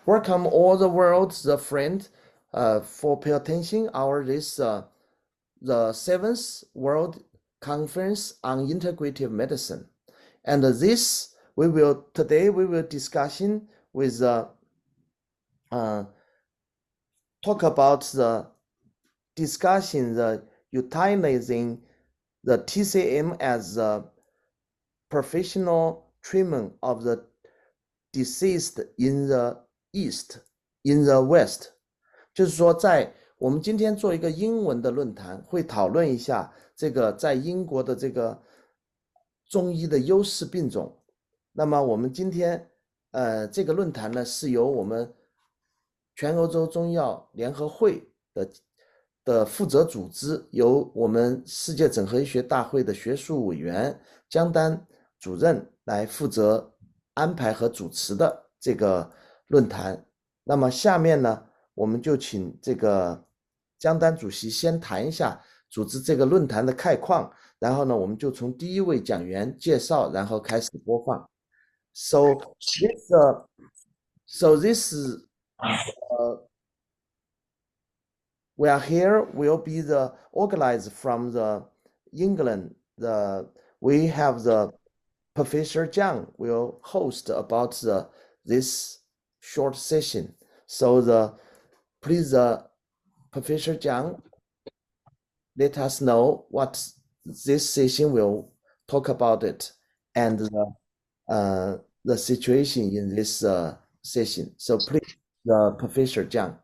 Welcome all the world's friend for pay attention our this the seventh World Conference on Integrative Medicine, and this today we will discussing with talk about the discussion the utilizing the TCM as a professional treatment of the deceased in the East, in the West， 就是说在我们今天做一个英文的论坛，会讨论一下这个在英国的这个中医的优势病种。那么我们今天这个论坛呢是由我们全欧洲中医药联合会的负责组织，由我们世界整合医学大会的学术委员江丹主任来负责安排和主持的这个论坛。那么下面呢，我们就请这个江丹主席先谈一下组织这个论坛的概况，然后呢，我们就从第一位讲员介绍，然后开始播放。So this we are here will be the organized from the England. We have the Professor Jiang will host about this short session. So please Professor Jiang let us know what this session will talk about it and the situation in this session. So please, Professor Jiang.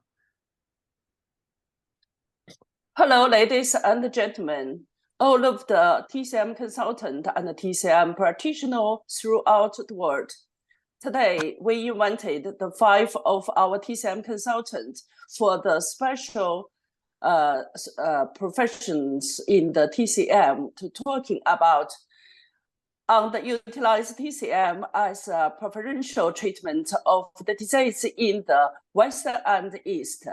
Hello, ladies and gentlemen, all of the TCM consultant and the TCM practitioner throughout the world. Today, we invited the 5 of our TCM consultants for the special professions in the TCM to talking about underutilized TCM as a preferential treatment of the disease in the West and East.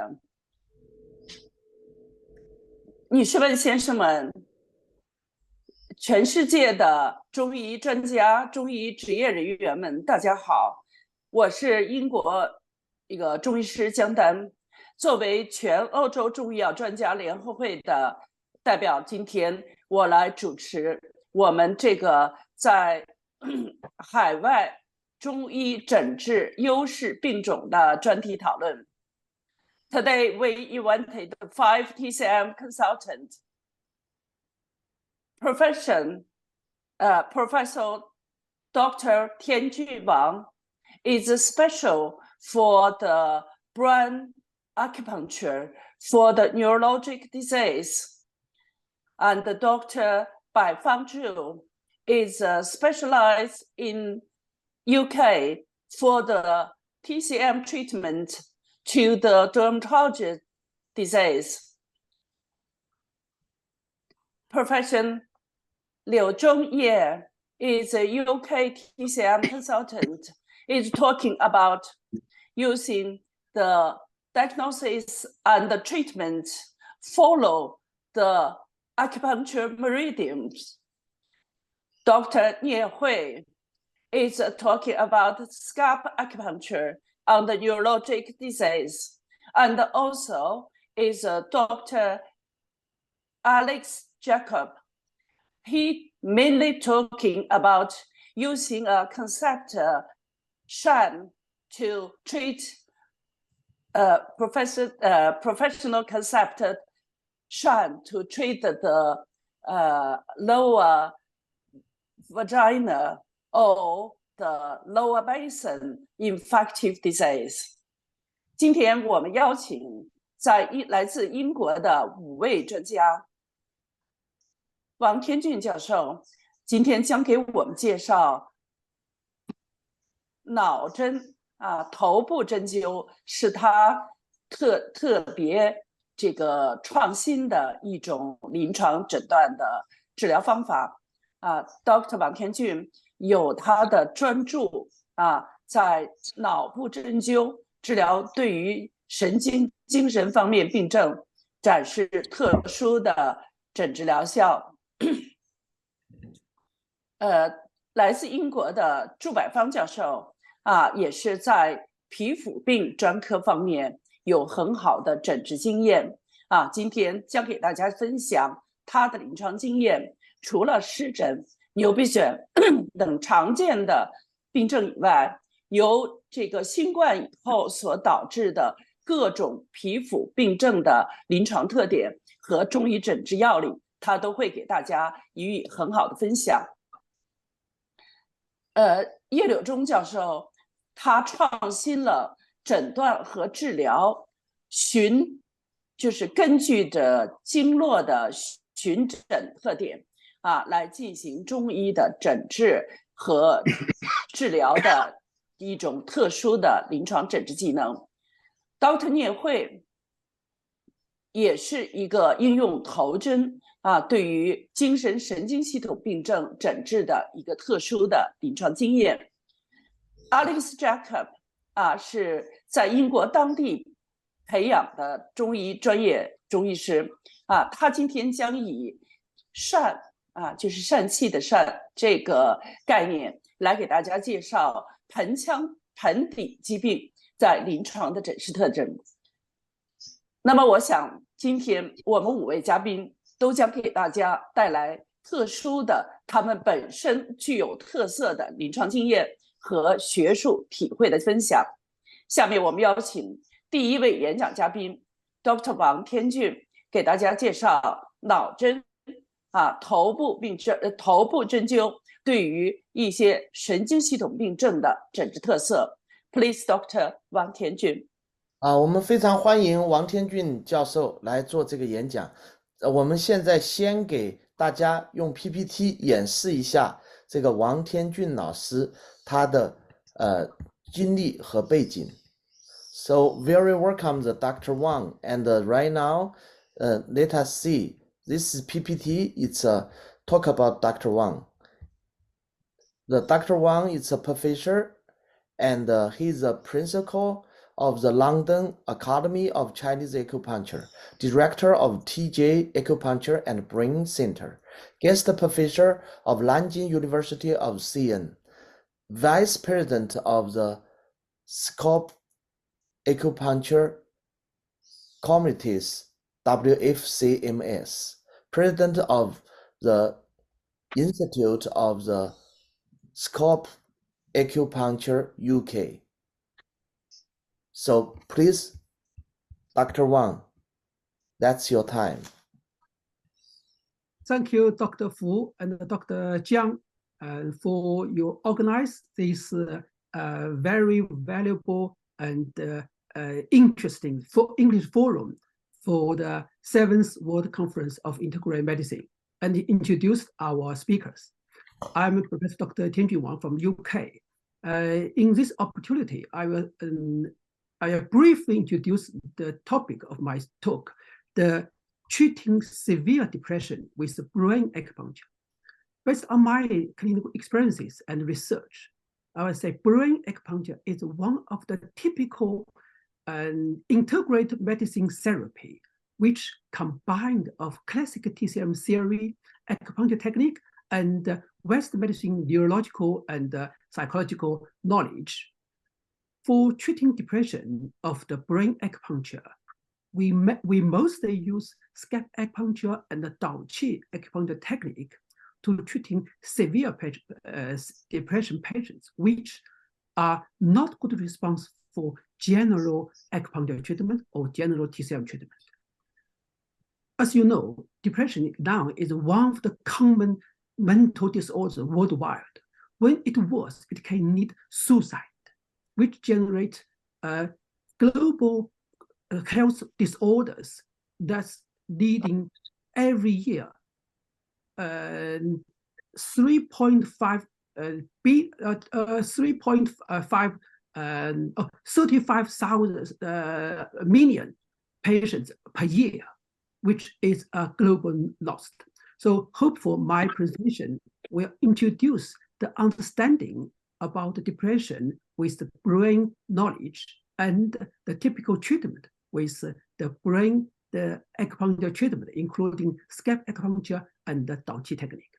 女士们、先生们，全世界的中医专家、中医职业人员们，大家好，我是英国一个中医师江丹，作为全欧洲中医药专家联合会的代表，今天我来主持我们这个在海外中医诊治优势病种的专题讨论。Today, we invited 5 TCM consultants. Professor Dr. Tianju Wang is special for the brain acupuncture for the neurologic disease. And Dr. Bai Fangzhu is specialized in UK for the TCM treatment to the dermatology disease. Professor Liu Zhongye is a UK TCM consultant, is talking about using the diagnosis and the treatment follow the acupuncture meridians. Dr. Nie Hui is talking about scalp acupuncture on the neurologic disease, and also is Dr. Alex Jacob. He mainly talking about using a concept Shan to treat professional concept Shan to treat the lower vagina or the lower basin infective disease. 今天我们邀请来自英国的5位专家。王天俊教授今天将给我们介绍脑针头部针灸是他特别这个创新的一种临床诊断的治疗方法Dr. 王天俊有他的专著在脑部针灸治疗对于神经精神方面病症展示特殊的诊治疗效。来自英国的祝百芳教授也是在皮肤病专科方面有很好的诊治经验啊，今天将给大家分享他的临床经验。除了湿疹、牛皮癣等常见的病症以外，由这个新冠以后所导致的各种皮肤病症的临床特点和中医诊治要领，他都会给大家予以很好的分享。叶柳忠教授他创新了诊断和治疗就是根据着经络的循诊特点啊，来进行中医的诊治和治疗的一种特殊的临床诊治技能。Dr. 聂慧也是一个应用头针啊，对于精神神经系统病症诊治的一个特殊的临床经验。Alex Jacob 啊，是在英国当地培养的中医专业中医师啊，他今天将以疝啊，就是疝气的疝这个概念来给大家介绍盆腔盆底疾病在临床的诊治特征。那么我想今天我们5位嘉宾都将给大家带来特殊的他们本身具有特色的临床经验和学术体会的分享。下面我们邀请第1位演讲嘉宾 Dr. 王天俊给大家介绍脑针啊头部针灸对于一些神经系统病症的诊治特色。Please, Dr. 王天俊。我们非常欢迎王天俊教授来做这个演讲。我们现在先给大家用 PPT 演示一下这个王天俊老师他的经历和背景。So very welcome the Dr. Wang, and right now let us see this is PPT. It's a talk about Dr. Wang. The Dr. Wang is a professor and he's a principal of the London Academy of Chinese Acupuncture, director of TJ Acupuncture and Brain Center, guest professor of Nanjing University of CN, vice president of the Scope Acupuncture Committees, WFCMS, president of the Institute of the Scope Acupuncture UK. So please, Dr. Wang, that's your time. Thank you, Dr. Fu and Dr. Jiang, for you organize this very valuable and interesting English forum for the 7th World Conference of Integrative Medicine and introduced our speakers. I'm Professor Dr. Tianjun Wang from UK. In this opportunity, I will briefly introduce the topic of my talk, the treating severe depression with brain acupuncture. Based on my clinical experiences and research, I would say brain acupuncture is one of the typical integrated medicine therapy, which combined of classic TCM theory, acupuncture technique, and Western medicine neurological and psychological knowledge. For treating depression of the brain acupuncture, we mostly use scalp acupuncture and the Dao-Qi acupuncture technique to treating severe depression patients, which are not good response for general acupuncture treatment or general TCM treatment. As you know, depression now is one of the common mental disorders worldwide. When it works, it can lead suicide, which generate global health disorders that's leading every year 35,000 million patients per year, which is a global loss. So hopefully my presentation will introduce the understanding about the depression with the brain knowledge and the typical treatment with the brain, the acupuncture treatment, including scalp acupuncture and the Dao-Qi technique.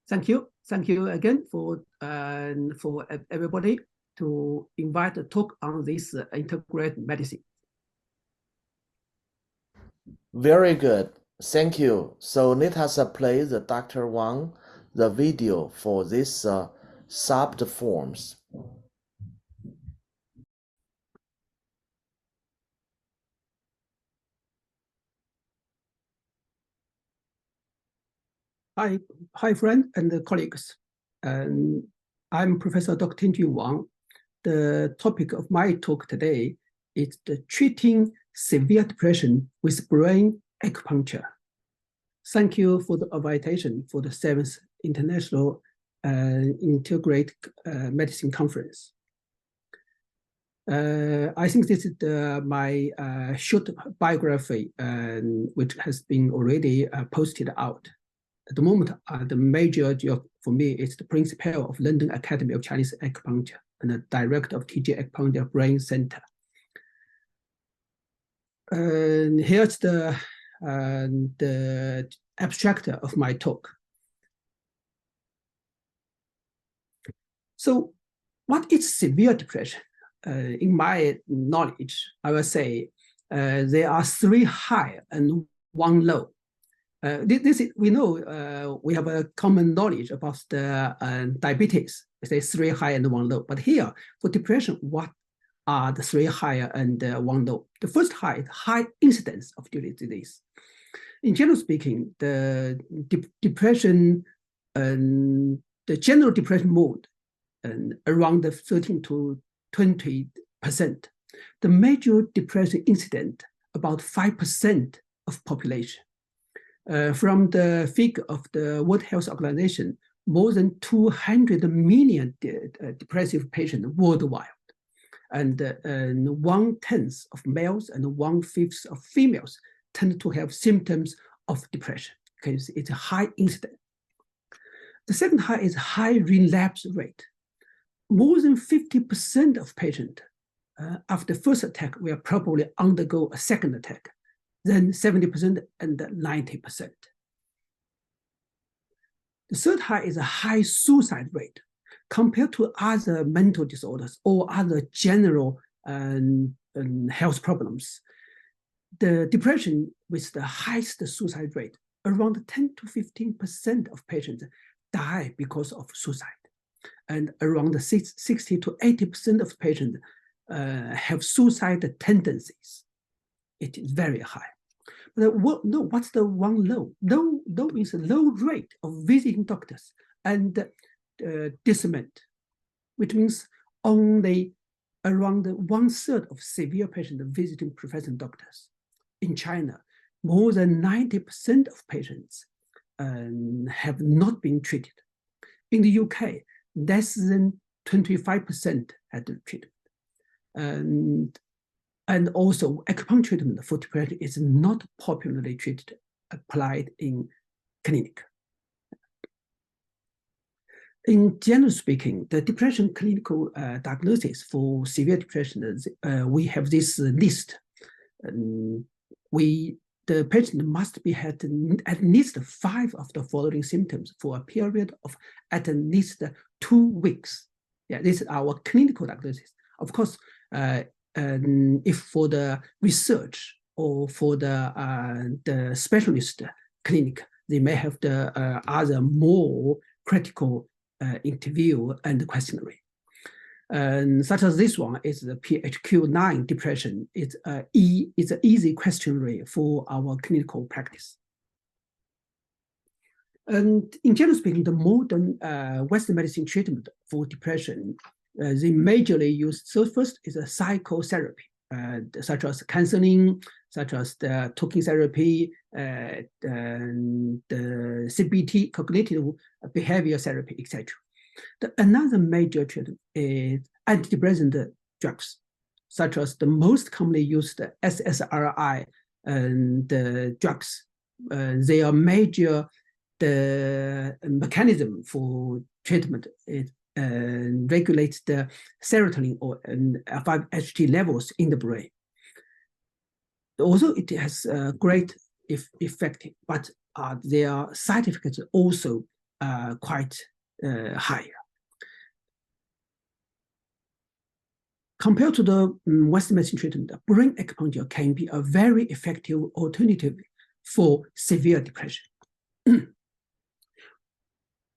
Thank you. Thank you again for everybody. to invite a talk on this integrated medicine. Very good. Thank you. So let us play the Dr. Wang the video for this subbed forms. Hi, friends and colleagues. I'm Professor Dr. Tinju Wang. The topic of my talk today is the treating severe depression with brain acupuncture. Thank you for the invitation for the 7th International Integrated Medicine Conference. I think this is my short biography, which has been already posted out. At the moment, the major job for me is the principal of London Academy of Chinese Acupuncture and the director of TG Acupuncture Brain Center. And here's the abstract of my talk. So, what is severe depression? In my knowledge, I will say there are 3 high and 1 low. This is, we know we have a common knowledge about the diabetes. We say 3 high and 1 low. But here, for depression, what are the 3 high and 1 low? The first high is high incidence of disease. In general speaking, the depression, the general depression mode, around the 13 to 20%. The major depression incident, about 5% of population. From the figure of the World Health Organization, more than 200 million depressive patients worldwide, and 1/10 of males and 1/5 of females tend to have symptoms of depression because it's a high incidence. The second high is high relapse rate. More than 50% of patients after first attack will probably undergo a second attack, then 70% and 90%. The third high is a high suicide rate. Compared to other mental disorders or other general health problems, the depression with the highest suicide rate, around 10 to 15% of patients die because of suicide. And around 60 to 80% of patients have suicidal tendencies. It is very high. But what's the 1 low? Low is a low rate of visiting doctors and discernment, which means only around 1/3 of severe patients visiting professional doctors. In China, more than 90% of patients have not been treated. In the UK, less than 25% had treatment. And also, acupuncture treatment for depression is not popularly treated, applied in clinic. In general speaking, the depression clinical diagnosis for severe depression, we have this list. The patient must be had at least 5 of the following symptoms for a period of at least 2 weeks. Yeah, this is our clinical diagnosis. Of course, if for the research or for the specialist clinic, they may have the other more critical interview and questionnaire. Such as this one is the PHQ-9 depression. It's an easy questionnaire for our clinical practice. And in general speaking, the modern Western medicine treatment for depression, they majorly use, so first is a psychotherapy, such as counseling, such as the talking therapy, the CBT, cognitive behavior therapy, etc. Another major treatment is antidepressant drugs, such as the most commonly used SSRI and the drugs. They are major. The mechanism for treatment is regulates the serotonin or 5-HT levels in the brain. Also, it has great effect, but their side effects are also quite high. Compared to the Western medicine treatment, brain acupuncture can be a very effective alternative for severe depression.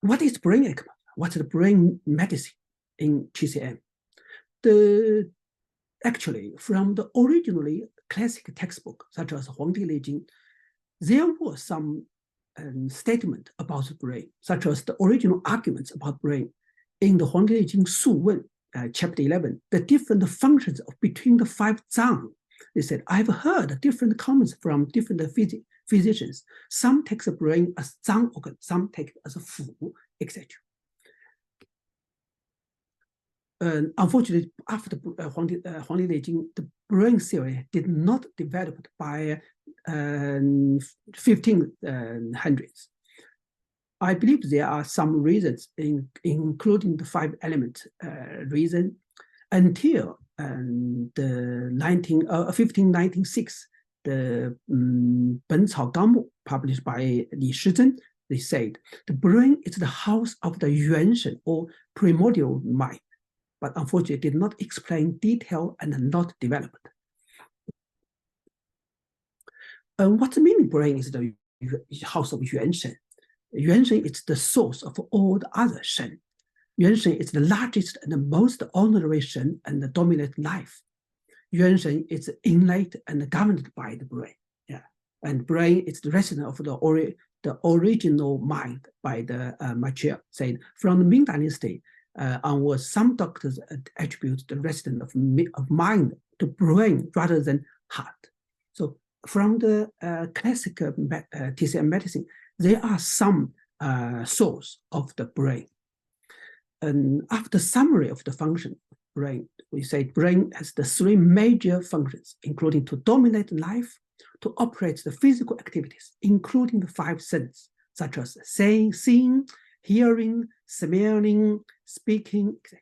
What is brain acupuncture? What's the brain medicine in TCM? Actually, from the originally classic textbook, such as 黄帝内经, there was some statement about the brain, such as the original arguments about brain in the 黄帝内经素问, chapter 11, the different functions between the 5 zang. They said, I've heard different comments from different physicians. Some take the brain as zang organ, some take it as a fu, etc. Unfortunately, after 黄帝内经, the brain theory did not develop by 1500s. I believe there are some reasons, including the 5 element reason, until the 1596, the 本草纲目 published by Li Shizhen, they said the brain is the house of the 元神 or primordial mind, but unfortunately did not explain detail and not developed. What the meaning brain is the house of 元神? 元神 is the source of all the other 神. 元神 is the largest and the most honorary 神 and the dominant life. 元神 is innate and governed by the brain. Yeah, and brain is the resident of the original mind by the mature. Said from the Ming Dynasty onwards, some doctors attribute the resident of mind to brain rather than heart. So from the classical TCM medicine, there are some source of the brain. And after summary of the function of brain, we say brain has the 3 major functions, including to dominate life, to operate the physical activities, including the 5 senses, such as seeing, hearing, smelling, speaking, etc.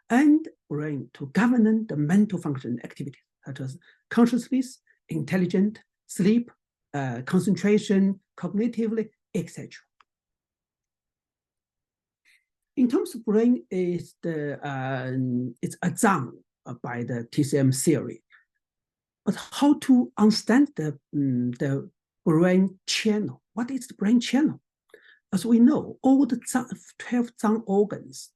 And brain to govern the mental function activities, such as consciousness, intelligent, sleep, concentration, cognitively, etc. In terms of brain, it's a zang by the TCM theory. But how to understand the brain channel? What is the brain channel? As we know, all the 12 zang organs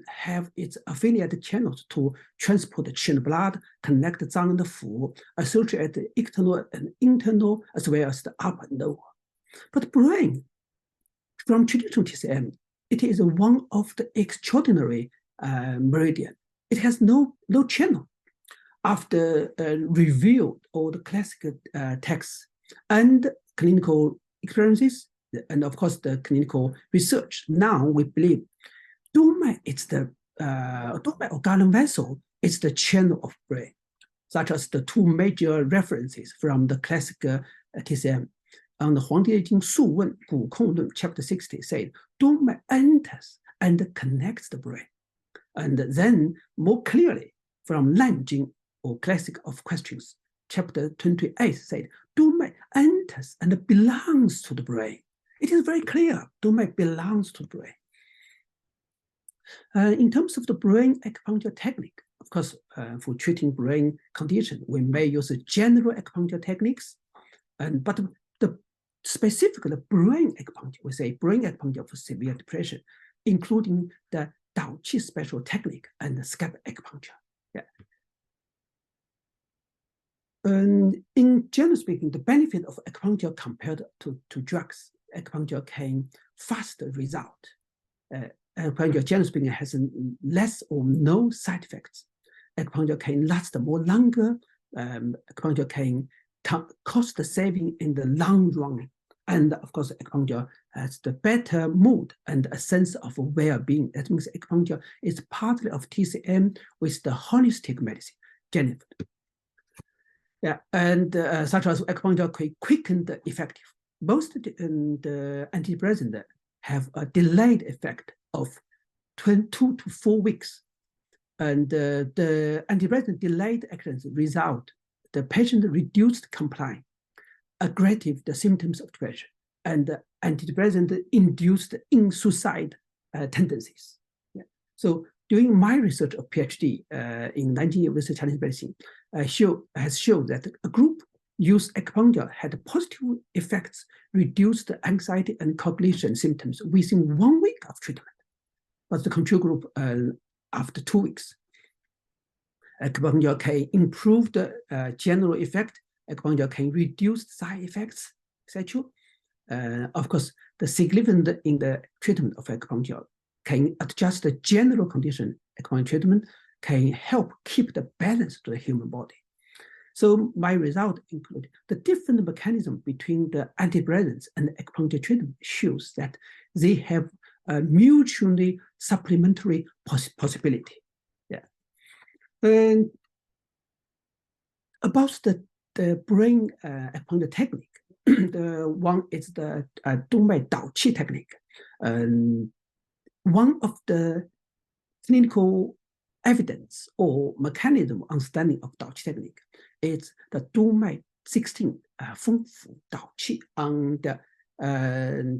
have its affiliated channels to transport the qi and blood, connect the zang and the fu, associate the external and internal, as well as the upper and lower. But brain, from traditional TCM, it is one of the extraordinary meridian. It has no channel. After review all the classical texts and clinical experiences, and of course the clinical research, now we believe Dongmai is the Dongmai or Galen vessel is the channel of brain, such as the 2 major references from the classical TCM. On the 黄帝内经素问古控论 chapter 60 said, Dongmai enters and connects the brain. And then more clearly from Nanjing or classic of questions, chapter 28 said, Dongmai enters and belongs to the brain. It is very clear, Dongmai belongs to the brain. In terms of the brain acupuncture technique, of course, for treating brain condition, we may use general acupuncture techniques, but specifically the brain acupuncture, we say brain acupuncture for severe depression, including the Dao Qi special technique and the scalp acupuncture. Yeah. And in general speaking, the benefit of acupuncture compared to drugs, acupuncture can faster result. Acupuncture, generally speaking, has less or no side effects. Acupuncture can last more longer. Acupuncture can cost saving in the long run. And of course, acupuncture has the better mood and a sense of well-being. That means acupuncture is partly of TCM with the holistic medicine, Jennifer. Yeah, and such as acupuncture quicken the effective. Most the antidepressant have a delayed effect of 2 to 4 weeks. And the antidepressant delayed actions result, the patient reduced compliance, aggravated the symptoms of depression, and antidepressant induced in suicide tendencies. Yeah. So during my research of PhD in 19-year research Chinese medicine, has shown that a group used acupuncture had positive effects, reduced anxiety and cognition symptoms within 1 week of treatment. But the control group, after 2 weeks. Acupuncture can improve the general effect. Acupuncture can reduce side effects, etc. Of course, the significant in the treatment of acupuncture can adjust the general condition. Acupuncture treatment can help keep the balance to the human body. So my result include the different mechanism between the antidepressants and acupuncture treatment shows that they have a mutually supplementary possibility. Yeah. And about the brain acupuncture technique, the one is the 督脉导气 technique. One of the clinical evidence or mechanism understanding of 导气 technique is the 督脉 16 丰腹导气 on the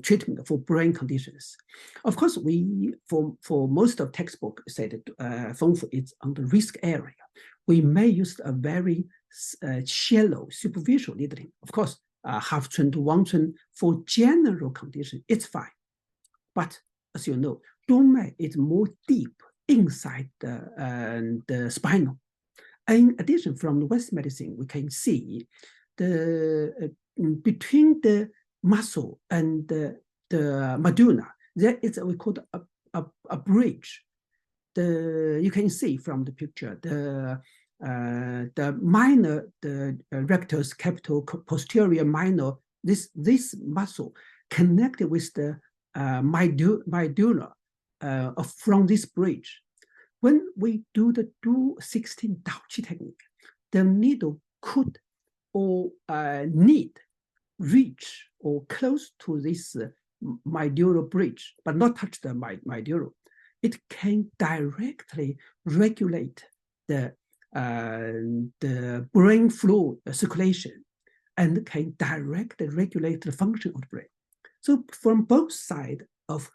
treatment for brain conditions. Of course, we for most of textbook say that 丰腹 is on the risk area. We may use a very shallow superficial needling. Of course, half 寸 to 1 寸 for general condition, it's fine. But as you know, 督脉 is more deep inside the spinal. In addition, from the Western medicine, we can see the between the muscle and the medulla, there is we call a bridge. You can see from the picture the minor, the rectus capital posterior minor. This muscle connected with the medulla from this bridge. When we do the 16 导气 technique, the needle could or need reach or close to this medullar bridge, but not touch the medulla. It can directly regulate the brain flow circulation and can directly regulate the function of the brain. So from both sides of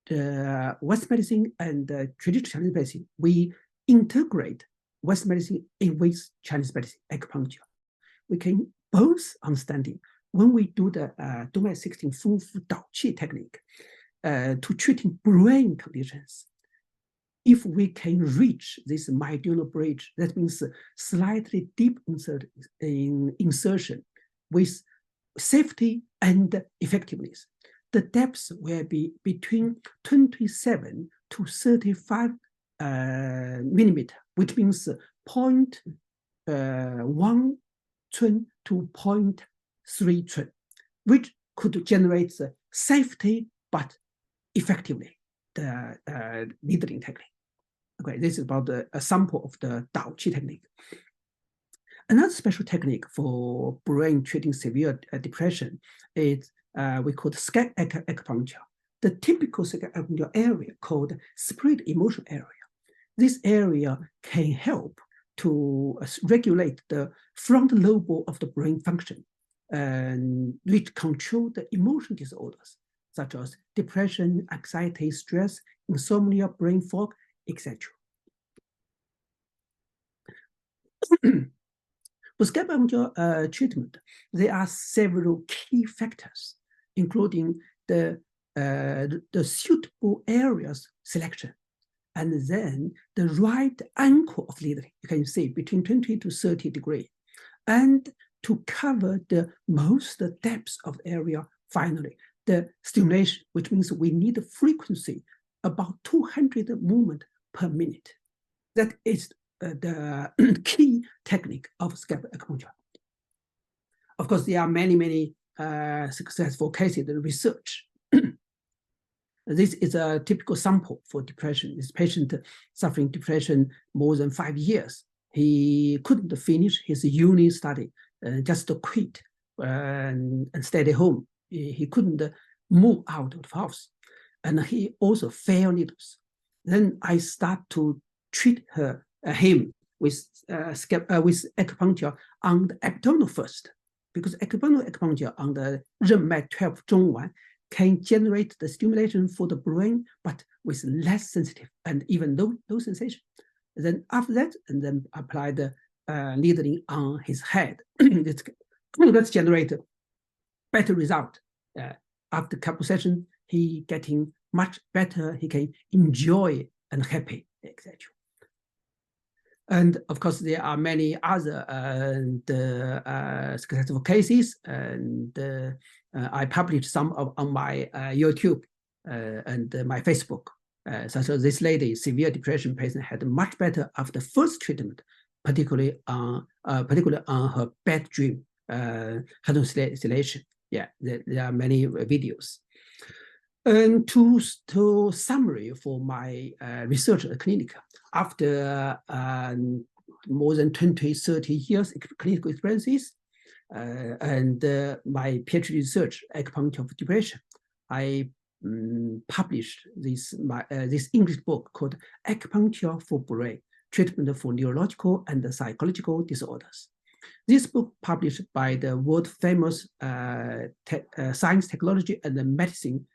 the Western medicine and the traditional Chinese medicine, we integrate Western medicine with Chinese medicine, acupuncture. We can both understanding when we do the 督脉 16 丰腹导气 technique to treating brain conditions. If we can reach this medullar bridge, that means slightly deep insertion with safety and effectiveness. The depth will be between 27 to 35 millimeter, which means 0.1 寸 to 0.3 寸, which could generate safety but effectively the needling technique. Okay, this is about a sample of the 导气 technique. Another special technique for brain treating severe depression is we call scalp acupuncture. The typical scalp acupuncture area called spirit emotion area. This area can help to regulate the front lobe of the brain function and which control the emotion disorders such as depression, anxiety, stress, insomnia, brain fog, etc. For scalp acupuncture treatment, there are several key factors, including the suitable areas selection, and then the right angle of needling. You can see between 20 to 30 degrees, and to cover the most depth of the area. Finally, the stimulation, which means we need a frequency about 200 movements per minute. That is the key technique of scalp acupuncture. Of course, there are many successful cases in research. This is a typical sample for depression. This patient suffering depression more than 5 years. He couldn't finish his uni study, just quit and stayed at home. He couldn't move out of the house. And he also failed needles. Then I start to treat him with acupuncture on the abdominal first, because abdominal acupuncture on the 任脉 12 中脘 can generate the stimulation for the brain, but with less sensitive and even no sensation. Then after that, and then apply the needling on his head. That's generated better result. After couple sessions, he getting much better. He can enjoy and happy, etc. And of course, there are many other successful cases, and I published some on my YouTube and my Facebook. Such as this lady, severe depression patient, had much better after first treatment, particularly on her bad dream hallucination. Yeah, there are many videos. And to summary for my research at clinic, after more than 20, 30 years clinical experiences and my PhD research, acupuncture of depression, I published this English book called Acupuncture for Brain, Treatment for Neurological and Psychological Disorders. This book published by the world famous science, technology, and medicine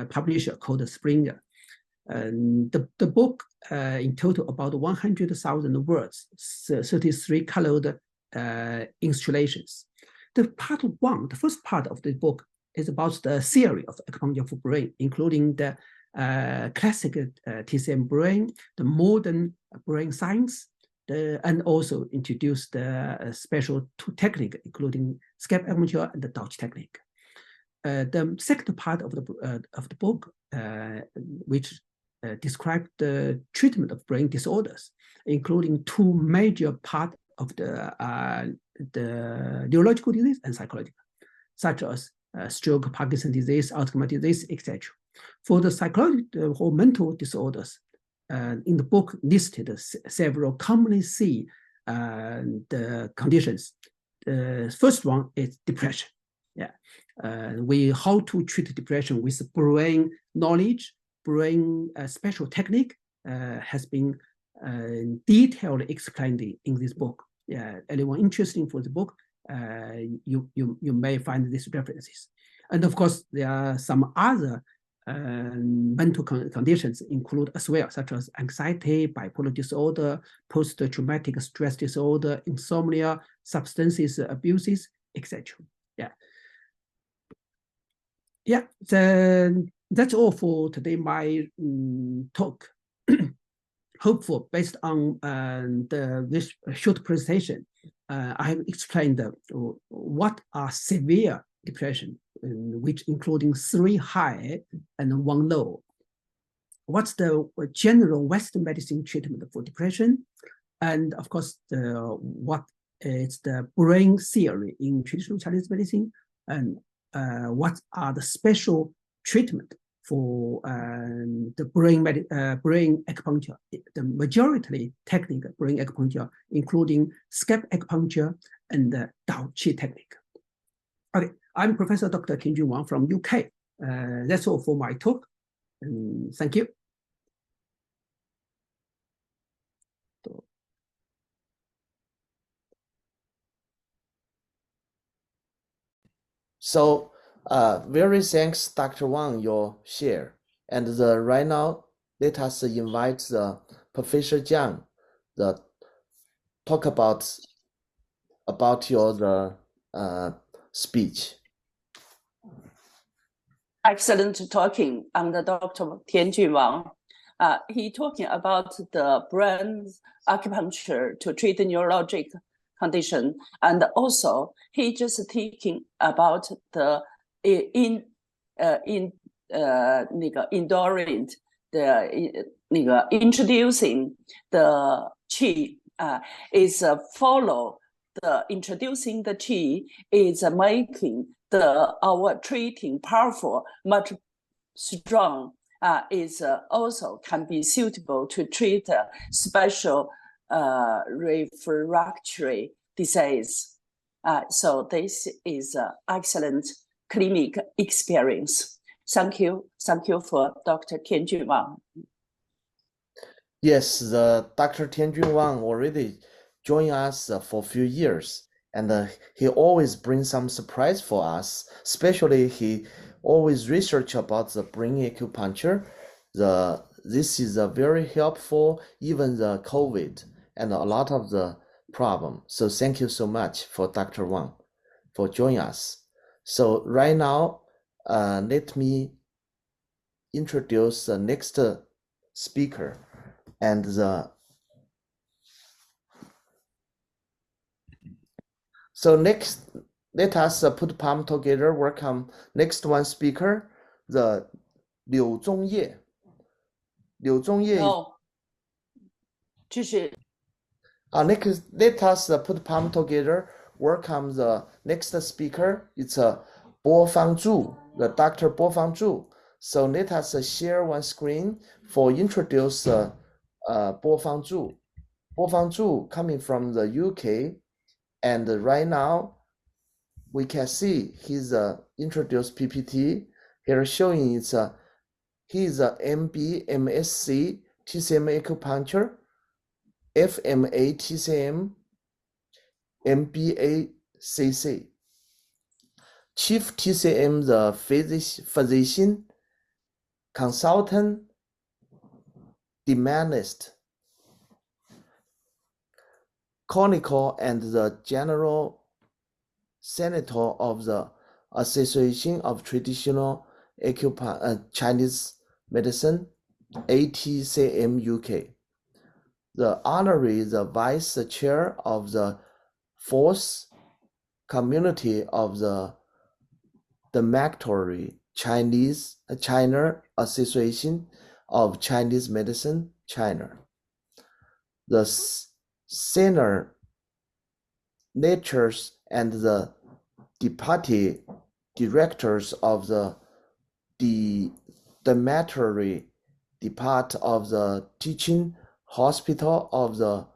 publisher called Springer. The book in total about 100,000 words, 33 colored illustrations. The part one, the first part of the book, is about the theory of acupuncture for brain, including the classic TCM brain, the modern brain science, and also introduce the special technique, including scalp acupuncture and the Dutch technique. The second part of the book, which describes the treatment of brain disorders, including two major parts of the neurological disease and psychological, such as stroke, Parkinson's disease, Alzheimer's disease, etc. For the psychological or mental disorders, in the book listed several commonly seen the conditions. The first one is depression. Yeah, how to treat depression with brain knowledge, brain special technique has been detailedly explained in this book. Yeah, anyone interested for the book, you may find these references. And of course, there are some other mental conditions include as well, such as anxiety, bipolar disorder, post-traumatic stress disorder, insomnia, substances abuses, etc. Yeah. Yeah, then that's all for today, my talk. Hopeful, based on this short presentation, I have explained what are severe depression, which including 3 high and 1 low. What's the general Western medicine treatment for depression? And of course, what is the brain theory in traditional Chinese medicine? And what are the special treatment for the brain acupuncture, the majority technique brain acupuncture, including scalp acupuncture and the Dao Qi technique. Okay, I'm Professor Dr. Tianjun Wang from UK. That's all for my talk. Thank you. So, very thanks, Dr. Wang, your share. And right now, let us invite the Professor Jiang, talk about your speech. Excellent talking. I'm the Dr. Tianjun Wang. He talking about the brain acupuncture to treat the neurologic condition, and also he just talking about the introducing the qi is follow the introducing the qi is making our treating powerful, much strong, is also can be suitable to treat special refractory disease. So this is excellent clinic experience. Thank you for Dr. Tianjun Wang. Yes, the Dr. Tianjun Wang already joined us for a few years, and he always brings some surprise for us. Especially, he always research about the brain acupuncture, the this is very helpful, even the COVID and a lot of the problem. So thank you so much for Dr. Wang for joining us. So right now, let me introduce the next speaker and so next, let us put palm together. Welcome next one speaker, the Liu Zhongye. Liu Zhongye. No. 这是 Next, let us put palm together. Welcome the next speaker. It's Bo Fangzhu, the Dr. Bo Fangzhu. So let us share one screen for introduce Bo Fangzhu. Bo Fangzhu coming from the UK, and right now we can see his introduced PPT here showing it's he's a MB, MSc, TCM acupuncture, FMA, TCM, MBA, CC. Chief TCM, the physician, consultant, demandist, clinical, and the general senator of the Association of Traditional Chinese Medicine, ATCM UK. The honorary, the vice chair of the fourth community of the Democratic China Association of Chinese Medicine, China. The senior lecturers and the deputy directors of the Democratic Depart of the Teaching Hospital of the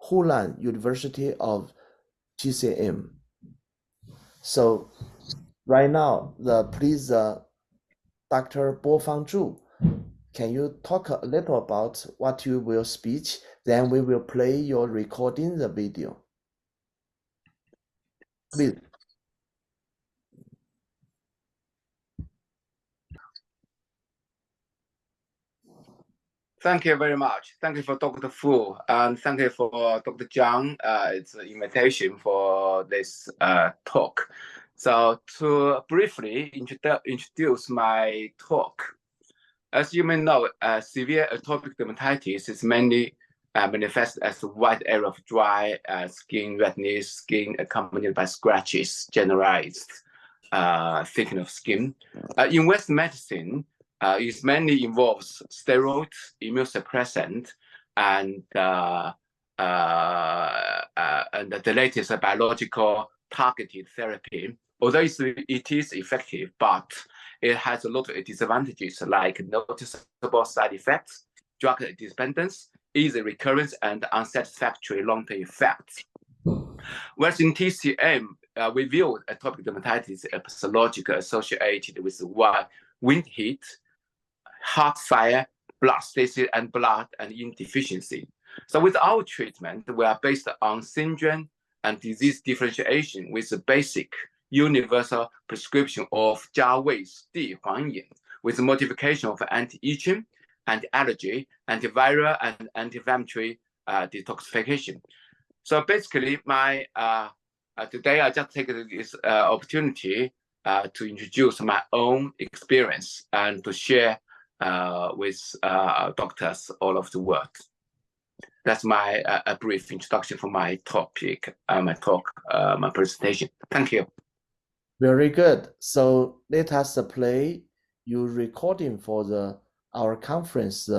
Hunan University of TCM. So right now, please, Dr. Bo Fangzhu, can you talk a little about what you will speak? Then we will play your recording the video. Please. Thank you very much. Thank you for Dr. Fu, and thank you for Dr. Zhang. It's an invitation for this talk. So to briefly introduce my talk, as you may know, severe atopic dermatitis is mainly manifest as a wide area of dry skin redness, skin accompanied by scratches, generalized thickening of skin. In Western medicine, it mainly involves steroids, immunosuppressant, and the latest biological targeted therapy. Although it is effective, but it has a lot of disadvantages like noticeable side effects, drug dependence, easy recurrence, and unsatisfactory long-term effects. Whereas in TCM, we view atopic dermatitis as pathological associated with wind heat, heart fire, blood stasis, and blood and iron deficiency. So with our treatment, we are based on syndrome and disease differentiation with the basic universal prescription of Jiawei's Di Huangyin with modification of anti-itching, anti-allergy, antiviral, and anti-inflammatory detoxification. So basically, today I just take this opportunity to introduce my own experience and to share with doctors all over the world. That's my a brief introduction for my topic, my presentation. Thank you. Very good. So let us play your recording for our conference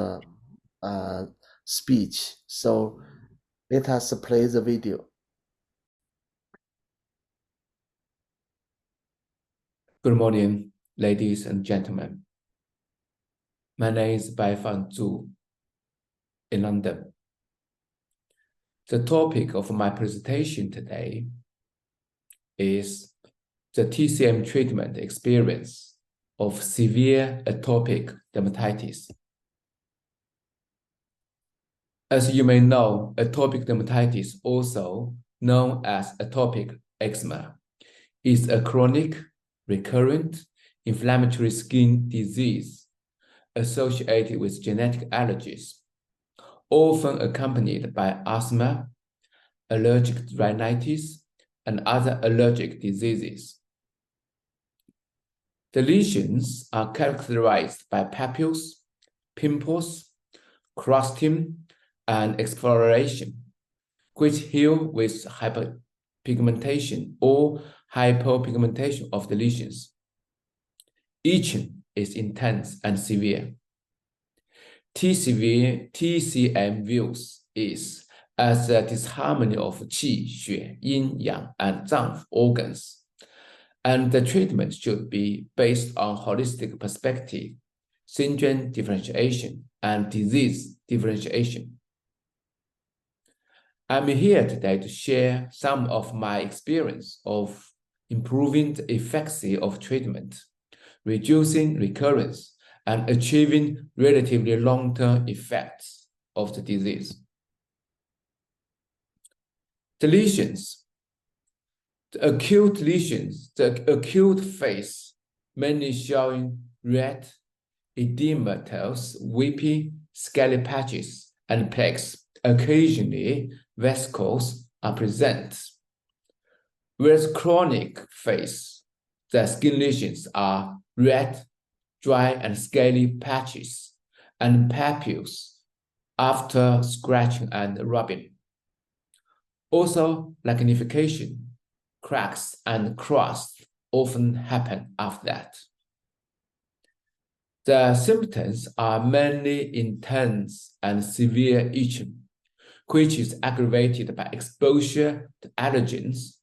speech. So let us play the video. Good morning, ladies and gentlemen. My name is Bai Fangzhu in London. The topic of my presentation today is the TCM treatment experience of severe atopic dermatitis. As you may know, atopic dermatitis, also known as atopic eczema, is a chronic, recurrent, inflammatory skin disease associated with genetic allergies, often accompanied by asthma, allergic rhinitis, and other allergic diseases. The lesions are characterized by papules, pimples, crusting, and exfoliation, which heal with hyperpigmentation or hypopigmentation of the lesions. Itching is intense and severe. TCM views is as a disharmony of qi, xue, yin, yang, and zang organs. And the treatment should be based on holistic perspective, syndrome differentiation, and disease differentiation. I'm here today to share some of my experience of improving the efficacy of treatment, reducing recurrence, and achieving relatively long-term effects of the disease. The lesions, the acute lesions, the acute phase, mainly showing red, edematous, weepy, scaly patches, and plaques. Occasionally, vesicles are present. Whereas chronic phase, the skin lesions are red, dry, and scaly patches, and papules after scratching and rubbing. Also, lignification, cracks, and crust often happen after that. The symptoms are mainly intense and severe itching, which is aggravated by exposure to allergens,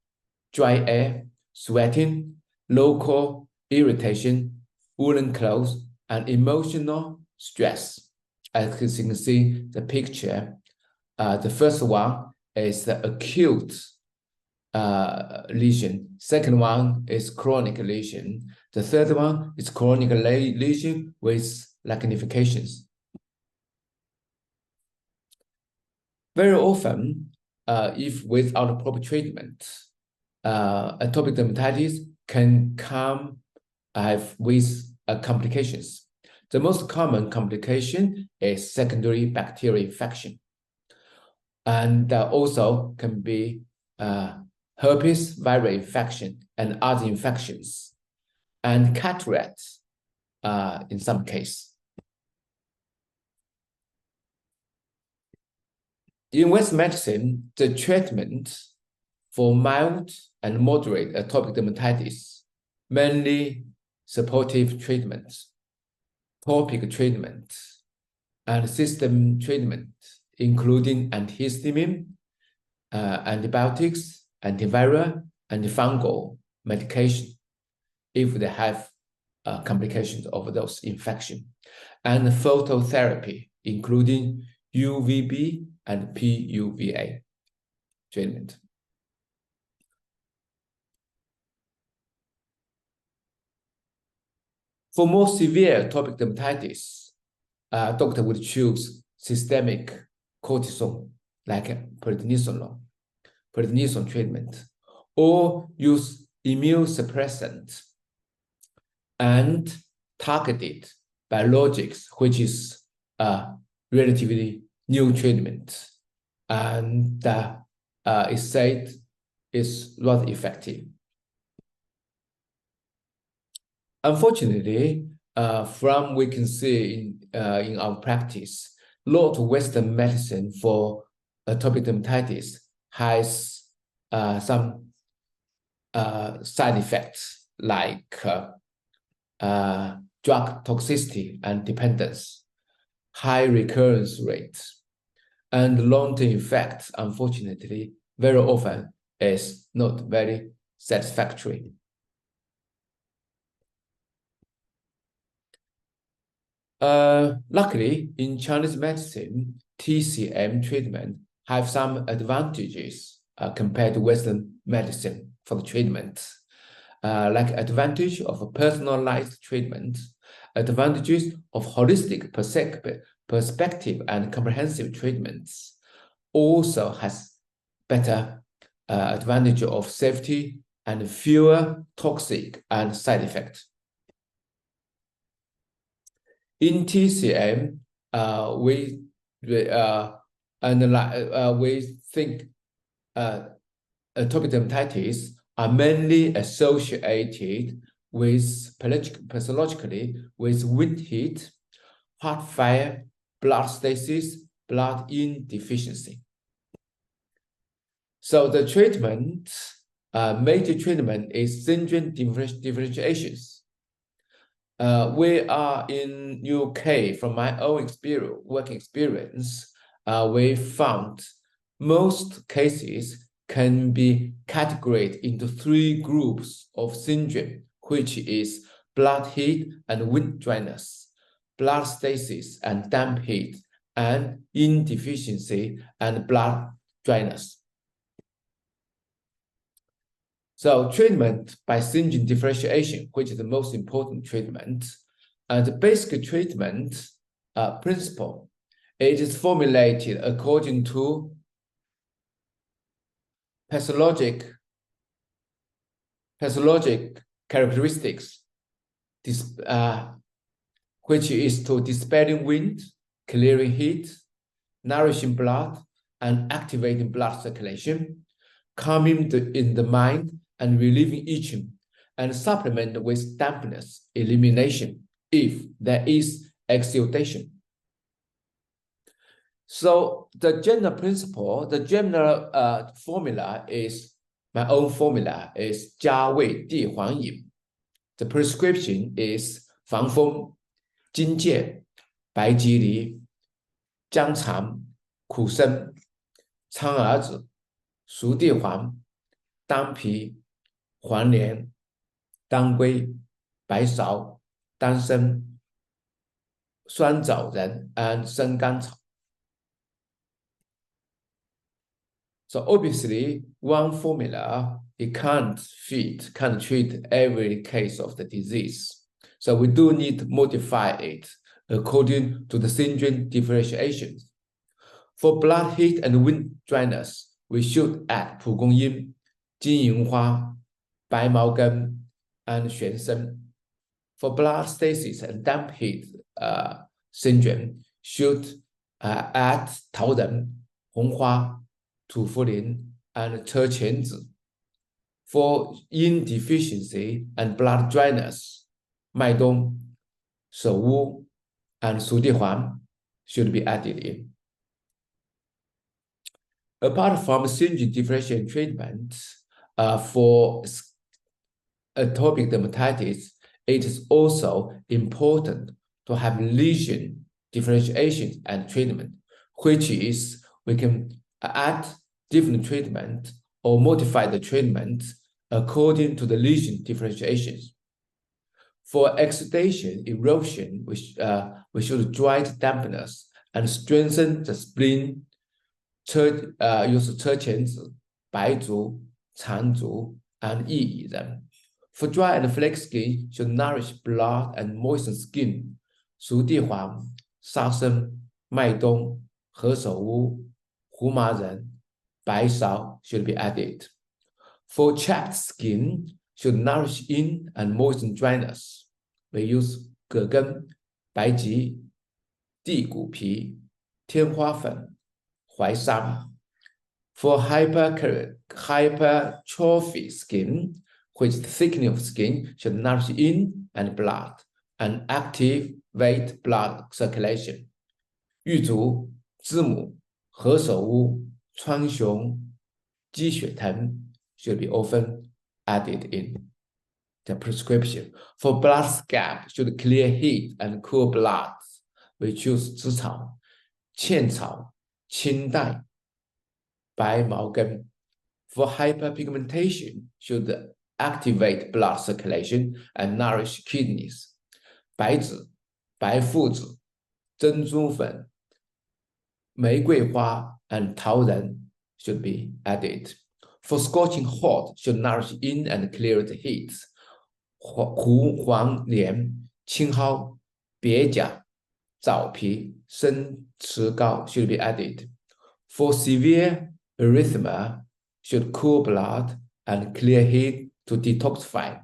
dry air, sweating, local irritation, woolen clothes, and emotional stress. As you can see the picture, the first one is the acute lesion. Second one is chronic lesion. The third one is chronic lesion with lignifications. Very often, if without proper treatment, atopic dermatitis can come with complications. The most common complication is secondary bacterial infection. And also can be herpes viral infection and other infections, and cataracts in some cases. In Western medicine, the treatment for mild and moderate atopic dermatitis, mainly supportive treatment, topical treatment, and system treatment, including antihistamine, antibiotics, antiviral, antifungal medication, if they have complications of those infections, and phototherapy, including UVB and PUVA treatment. For more severe atopic dermatitis, doctor would choose systemic cortisone, like prednisone treatment, or use immunosuppressant and targeted biologics, which is a relatively new treatment, and is said is not effective. Unfortunately, from we can see in our practice, a lot of Western medicine for atopic dermatitis has some side effects like drug toxicity and dependence, high recurrence rates, and long-term effects, unfortunately, very often is not very satisfactory. Luckily, in Chinese medicine, TCM treatment have some advantages compared to Western medicine for the treatment, like advantage of a personalized treatment, advantages of holistic perspective and comprehensive treatments, also has better advantage of safety and fewer toxic and side effects. In TCM, we think atopic dermatitis are mainly associated with pathologically with wind heat, heart failure, blood stasis, blood deficiency. So the treatment, major treatment is syndrome differentiations. We are in UK, from my own experience, working experience, we found most cases can be categorized into 3 groups of syndrome, which is blood heat and wind dryness, blood stasis and damp heat, and deficiency and blood dryness. So treatment by syndrome differentiation, which is the most important treatment, and the basic treatment principle, it is formulated according to pathologic characteristics, which is to dispelling wind, clearing heat, nourishing blood, and activating blood circulation, calming in the mind, and relieving itching, and supplement with dampness elimination if there is exudation. So the general principle, the general formula is, my own formula is 加味地黄饮. The prescription is 防风、荆芥、白吉梨、姜茶、苦参、苍耳子、熟地黄、当皮、黄连、当归、白芍、丹参、酸枣仁 and 生甘草. So obviously, one formula, it can't treat every case of the disease. So we do need to modify it according to the syndrome differentiations. For blood heat and wind dryness, we should add 蒲公英、金银花、白茅根, and 玄参. For blood stasis and damp heat syndrome, should add 桃仁、红花、土茯苓 and 车前子. For deficiency and blood dryness, 麦冬、首乌 and 熟地黄 should be added in. Apart from syndrome differentiation treatment, for atopic dermatitis, it is also important to have lesion differentiation and treatment, which is we can add different treatment or modify the treatment according to the lesion differentiations. For exudation, erosion, we should dry dampness and strengthen the spleen. Use 车前子、白术、苍术 and 薏苡仁. For dry and flake skin, should nourish blood and moisten skin. 熟地黄、沙参、麦冬、何首乌、胡麻仁、白芍 should be added. For chapped skin, should nourish and moisten dryness. We use 葛根、白及、地骨皮、天花粉、淮山. For hypertrophy skin, which thickening of skin, should nourish and blood and activate blood circulation. 玉竹、知母、何首乌、川芎、鸡血藤 should be often added in the prescription. For blood scab, should clear heat and cool blood. We choose 紫草、茜草、青黛、白茅根. For hyperpigmentation, should activate blood circulation and nourish kidneys. 白芷、白附子、珍珠粉、玫瑰花 and 桃仁 should be added. For scorching hot, should nourish and clear the heat. 胡黄连、青蒿、鳖甲、枣皮、生石膏 should be added. For severe erythema, should cool blood and clear heat to detoxify,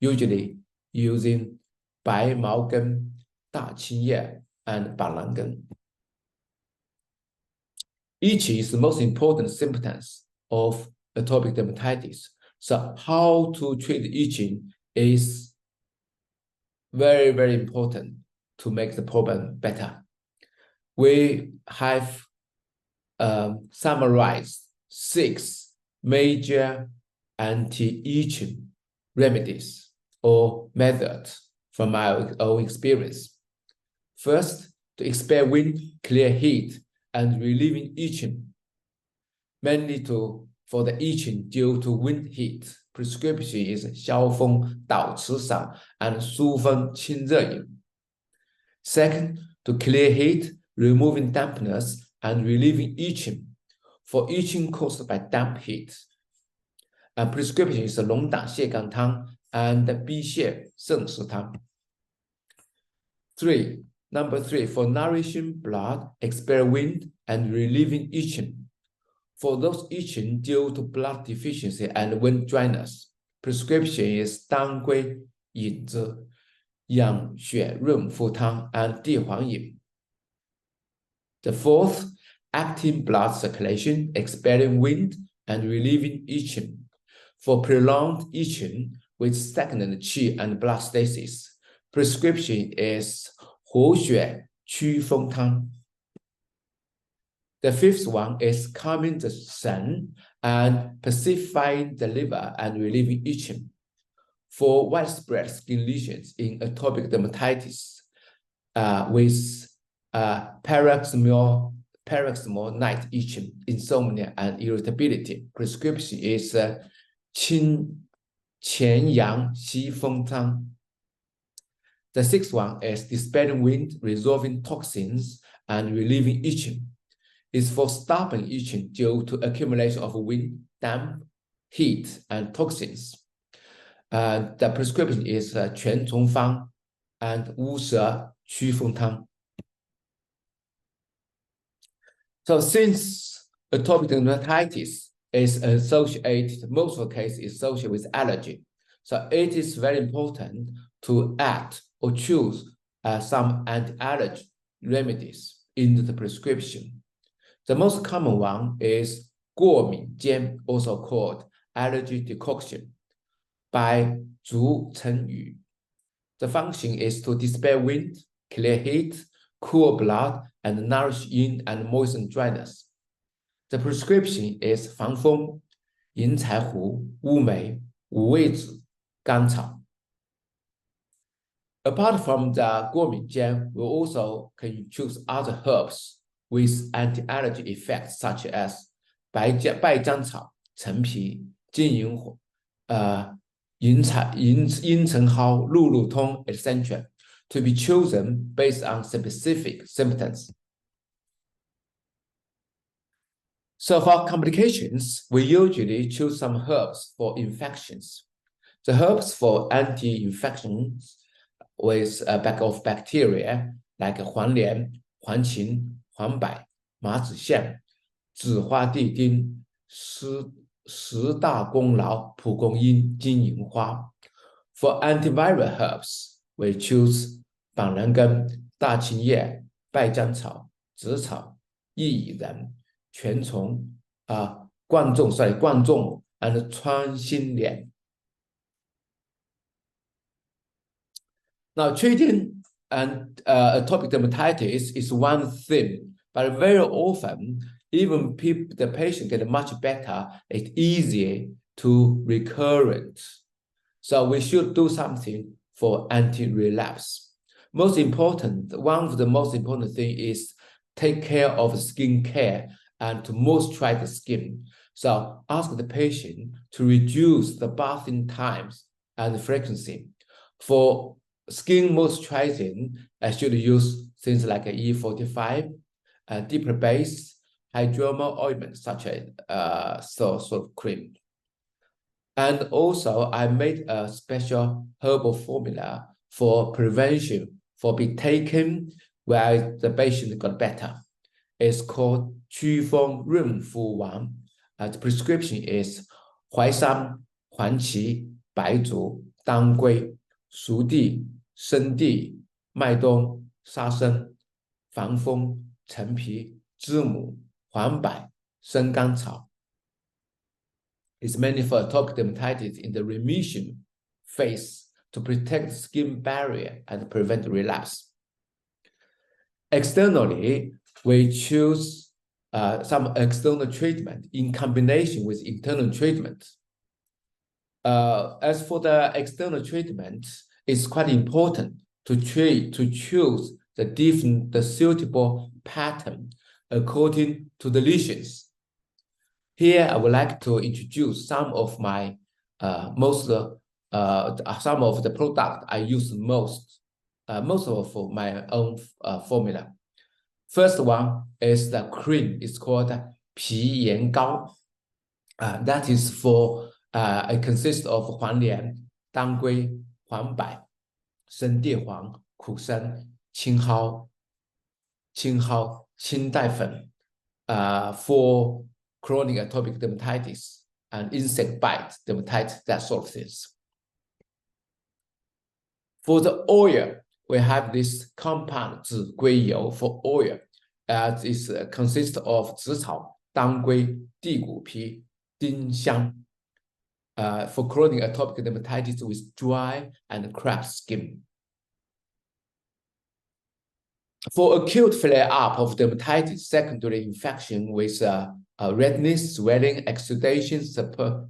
usually using 白茅根大青叶, and 板蓝根. Itching is the most important symptoms of atopic dermatitis. So how to treat itching is very, very important to make the problem better. We have summarized 6 major anti-itching remedies or methods from our own experience. First, to expel wind, clear heat, and relieving itching, mainly for the itching due to wind heat. Prescription is 消风导磁散 and 疏风清热饮. Second, to clear heat, removing dampness and relieving itching for itching caused by damp heat. And prescription is 龙胆泻肝汤 and 逼泻肾实汤. Number 3, for nourishing blood, expel wind and relieving itching. For those itching due to blood deficiency and wind dryness, prescription is 当归引子、养血润肤汤 and 地黄饮. The 4th, active blood circulation, expelling wind and relieving itching. For prolonged itching with stagnant qi and blood stasis, prescription is 活血祛风汤. The 5th one is calming the sun and pacifying the liver and relieving itching. For widespread skin lesions in atopic dermatitis with paroxysmal night itching, insomnia, and irritability, prescription is 清前阳息风汤. The 6th one is dispelling wind, resolving toxins, and relieving itching. It's for stopping itching due to accumulation of wind, damp, heat, and toxins. The prescription is 全虫方 and 乌蛇祛风汤. So since atopic dermatitis is associated, most of the case is associated with allergy, so it is very important to add or choose some anti-allergy remedies into the prescription. The most common one is 过敏煎, also called allergy decoction, by 竹成宇. The function is to dispel wind, clear heat, cool blood, and nourish yin and moisten dryness. The prescription is 防风、银柴胡、乌梅、五味子、甘草. Apart from the 过敏煎, we also can choose other herbs with anti-allergy effects such as 败姜草、陈皮、金银火、银陈蒿、鹿鹿通, etc. to be chosen based on specific symptoms. So for complications, we usually choose some herbs for infections. The herbs for anti-infections with of bacteria like 黄连、黄芩、黄柏、马子线、紫花地丁、十大功劳、蒲公英、金银花. For antiviral herbs, we choose 板蓝根、大青叶、败姜草、紫草、薏苡仁、全虫、贯众 and 穿心莲. Now, treating atopic dermatitis is one thing, but very often, even the patient get much better, it's easier to recurrent. So we should do something for anti-relapse. One of the most important thing is take care of skin care and to moisturize the skin. So ask the patient to reduce the bathing times and frequency. For skin moisturizing, I should use things like E45, deeper base, hydromal ointment such as sort of cream. And also, I made a special herbal formula for prevention for be taken where the patient got better. It's called 祛风润肤丸. The prescription is 淮山、黄芪、白术、当归、熟地、生地、麦冬、沙参、防风、陈皮、知母、黄柏、生甘草. It's mainly for atopic dermatitis in the remission phase to protect the skin barrier and prevent relapse. Externally, we choose some external treatment in combination with internal treatment. As for the external treatment, it's quite important to choose the suitable pattern according to the lesions. Here, I would like to introduce some of my some of the product I use most of my own formula. First one is the cream. It's called 皮炎膏. That is for it consists of 黄连、当归、黄柏、生地黄、苦参、青蒿、青黛粉 for chronic atopic dermatitis and insect bite dermatitis, that sort of things. For the oil, we have this compound 紫硅油 for oil. It consists of 紫草、当归、地骨皮、丁香 for chronic atopic dermatitis with dry and cracked skin. For acute flare-up of dermatitis, secondary infection with redness, swelling, exudation,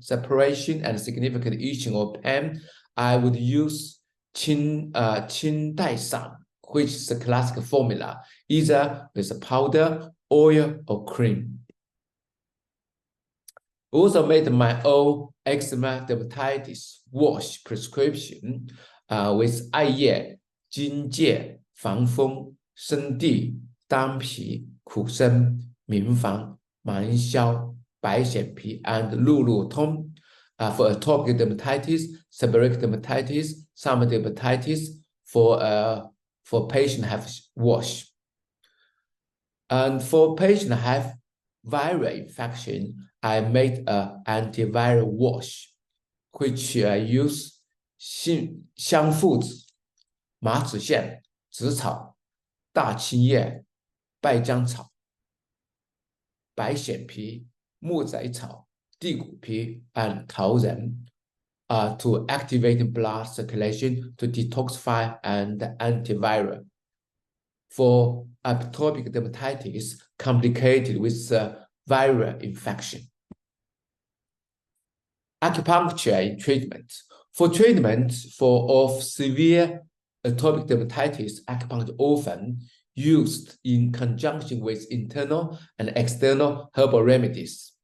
separation, and significant itching or pain, I would use 清代散, which is a classic formula, either with a powder, oil, or cream. Also made my own eczema dermatitis wash prescription with 艾叶、荆芥、防风、生地、当皮、苦参、明防、马铃肖、白藓皮 and 鹿鹿通 for atopic dermatitis, seborrheic dermatitis, summer dermatitis for patient have wash. And for patient have viral infection, I made an antiviral wash, which I use 香附子、马齿苋、紫草、大青叶、败姜草、白藓皮、木仔草、地骨皮 and 桃仁 to activate blood circulation, to detoxify and antiviral. For atopic dermatitis complicated with viral infection. Acupuncture in treatment. For treatment of severe atopic dermatitis, acupuncture often used in conjunction with internal and external herbal remedies.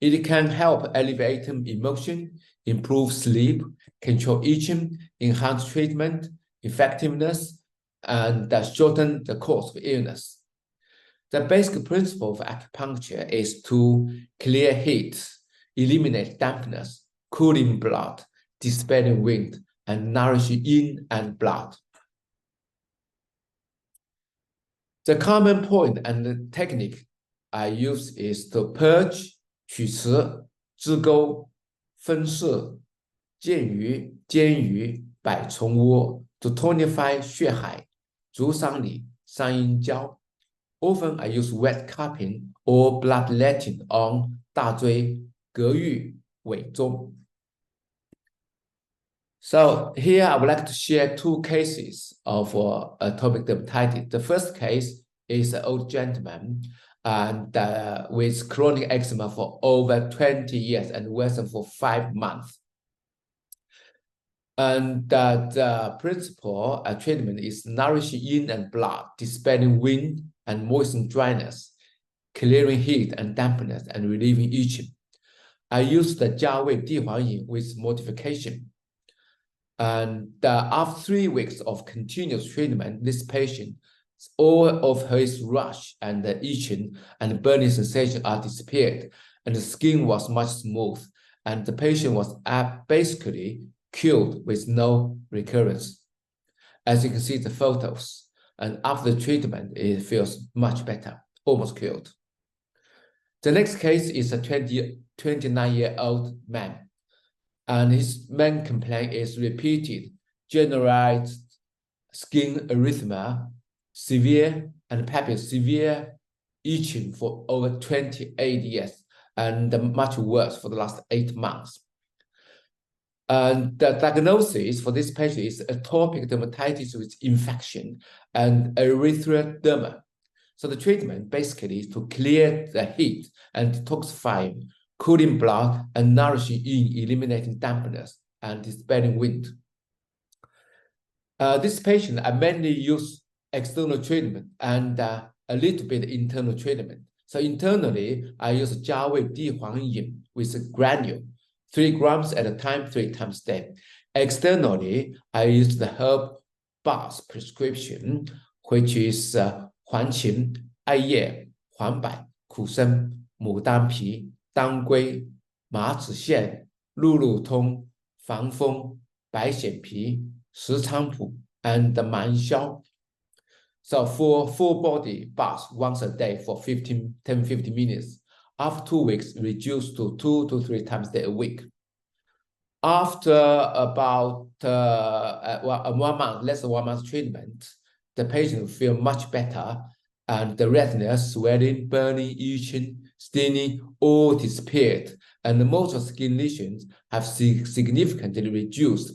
It can help alleviate emotion, improve sleep, control itching, enhance treatment effectiveness, and shorten the course of illness. The basic principle of acupuncture is to clear heat, eliminate dampness, cooling blood, dispelling wind, and nourishing yin and blood. The common point and the technique I use is to purge, 取瓷、支沟、分饰、健鱼、煎鱼、百虫窝 to tonify 血海、竹桑里、三阴交. Often I use wet cupping or bloodletting on 大椎、膈域、尾中. So here I would like to share two cases of atopic dermatitis. The first case is an old gentleman and with chronic eczema for over 20 years and worsened for 5 months. And the principal treatment is nourishing yin and blood, dispelling wind and moistening dryness, clearing heat and dampness, and relieving itching. I use the 加味地黄饮 with modification. And after 3 weeks of continuous treatment, this patient, all of his rash and the itching and burning sensation are disappeared, and the skin was much smooth, and the patient was basically cured with no recurrence. As you can see the photos, and after the treatment, it feels much better, almost cured. The next case is a 29-year-old man, and his main complaint is repeated generalized skin erythema, severe and severe itching for over 28 years, and much worse for the last 8 months. And the diagnosis for this patient is atopic dermatitis with infection and erythroderma. So the treatment basically is to clear the heat and detoxifying, cooling blood, and nourishing in eliminating dampness and dispelling wind. This patient, I mainly use external treatment and a little bit internal treatment. So internally, I use Jiawei Di Huang Yin with a granule, 3 grams at a time, 3 times a day. Externally, I use the herb bath prescription, which is 黄芩、艾叶、黄柏、苦参、牡丹皮、当归、麻子线、路路通、防风、白藓皮、石菖蒲 and 芒硝. So for full body bath once a day for 10-15 minutes. After 2 weeks, reduce to 2 to 3 times a week. After about 1 month, less than 1 month treatment, the patient will feel much better, and the redness, swelling, burning, itching, stinging all disappeared, and most of skin lesions have significantly reduced.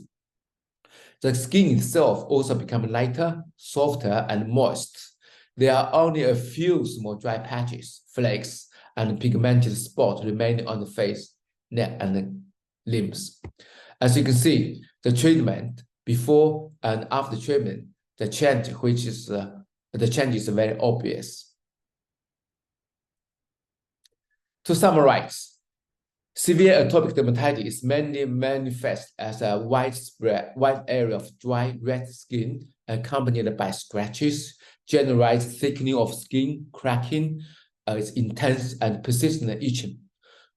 The skin itself also become lighter, softer, and moist. There are only a few small dry patches, flakes, and pigmented spots remaining on the face, neck, and limbs. As you can see, the treatment before and after treatment, the change is very obvious. To summarize, severe atopic dermatitis mainly manifests as a wide area of dry red skin accompanied by scratches, generalized thickening of skin, cracking, it's intense and persistent itching.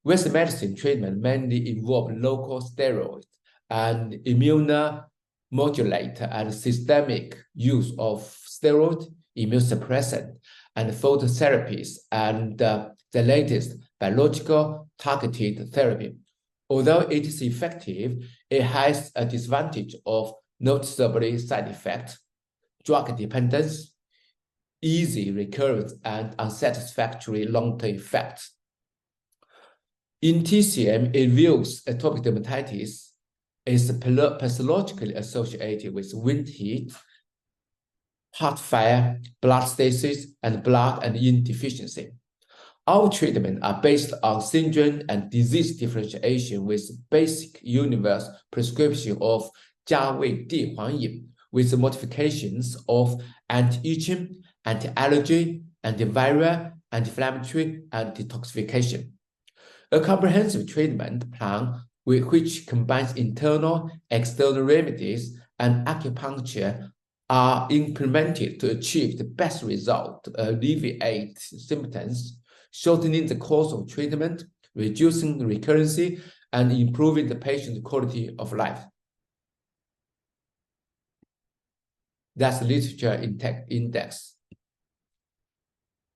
Western medicine treatment mainly involve local steroids and immunomodulator and systemic use of steroid, immunosuppressant, and phototherapies, and the latest biological targeted therapy. Although it is effective, it has a disadvantage of noticeable side effects, drug dependence, easy recurrence, and unsatisfactory long-term effects. In TCM, it views atopic dermatitis is pathologically associated with wind heat, heart failure, blood stasis, and blood and yin deficiency. Our treatment are based on syndrome and disease differentiation with basic universe prescription of Jiawei Di Huang Yin with modifications of anti-itching, anti-allergy, antiviral, anti-inflammatory, and detoxification. A comprehensive treatment plan which combines internal, external remedies, and acupuncture are implemented to achieve the best result, alleviate symptoms, shortening the course of treatment, reducing recurrency, and improving the patient's quality of life. That's the literature index.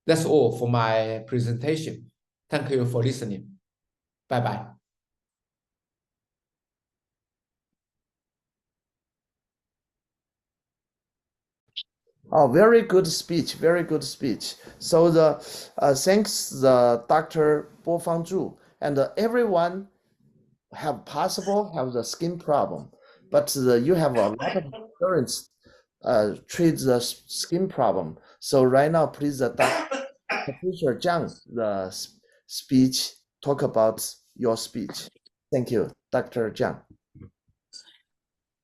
That's all for my presentation. Thank you for listening. Bye-bye. Oh, very good speech, very good speech. So thanks Dr. Bo Fangzhu, and everyone have the skin problem, but you have a lot of experience treat the skin problem. So right now, please, Dr. Patricia Zhang, the speech, talk about your speech. Thank you, Dr. Zhang.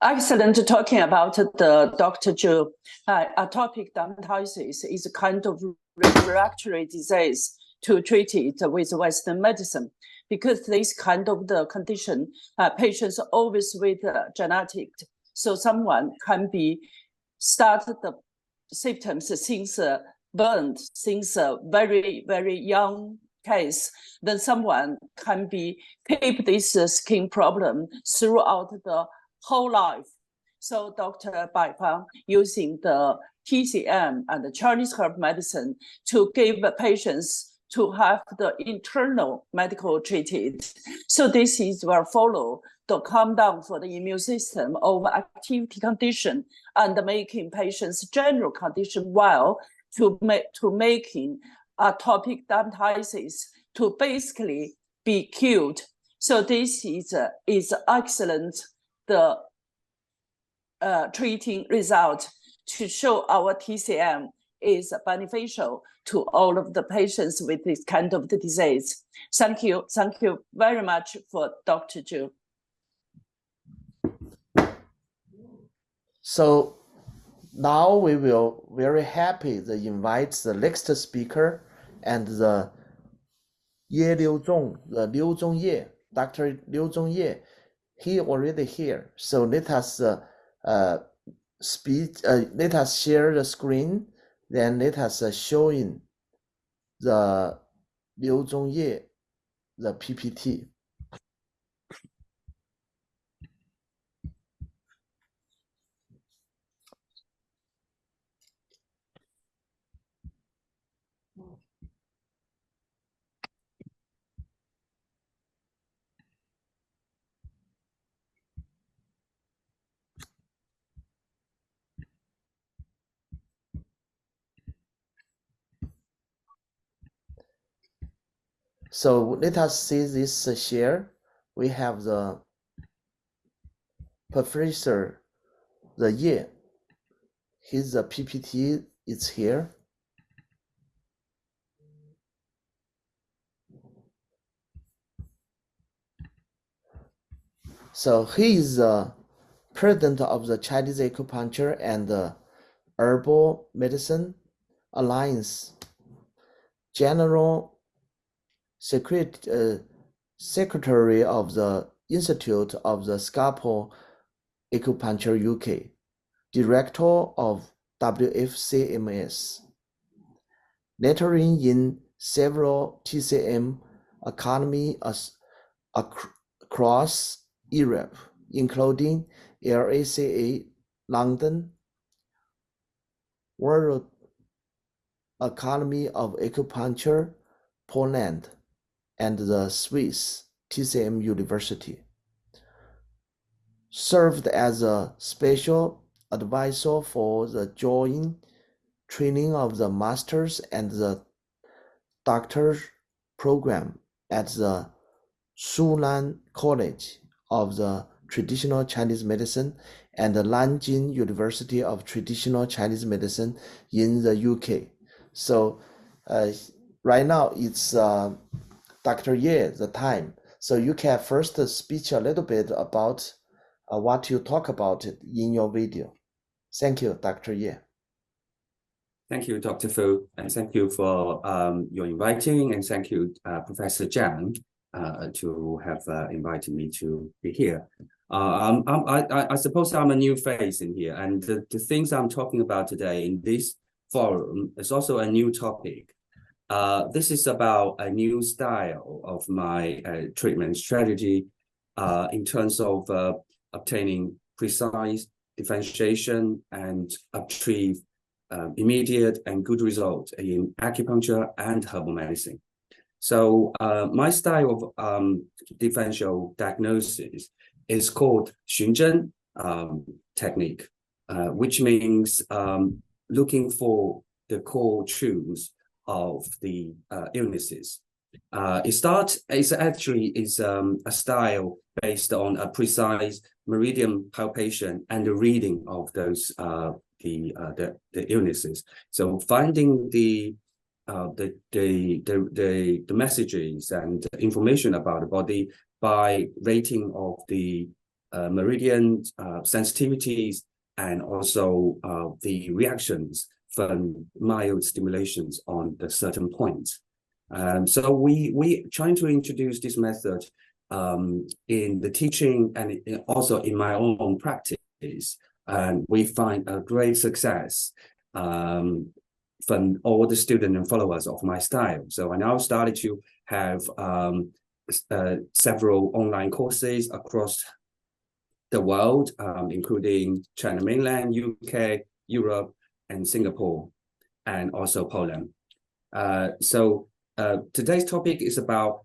Excellent talking about the Dr. Zhu. Atopic dermatitis is a kind of refractory disease to treat it with Western medicine. Because this kind of the condition, patients always with genetic, so someone can be started the symptoms since birth, since a very, very young case, then someone can be keep this skin problem throughout the whole life. So Dr. Bai Fang using the TCM and the Chinese herb medicine to give patients to have the internal medical treated. So this is will follow to calm down for the immune system over activity condition and making patients' general condition well to making atopic dermatitis to basically be cured. So this is excellent the treating result to show our TCM is beneficial to all of the patients with this kind of the disease. Thank you very much for Dr. Zhu. So now we will very happy to invite the next speaker and the Liu Zhongye, Dr. Liu Zhongye. He already here. So let us let us share the screen. Then let us showing the Liu Zhongye, the PPT. So let us see this share. We have the Professor the Ye. His PPT is here. So he is the president of the Chinese Acupuncture and Herbal Medicine Alliance, General Secretary of the Institute of the Scalpel Acupuncture UK, Director of WFCMS, lecturing in several TCM academies across Europe, including LACA London, World Academy of Acupuncture Poland, and the Swiss TCM University. Served as a special advisor for the joint training of the masters and the doctor's program at the Shunan College of the Traditional Chinese Medicine and the Nanjing University of Traditional Chinese Medicine in the UK. So right now it's Dr. Ye, the time. So you can first speak a little bit about what you talk about in your video. Thank you, Dr. Ye. Thank you, Dr. Fu, and thank you for your inviting, and thank you, Professor Zhang, to have invited me to be here. I suppose I'm a new face in here, and the things I'm talking about today in this forum is also a new topic. This is about a new style of my treatment strategy in terms of obtaining precise differentiation and achieve immediate and good results in acupuncture and herbal medicine. So my style of differential diagnosis is called 循证 technique, which means looking for the core truths of the illnesses. It's actually a style based on a precise meridian palpation and the reading of those the illnesses. So finding the messages and information about the body by rating of the meridian sensitivities and also the reactions from mild stimulations on the certain points. So we trying to introduce this method in the teaching and also in my own practice, and we find a great success from all the students and followers of my style. So I now started to have several online courses across the world, including China mainland, UK, Europe, and Singapore, and also Poland. So today's topic is about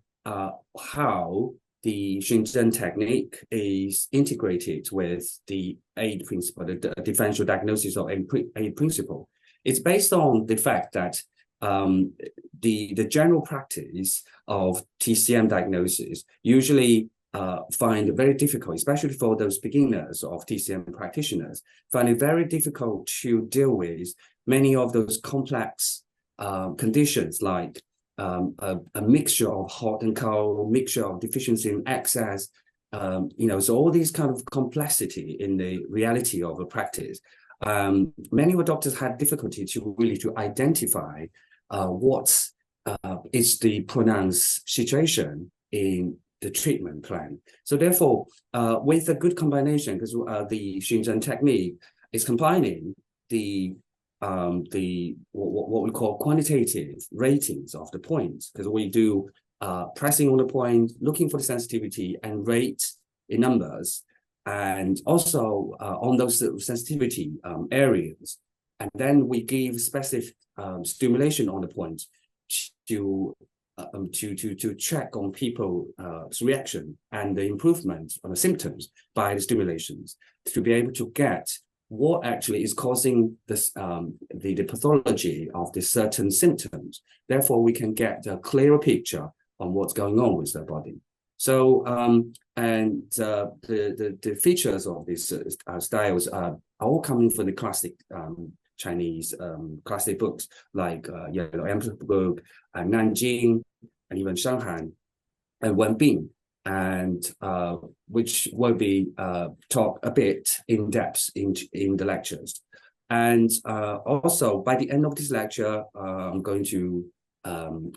how the Xunzhen technique is integrated with the AID principle, the differential diagnosis of AID principle. It's based on the fact that the general practice of TCM diagnosis usually find it very difficult, especially for those beginners of TCM practitioners, find it very difficult to deal with many of those complex conditions like a mixture of hot and cold, mixture of deficiency in excess, so all these kind of complexity in the reality of a practice. Many of the doctors had difficulty to really to identify what is the pronounced situation in the treatment plan. So therefore, with a good combination, because the Xunzhen technique is combining the what we call quantitative ratings of the points, because we do pressing on the point, looking for the sensitivity and rate in numbers, and also on those sensitivity areas, and then we give specific stimulation on the point to check on people's reaction and the improvement on the symptoms by the stimulations to be able to get what actually is causing this the pathology of the certain symptoms. Therefore, we can get a clearer picture on what's going on with the body. So the features of these styles are all coming from the classic Chinese classic books like Yellow Emperor book, Nanjing, and even Shanghai, and Wenbin, and which will be taught a bit in depth in the lectures. And also by the end of this lecture, I'm going to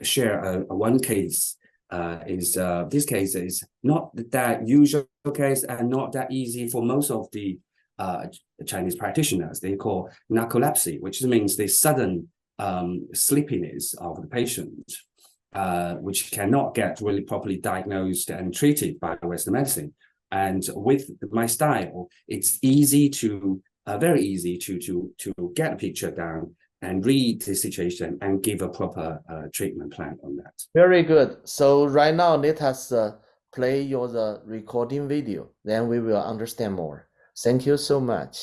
share one case. This case is not that usual case and not that easy for most of the Chinese practitioners. They call narcolepsy, which means the sudden sleepiness of the patient, which cannot get really properly diagnosed and treated by Western medicine. And with my style, it's easy to very easy to get a picture down and read the situation and give a proper treatment plan on that. Very good. So right now, let us play your recording video. Then we will understand more. Thank you so much.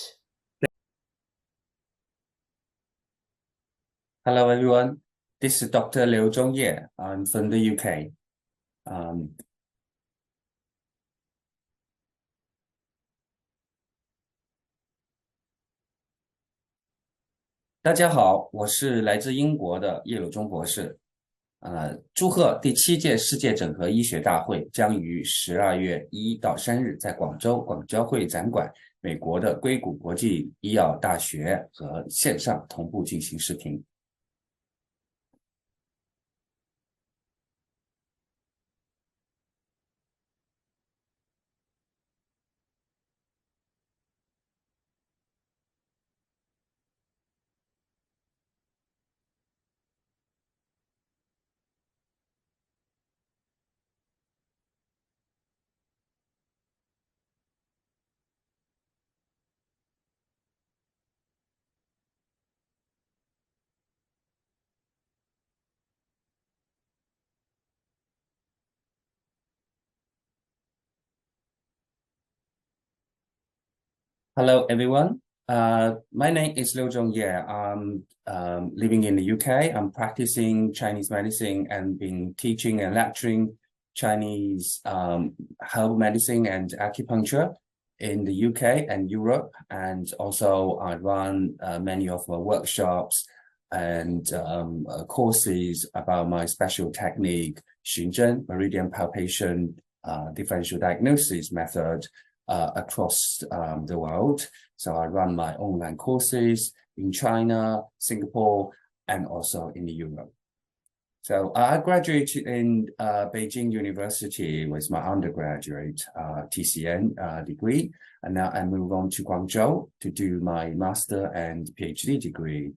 Hello, everyone. This is Dr. Liu Zhongye. I'm from the UK. 大家好，我是来自英国的叶柳忠博士。祝贺第7届世界整合医学大会将于12月1到3日在广州广交会展馆、美国的硅谷国际医药大学和线上同步进行视频。Hello, everyone. My name is Liu Zhongye. I'm living in the UK. I'm practicing Chinese medicine and been teaching and lecturing Chinese herbal medicine and acupuncture in the UK and Europe. And also I run many of my workshops and courses about my special technique, Xunzhen, meridian palpation, differential diagnosis method, across the world. So I run my online courses in China, Singapore, and also in Europe. So I graduated in Beijing University with my undergraduate TCN degree, and now I move on to Guangzhou to do my master and PhD degree.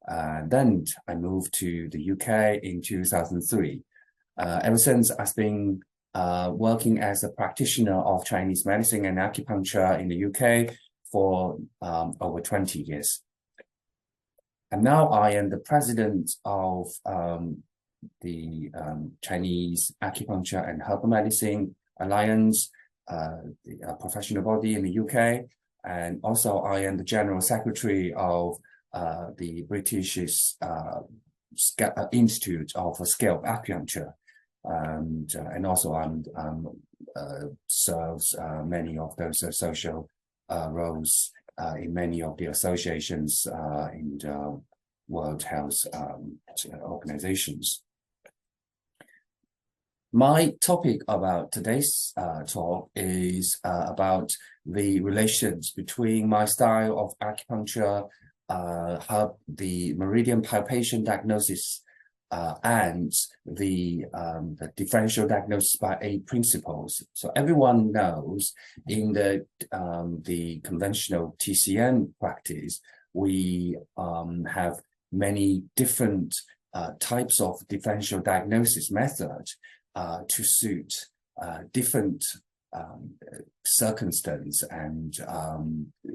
Then I moved to the UK in 2003. Ever since I've been working as a practitioner of Chinese medicine and acupuncture in the UK for over 20 years. And now I am the president of the Chinese Acupuncture and Herbal Medicine Alliance, the professional body in the UK, and also I am the General Secretary of the British Institute of Scalp Acupuncture, and also I'm serves many of those social roles in many of the associations in the World Health organizations. My topic about today's talk is about the relations between my style of acupuncture, how the meridian palpation diagnosis, and the differential diagnosis by 8 principles. So everyone knows in the conventional TCM practice, we have many different types of differential diagnosis methods to suit different circumstances and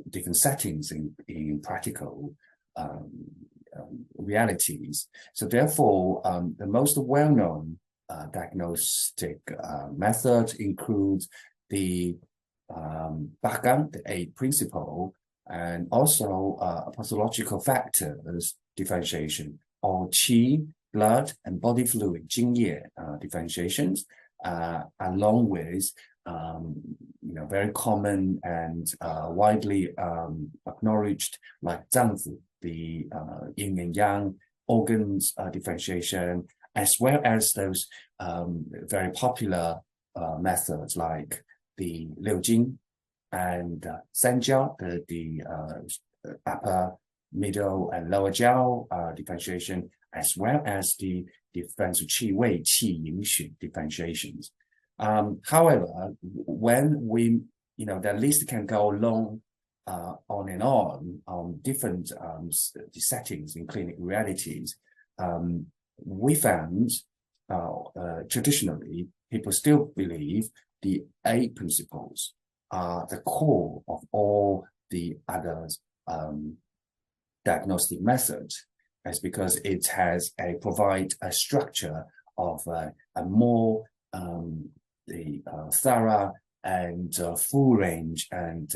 different settings in practical realities. So therefore, the most well-known diagnostic methods include the Bagan, the 8 principle, and also pathological factors differentiation, or qi, blood and body fluid, 精液 differentiations, along with very common and widely acknowledged like 脏腑, the yin and yang organs differentiation, as well as those very popular methods like the 六经 and 三焦, the upper, middle and lower jiao differentiation, as well as the differential qi wei, qi yin xu differentiations. However, when we, the list can go long on and on different settings in clinical realities, we found traditionally people still believe the 8 principles are the core of all the other diagnostic methods. That's because it has provide a structure of a more thorough and full range and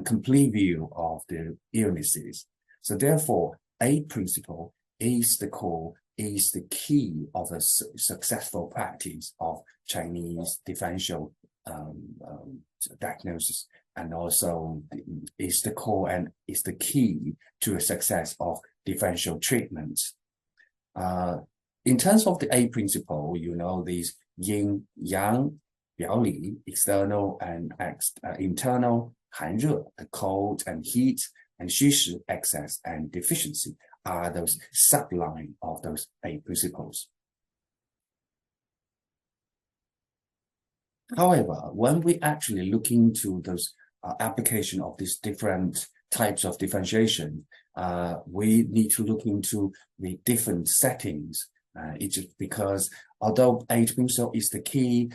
complete view of the illnesses. So therefore, 8 principle is the core, is the key of a successful practice of Chinese differential diagnosis, and also is the core and is the key to a success of differential treatments. In terms of the 8 principle, these yin, yang, 表里, external and internal, 寒热, the cold and heat, and 虚实, excess and deficiency, are those subline of those 8 principles. However, when we actually look into those application of these different types of differentiation, we need to look into the different settings. It's because although 8 principle is the key,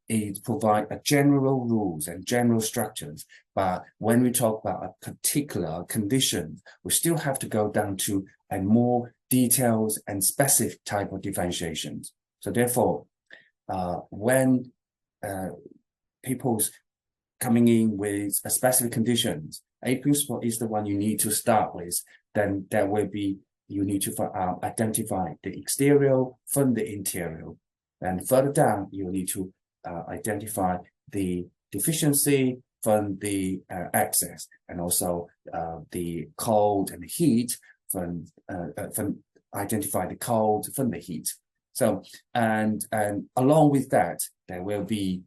it provides a general rules and general structures. But when we talk about a particular condition, we still have to go down to a more details and specific type of differentiations. So therefore, when people's coming in with a specific conditions, 8 principle is the one you need to start with. Then there will be, you need to identify the exterior from the interior. And further down, you need to identify the deficiency from the excess, and also the cold and the heat from identify the cold from the heat. So and along with that, there will be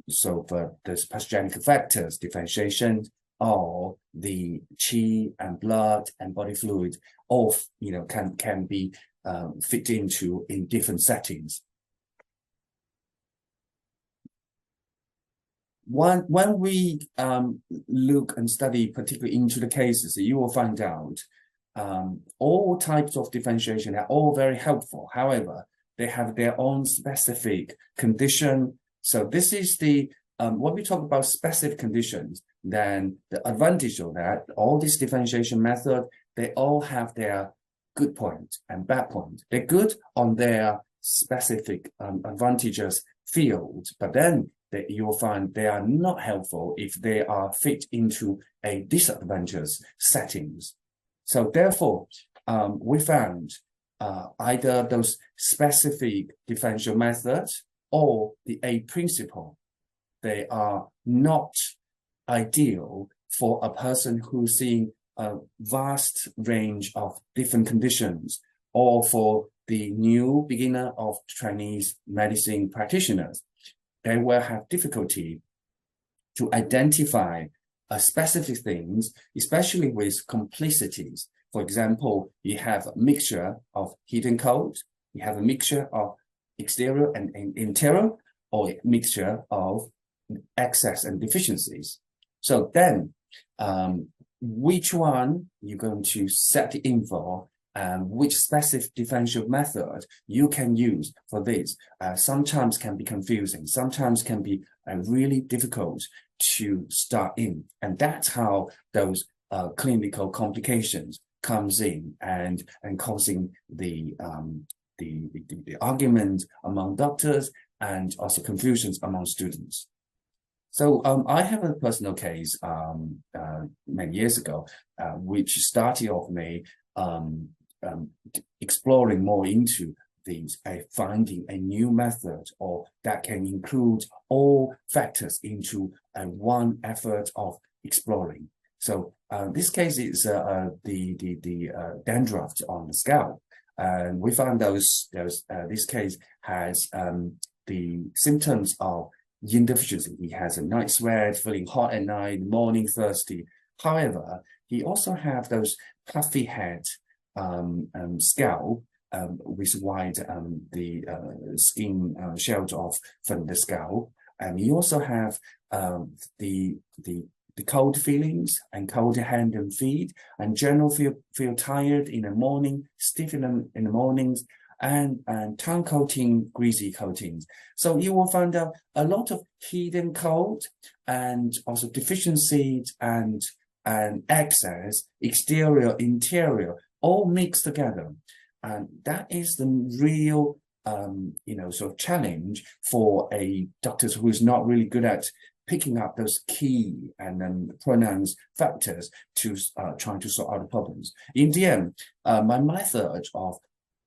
so for the pathogenic factors differentiation, or the qi and blood and body fluid, all can be fit into in different settings. When we look and study particularly into the cases, you will find out all types of differentiation are all very helpful. However, they have their own specific condition. So this is the when we talk about specific conditions, then the advantage of that, all these differentiation methods, they all have their good point and bad point. They're good on their specific advantages field, but then you'll find they are not helpful if they are fit into a disadvantageous settings. So therefore, we found either those specific differential methods or the A principle, they are not ideal for a person who's seeing a vast range of different conditions, or for the new beginner of Chinese medicine practitioners. They will have difficulty to identify specific things, especially with complicities. For example, you have a mixture of heat and cold, you have a mixture of exterior and interior, or a mixture of excess and deficiencies. So then, which one you're going to set in for, and which specific differential method you can use for this, sometimes can be confusing, sometimes can be really difficult to start in. And that's how those clinical complications comes in and causing the argument among doctors and also confusions among students. So I have a personal case many years ago, which started off me exploring more into these, finding a new method or that can include all factors into one effort of exploring. So this case is the dandruff on the scalp, and we found this case has the symptoms of yin deficiency. He has a night sweat, feeling hot at night, morning thirsty. However, he also have those puffy head, scalp, with wide the skin shelter off from the scalp, and you also have the cold feelings and cold hand and feet, and general feel tired in the morning, stiff in the mornings, and tongue coating, greasy coatings. So you will find out a lot of heat and cold, and also deficiencies and excess, exterior, interior, all mixed together. And that is the real, sort of challenge for a doctor who is not really good at picking up those key and pronounced factors to trying to sort out the problems. In the end, my method of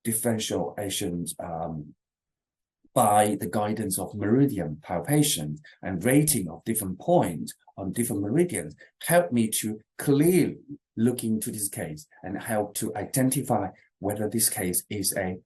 differentiations by the guidance of meridian palpation and rating of different points on different meridians helped me to clearly look into this case and help to identify whether this case is a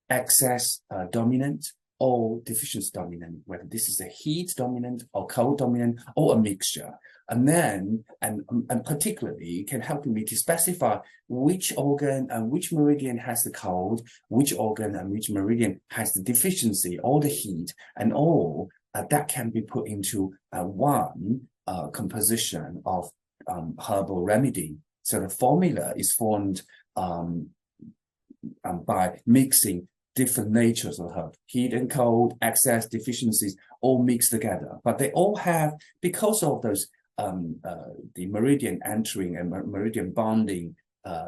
excess dominant or deficiency dominant, whether this is a heat dominant or cold dominant or a mixture. And then, and particularly can help me to specify which organ and which meridian has the cold, which organ and which meridian has the deficiency or the heat, and all that can be put into one composition of herbal remedy. So the formula is formed by mixing different natures of herb, heat and cold, excess, deficiencies, all mixed together. But they all have, because of those the meridian entering and meridian bonding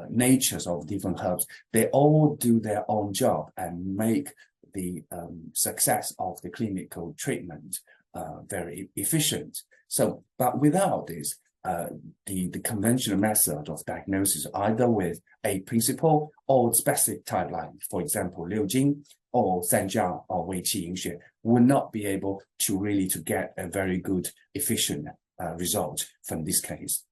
natures of different herbs, they all do their own job and make the success of the clinical treatment very efficient. So, but without this, the conventional method of diagnosis, either with a principle or specific guideline, for example, Liu Jing or Sanjiang or Wei Qi Yin Xue, would not be able to really to get a very good, efficient result from this case.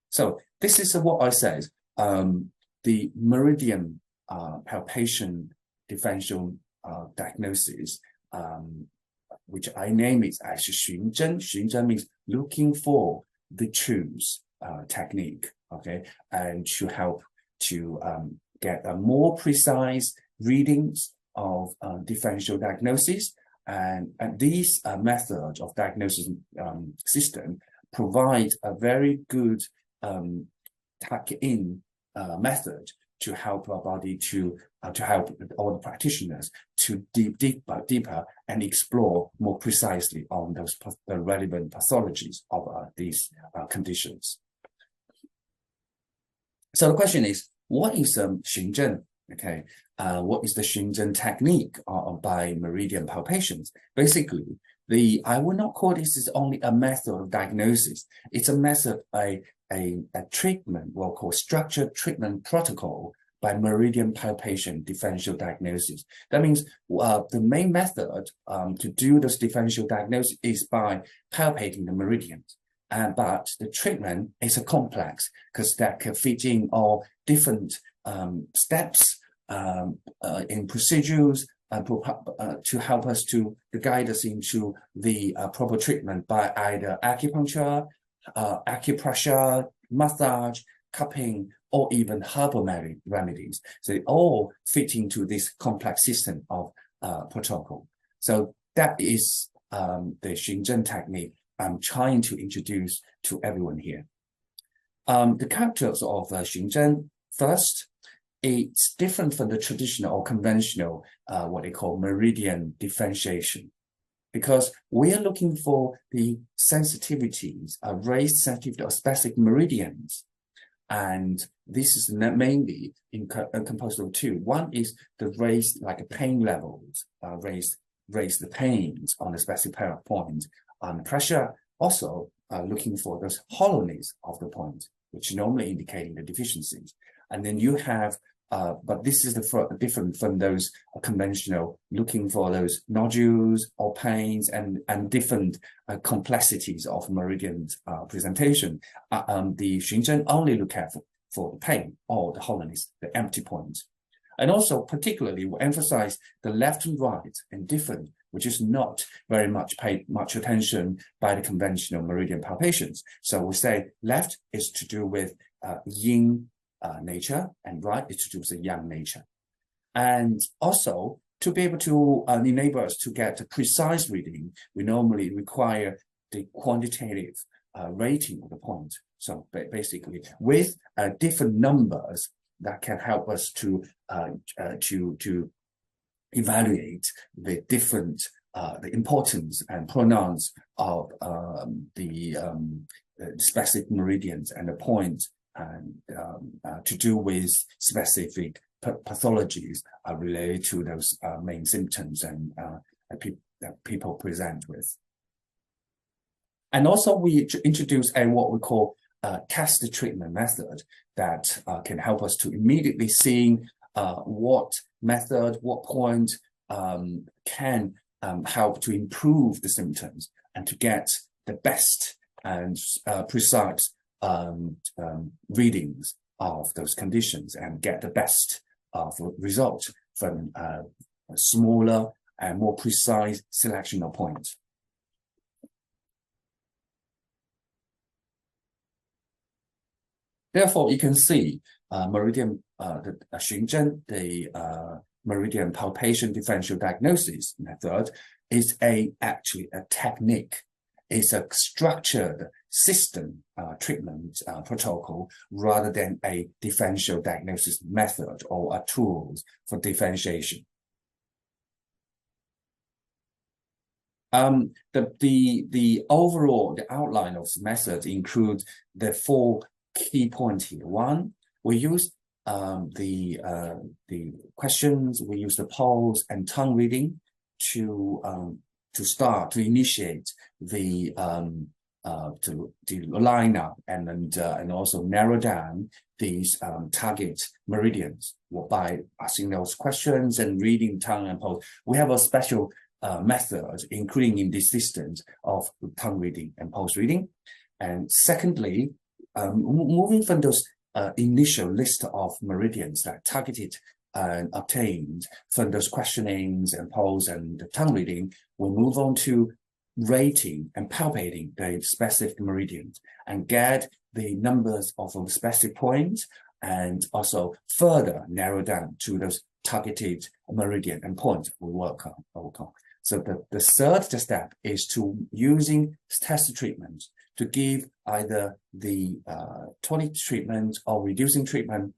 So this is what I said. The meridian palpation differential diagnosis, which I name it as 寻真. 寻真 means looking for the truth technique, okay, and to help to get a more precise readings of differential diagnosis, and these methods of diagnosis system provide a very good tuck-in method to help our body to help all the practitioners to deeper and explore more precisely on those the relevant pathologies of these conditions. So the question is, what is 循证 Okay, what is the Xunzhen technique by meridian palpations? Basically, I would not call this is only a method of diagnosis. It's a method, a treatment, we'll call structured treatment protocol by meridian palpation differential diagnosis. That means the main method to do this differential diagnosis is by palpating the meridians. But the treatment is a complex because that can fit in all different steps in procedures to help us to guide us into the proper treatment by either acupuncture, acupressure, massage, cupping, or even herbal remedies. So they all fit into this complex system of protocol. So that is the Xunzhen technique I'm trying to introduce to everyone here. The characters of Xunzhen, first, it's different from the traditional or conventional, what they call meridian differentiation, because we are looking for the sensitivities, raised sensitivity of specific meridians. And this is mainly composed of two. One is the raised, like pain levels, raise the pains on a specific point. Pressure, also looking for those hollowness of the point, which normally indicating the deficiencies. And then you have, but this is different from those conventional, looking for those nodules or pains and different complexities of meridian presentation. The Xunzhen only look at for the pain or the hollowness, the empty points. And also particularly we emphasize the left and right and different, which is not very much paid much attention by the conventional meridian palpations. So we say left is to do with yin nature and right is to do with the yang nature. And also to be able to enable us to get a precise reading, we normally require the quantitative rating of the point. So basically with different numbers that can help us to evaluate the different the importance and pronounce of the specific meridians and the points and to do with specific pathologies related to those main symptoms and that people present with. And also we introduce what we call test treatment method that can help us to immediately see what method, what point can help to improve the symptoms and to get the best and precise readings of those conditions and get the best result from a smaller and more precise selection of points. Therefore, you can see meridian, the Xunzhen, the meridian palpation differential diagnosis method is actually a technique. It's a structured system treatment protocol rather than a differential diagnosis method or a tools for differentiation. The overall, the outline of this method includes the 4 key points here. One, we use the questions, we use the polls and tongue reading to initiate the line up and also narrow down these target meridians by asking those questions and reading tongue and polls. We have a special method, including in this systems of tongue reading and pulse reading. And secondly, moving from those initial list of meridians that targeted and obtained from those questionings and polls and the tongue reading, we move on to rating and palpating the specific meridians and get the numbers of specific points and also further narrow down to those targeted meridian and points we work on. So the third step is to using test treatments to give either the tonic treatment or reducing treatment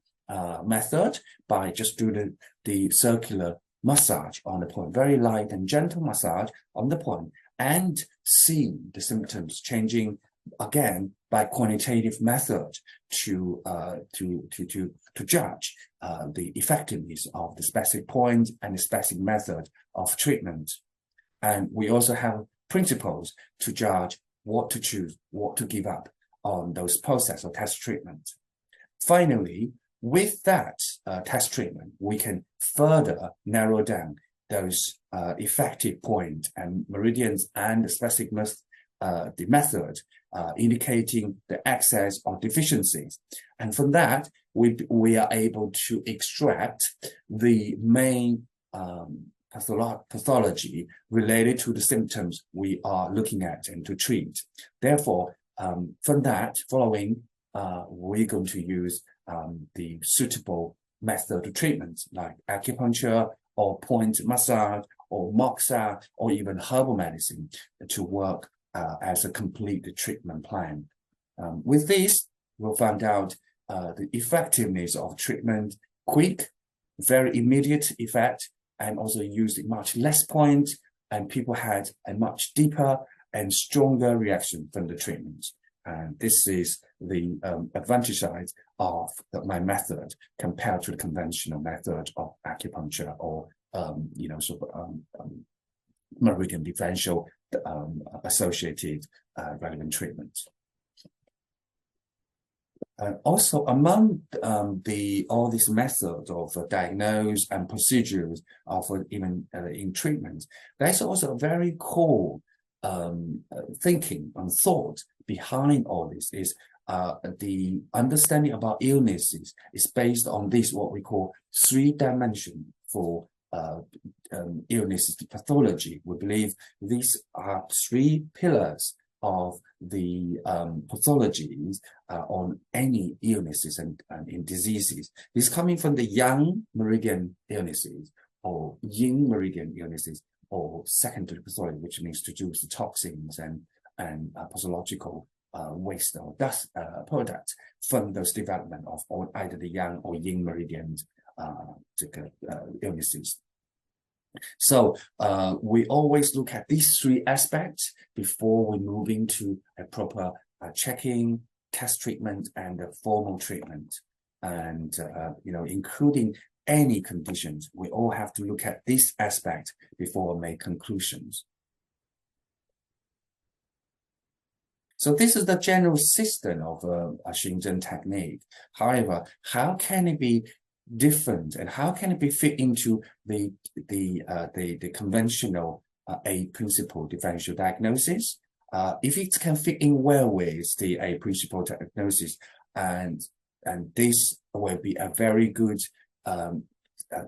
method by just doing the circular massage on the point, very light and gentle massage on the point, and see the symptoms changing again, by quantitative method to judge the effectiveness of the specific point and the specific method of treatment. And we also have principles to judge what to choose, what to give up on those process or test treatment. Finally, with that test treatment, we can further narrow down those effective points and meridians and the specific the method indicating the excess or deficiencies. And from that, we are able to extract the main pathology related to the symptoms we are looking at and to treat. Therefore, from that following, we're going to use the suitable method of treatment like acupuncture or point massage or moxa or even herbal medicine to work as a complete treatment plan. With this, we'll find out the effectiveness of treatment, quick, very immediate effect, and also used much less points, and people had a much deeper and stronger reaction from the treatment. And this is the advantage side of my method compared to the conventional method of acupuncture or meridian differential associated relevant treatment. Also, among all these methods of diagnose and procedures of even in treatment, there's also a very core thinking and thought behind all this is the understanding about illnesses is based on this, what we call 3-dimension for illnesses pathology. We believe these are 3 pillars of the pathologies on any illnesses and in diseases. This is coming from the yang meridian illnesses or yin meridian illnesses or secondary pathology, which means to do with the toxins and pathological waste or dust products from those development of either the yang or yin meridians illnesses. So we always look at these 3 aspects before we move into a proper checking, test treatment, and formal treatment. And including any conditions, we all have to look at this aspect before we make conclusions. So this is the general system of a Xingzhen technique. However, how can it be different and how can it be fit into the conventional A-principle differential diagnosis? If it can fit in well with the A-principle diagnosis, and this will be a very good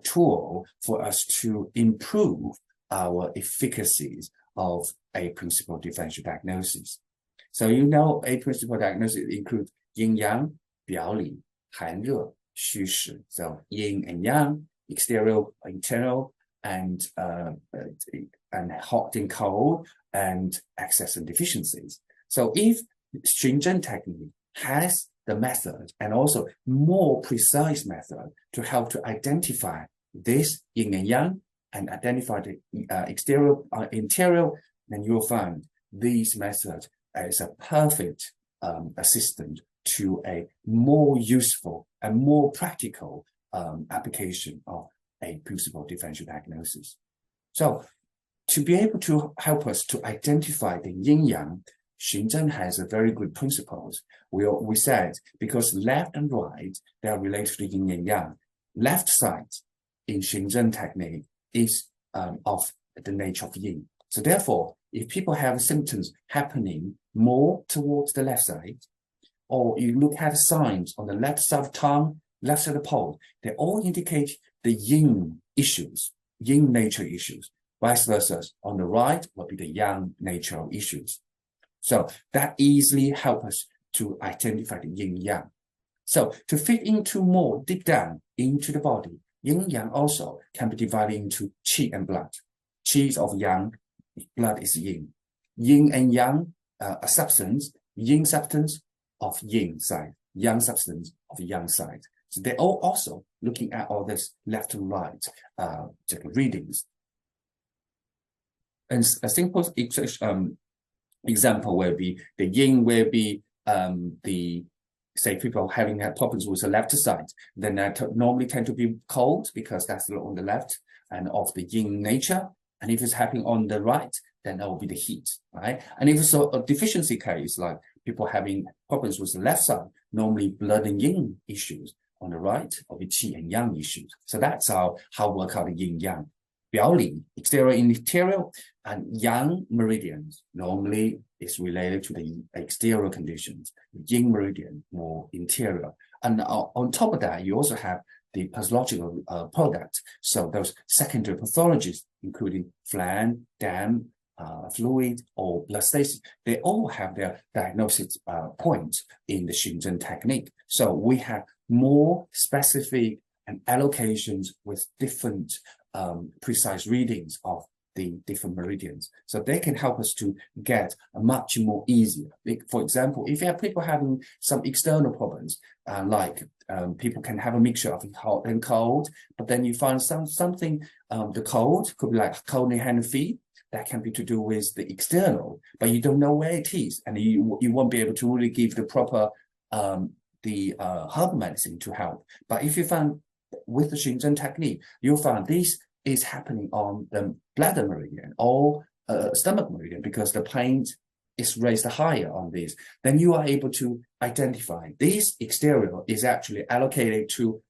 tool for us to improve our efficacies of A-principle differential diagnosis. So A-principle diagnosis includes yin-yang, 表里, 寒热, 虚实. So yin and yang, exterior, internal, and hot and cold, and excess and deficiencies. So if Xingzhen technique has the method and also more precise method to help to identify this yin and yang and identify the exterior, interior, then you'll find these methods as a perfect assistant to a more useful and more practical application of a principle differential diagnosis. So to be able to help us to identify the yin-yang, Xingzhen has a very good principles. We said because left and right, they are related to yin and yang. Left side in Xingzhen technique is of the nature of yin. So therefore, if people have symptoms happening more towards the left side, or you look at signs on the left side of tongue, left side of the pulse, they all indicate the yin issues, yin nature issues. Vice versa, on the right will be the yang nature issues. So that easily helps us to identify the yin-yang. So to fit into more deep down into the body, yin-yang also can be divided into qi and blood. Qi is of yang, blood is yin. Yin and yang, a substance, yin substance of yin side, yang substance of yang side. So they're all also looking at all this left and right readings. And a simple Example will be the yin will be the, say, people having had problems with the left side, then that normally tend to be cold because that's on the left and of the yin nature. And if it's happening on the right, then that will be the heat, right? And if it's a deficiency case, like people having problems with the left side, normally blood and yin issues. On the right, will be qi and yang issues. So that's how work out the yin yang. 表里, exterior and interior, and yang meridians normally is related to the exterior conditions. Yin meridian more interior. And on top of that, you also have the pathological product. So those secondary pathologies, including phlegm, damp, fluid, or blood stasis, they all have their diagnosis point in the Xingzhen technique. So we have more specific and allocations with different precise readings of the different meridians. So they can help us to get a much more easier. For example, if you have people having some external problems, like people can have a mixture of hot and cold, but then you find something, the cold could be like cold in hand and feet, that can be to do with the external, but you don't know where it is, and you won't be able to really give the proper herb medicine to help. But if you find with the Xingzhen technique, you'll find this is happening on the bladder meridian or stomach meridian because the pain is raised higher on this. Then you are able to identify this exterior is actually allocated to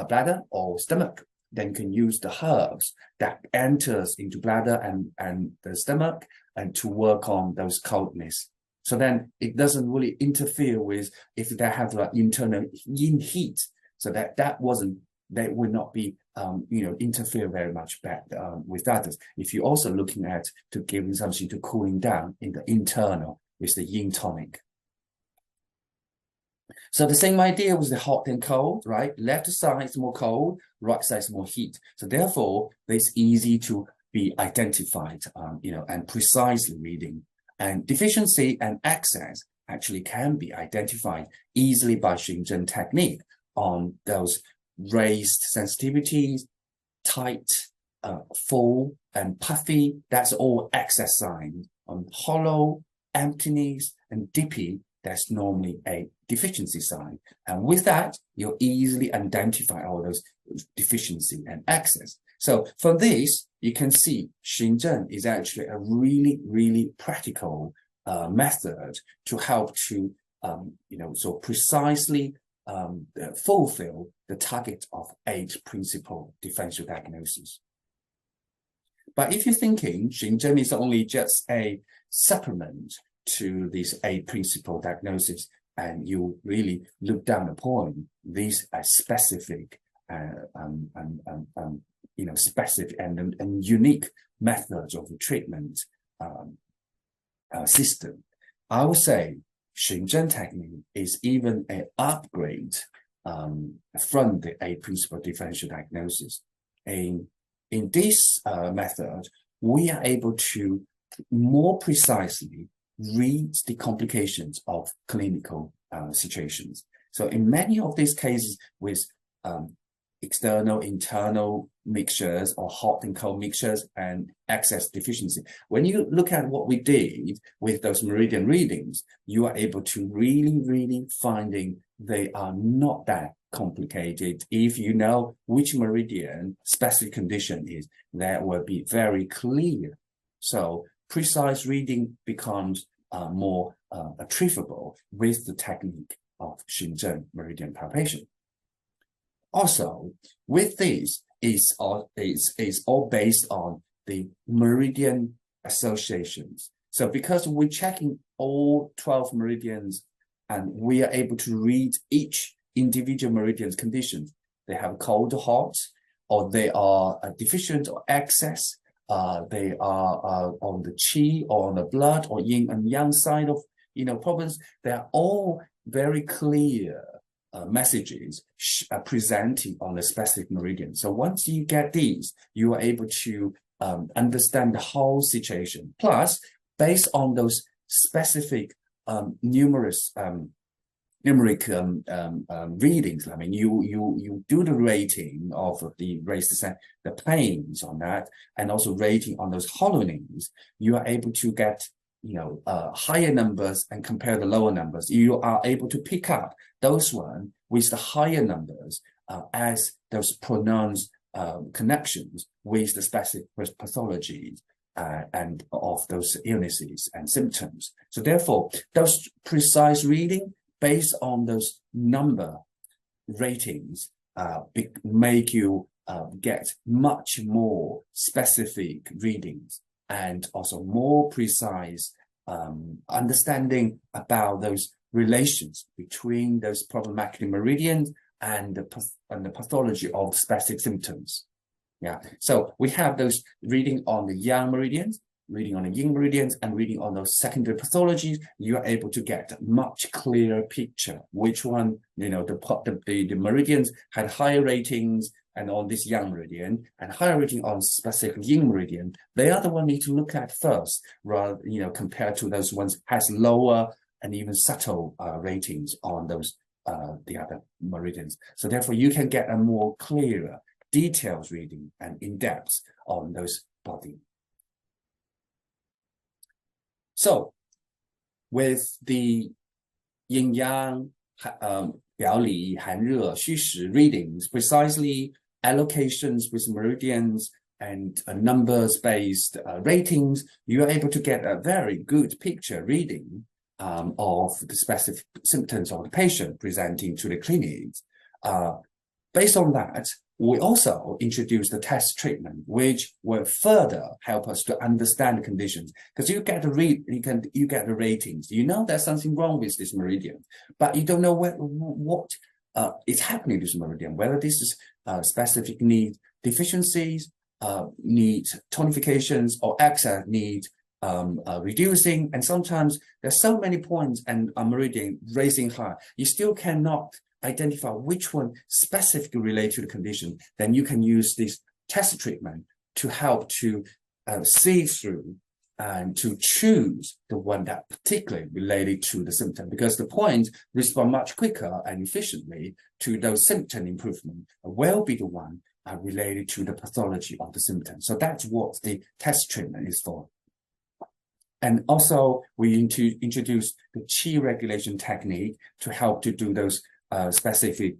bladder or stomach. Then you can use the herbs that enters into bladder and the stomach and to work on those coldness. So then it doesn't really interfere with if they have like internal yin heat. So that would not be interfere very much bad with others. If you're also looking at to giving something to cooling down in the internal with the yin tonic. So the same idea with the hot and cold, right? Left side is more cold, right side is more heat. So therefore, it's easy to be identified, and precisely reading. And deficiency and excess actually can be identified easily by Xingzhen technique on those raised sensitivities, tight, full, and puffy. That's all excess signs. On hollow, emptiness, and dippy, that's normally a deficiency sign. And with that, you'll easily identify all those deficiency and excess. So for this, you can see Xingzhen is actually a really, really practical method to help to, so precisely fulfill the target of 8 principal differential diagnosis. But if you're thinking Xingzhen is only just a supplement to these 8 principal diagnosis, and you really look down upon these specific specific and unique methods of the treatment system, I would say Xingzhen technique is even an upgrade from the 8 principal differential diagnosis. In this method, we are able to more precisely read the complications of clinical situations. So in many of these cases with external, internal mixtures or hot and cold mixtures and excess deficiency, when you look at what we did with those meridian readings, you are able to really finding they are not that complicated. If you know which meridian specific condition is, that will be very clear. So precise reading becomes more achievable with the technique of Xingzhen meridian palpation. Also, with this is all based on the meridian associations. So because we're checking all 12 meridians and we are able to read each individual meridian's conditions, they have cold or hot, or they are deficient or excess, they are on the qi or on the blood or yin and yang side of problems. They are all very clear messages presenting on a specific meridian. So once you get these, you are able to understand the whole situation. Plus, based on those specific numerous numeric readings, I mean, you do the rating of the raised the planes on that, and also rating on those hollowings, you are able to get higher numbers and compare the lower numbers, you are able to pick up those one with the higher numbers as those pronounced connections with the specific pathologies and of those illnesses and symptoms. So therefore, those precise reading based on those number ratings make you get much more specific readings and also more precise understanding about those relations between those problematic meridians and the pathology of specific symptoms. Yeah, so we have those reading on the yang meridians, reading on the yin meridians, and reading on those secondary pathologies. You are able to get a much clearer picture which one, the meridians had higher ratings and on this yang meridian and higher rating on specific yin meridian. They are the one you need to look at first, rather compared to those ones has lower and even subtle ratings on those the other meridians. So therefore, you can get a more clearer details reading and in-depth on those body. So with the yin-yang, 表里, 寒热, 虚实 readings, precisely allocations with meridians and numbers-based ratings, you are able to get a very good picture reading of the specific symptoms of the patient presenting to the clinics. Based on that, we also introduced the test treatment, which will further help us to understand the conditions. Because you get the ratings, you know there's something wrong with this meridian, but you don't know what is happening to this meridian, whether this is specific need deficiencies, need tonifications, or excess need reducing. And sometimes there's so many points and a meridian raising high, you still cannot identify which one specifically related to the condition. Then you can use this test treatment to help to see through and to choose the one that particularly related to the symptom, because the points respond much quicker and efficiently to those symptom improvement will be the one related to the pathology of the symptom. So that's what the test treatment is for. And also we introduce the qi regulation technique to help to do those specific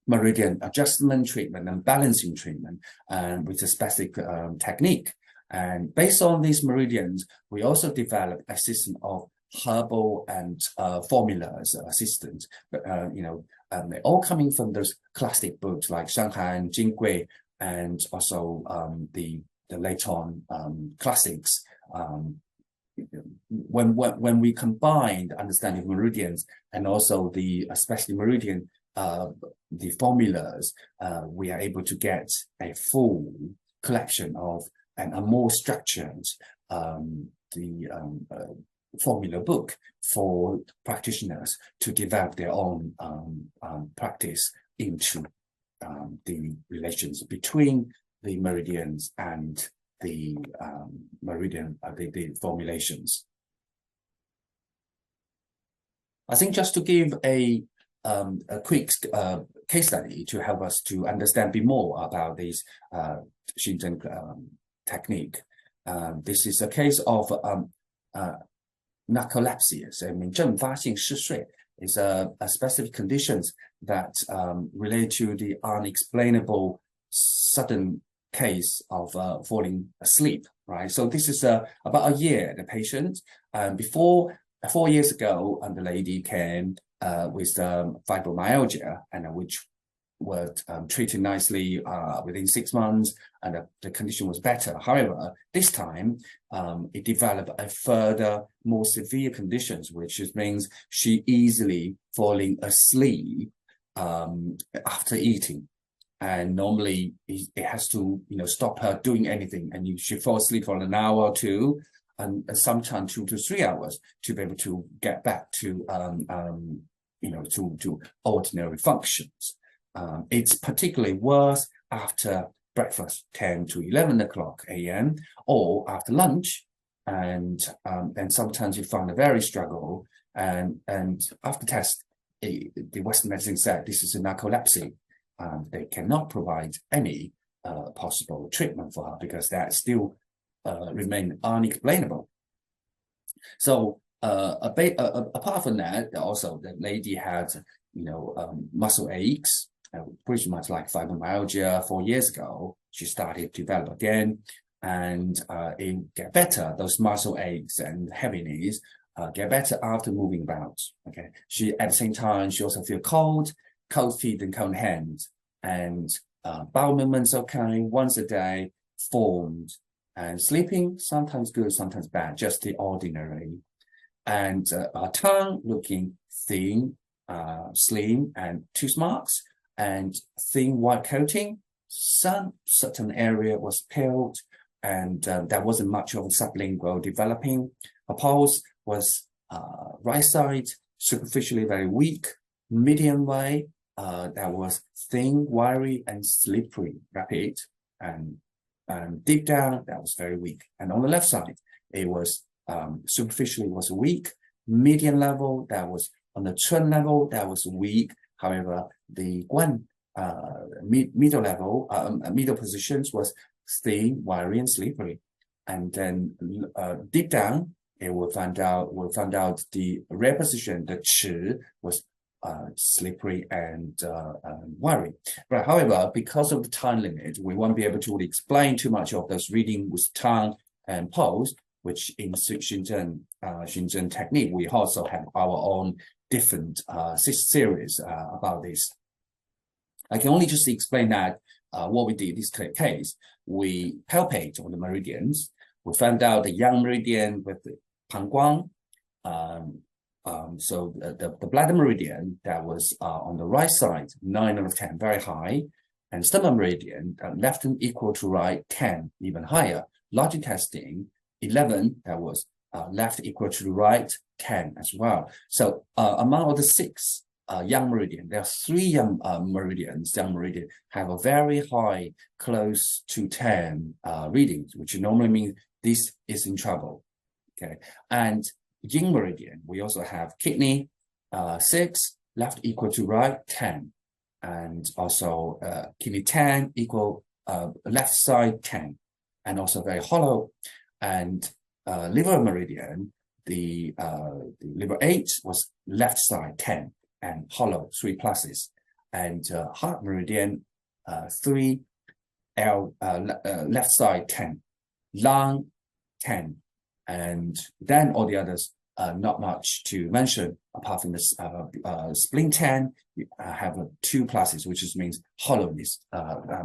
meridian adjustment treatment and balancing treatment with a specific technique. And based on these meridians, we also developed a system of herbal and formulas assistance. They're all coming from those classic books like Shanghan, Jingui, and also the later on classics. When we combine the understanding of meridians and also the especially meridian the formulas, we are able to get a full collection of and a more structured formula book for practitioners to develop their own practice into the relations between the meridians and the meridian, the formulations. I think just to give a quick case study to help us to understand a bit more about this Xinzhen technique. This is a case of narcolepsy. So, 症发性嗜睡 is a specific conditions that relate to the unexplainable sudden case of falling asleep, right? So this is about a year, the patient, before 4 years ago, and the lady came with fibromyalgia, and which were treated nicely within 6 months, and the condition was better. However, this time it developed a further more severe conditions, which means she easily falling asleep after eating. And normally it has to, stop her doing anything, and she falls asleep for an hour or two, and sometimes 2 to 3 hours to be able to get back to, to ordinary functions. It's particularly worse after breakfast, 10 to 11 o'clock a.m. or after lunch, and sometimes you find a very struggle. And after test, the Western medicine said this is a narcolepsy. They cannot provide any possible treatment for her because that still remain unexplainable. So apart from that, also the lady had, muscle aches, pretty much like fibromyalgia 4 years ago. She started to develop again, and it get better. Those muscle aches and heaviness get better after moving about. Okay. She at the same time she also feel cold feet and cold hands, and bowel movements occurring once a day, formed, and sleeping sometimes good, sometimes bad, just the ordinary. And our tongue looking thin, slim, and tooth marks, and thin white coating. Some certain area was peeled, and there wasn't much of a sublingual developing. Her pulse was right side, superficially very weak, medium way, that was thin, wiry, and slippery, rapid, and deep down, that was very weak. And on the left side, it was superficially was weak, medium level, that was on the trend level, that was weak. However, the one middle level, middle positions was thin, wiry, and slippery. And then deep down, it will find out the rear position, the chi was slippery and wiry. But however, because of the time limit, we won't be able to explain too much of those reading with tongue and pulse, which in Xunzhen technique, we also have our own different series about this. I can only just explain that what we did in this case, we palpate on the meridians. We found out the yang meridian with the pangguang. So the bladder meridian that was on the right side, 9 out of 10, very high, and stomach meridian left and equal to right, 10, even higher. Large intestine, 11, that was left equal to the right, 10 as well. So among all the 6 yang meridian, there are 3 yang meridians. Yang meridian have a very high, close to 10 readings, which normally means this is in trouble. Okay, and yin meridian, we also have kidney 6, left equal to right, 10, and also kidney 10 equal left side 10, and also very hollow. And liver meridian, the liver 8 was left side 10 and hollow, 3 pluses, and heart meridian 3 left side 10, lung 10, and then all the others not much to mention apart from this spleen 10 have 2 pluses, which just means hollowness,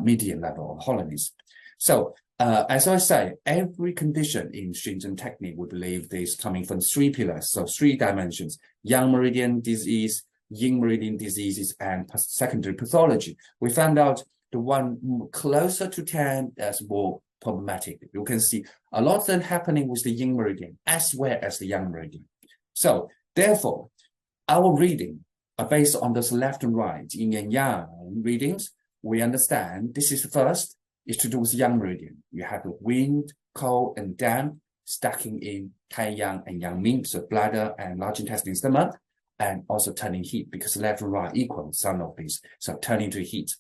medium level of hollowness. So as I say, every condition in Xunzhen technique, we believe is coming from 3 pillars, so 3 dimensions: yang meridian disease, yin meridian diseases, and secondary pathology. We found out the one closer to 10 as more problematic. You can see a lot of them happening with the yin meridian as well as the yang meridian. So therefore, our reading are based on those left and right yin and yang readings. We understand this is first is to do with yang meridian. You have the wind, cold, and damp stacking in taiyang and yangming, so bladder and large intestine, stomach, and also turning heat because left and right equal some of these, so turning to heat.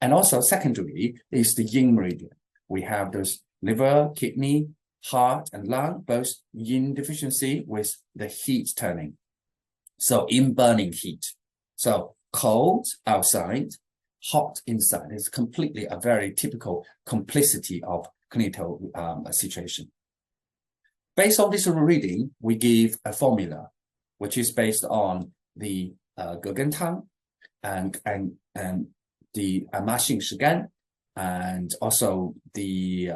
And also secondary is the yin meridian. We have those liver, kidney, heart, and lung, both yin deficiency with the heat turning. So in burning heat. So cold outside, hot inside is completely a very typical complicity of clinical situation. Based on this reading, we give a formula, which is based on the Gegentang and the Maxing Shigan, and also the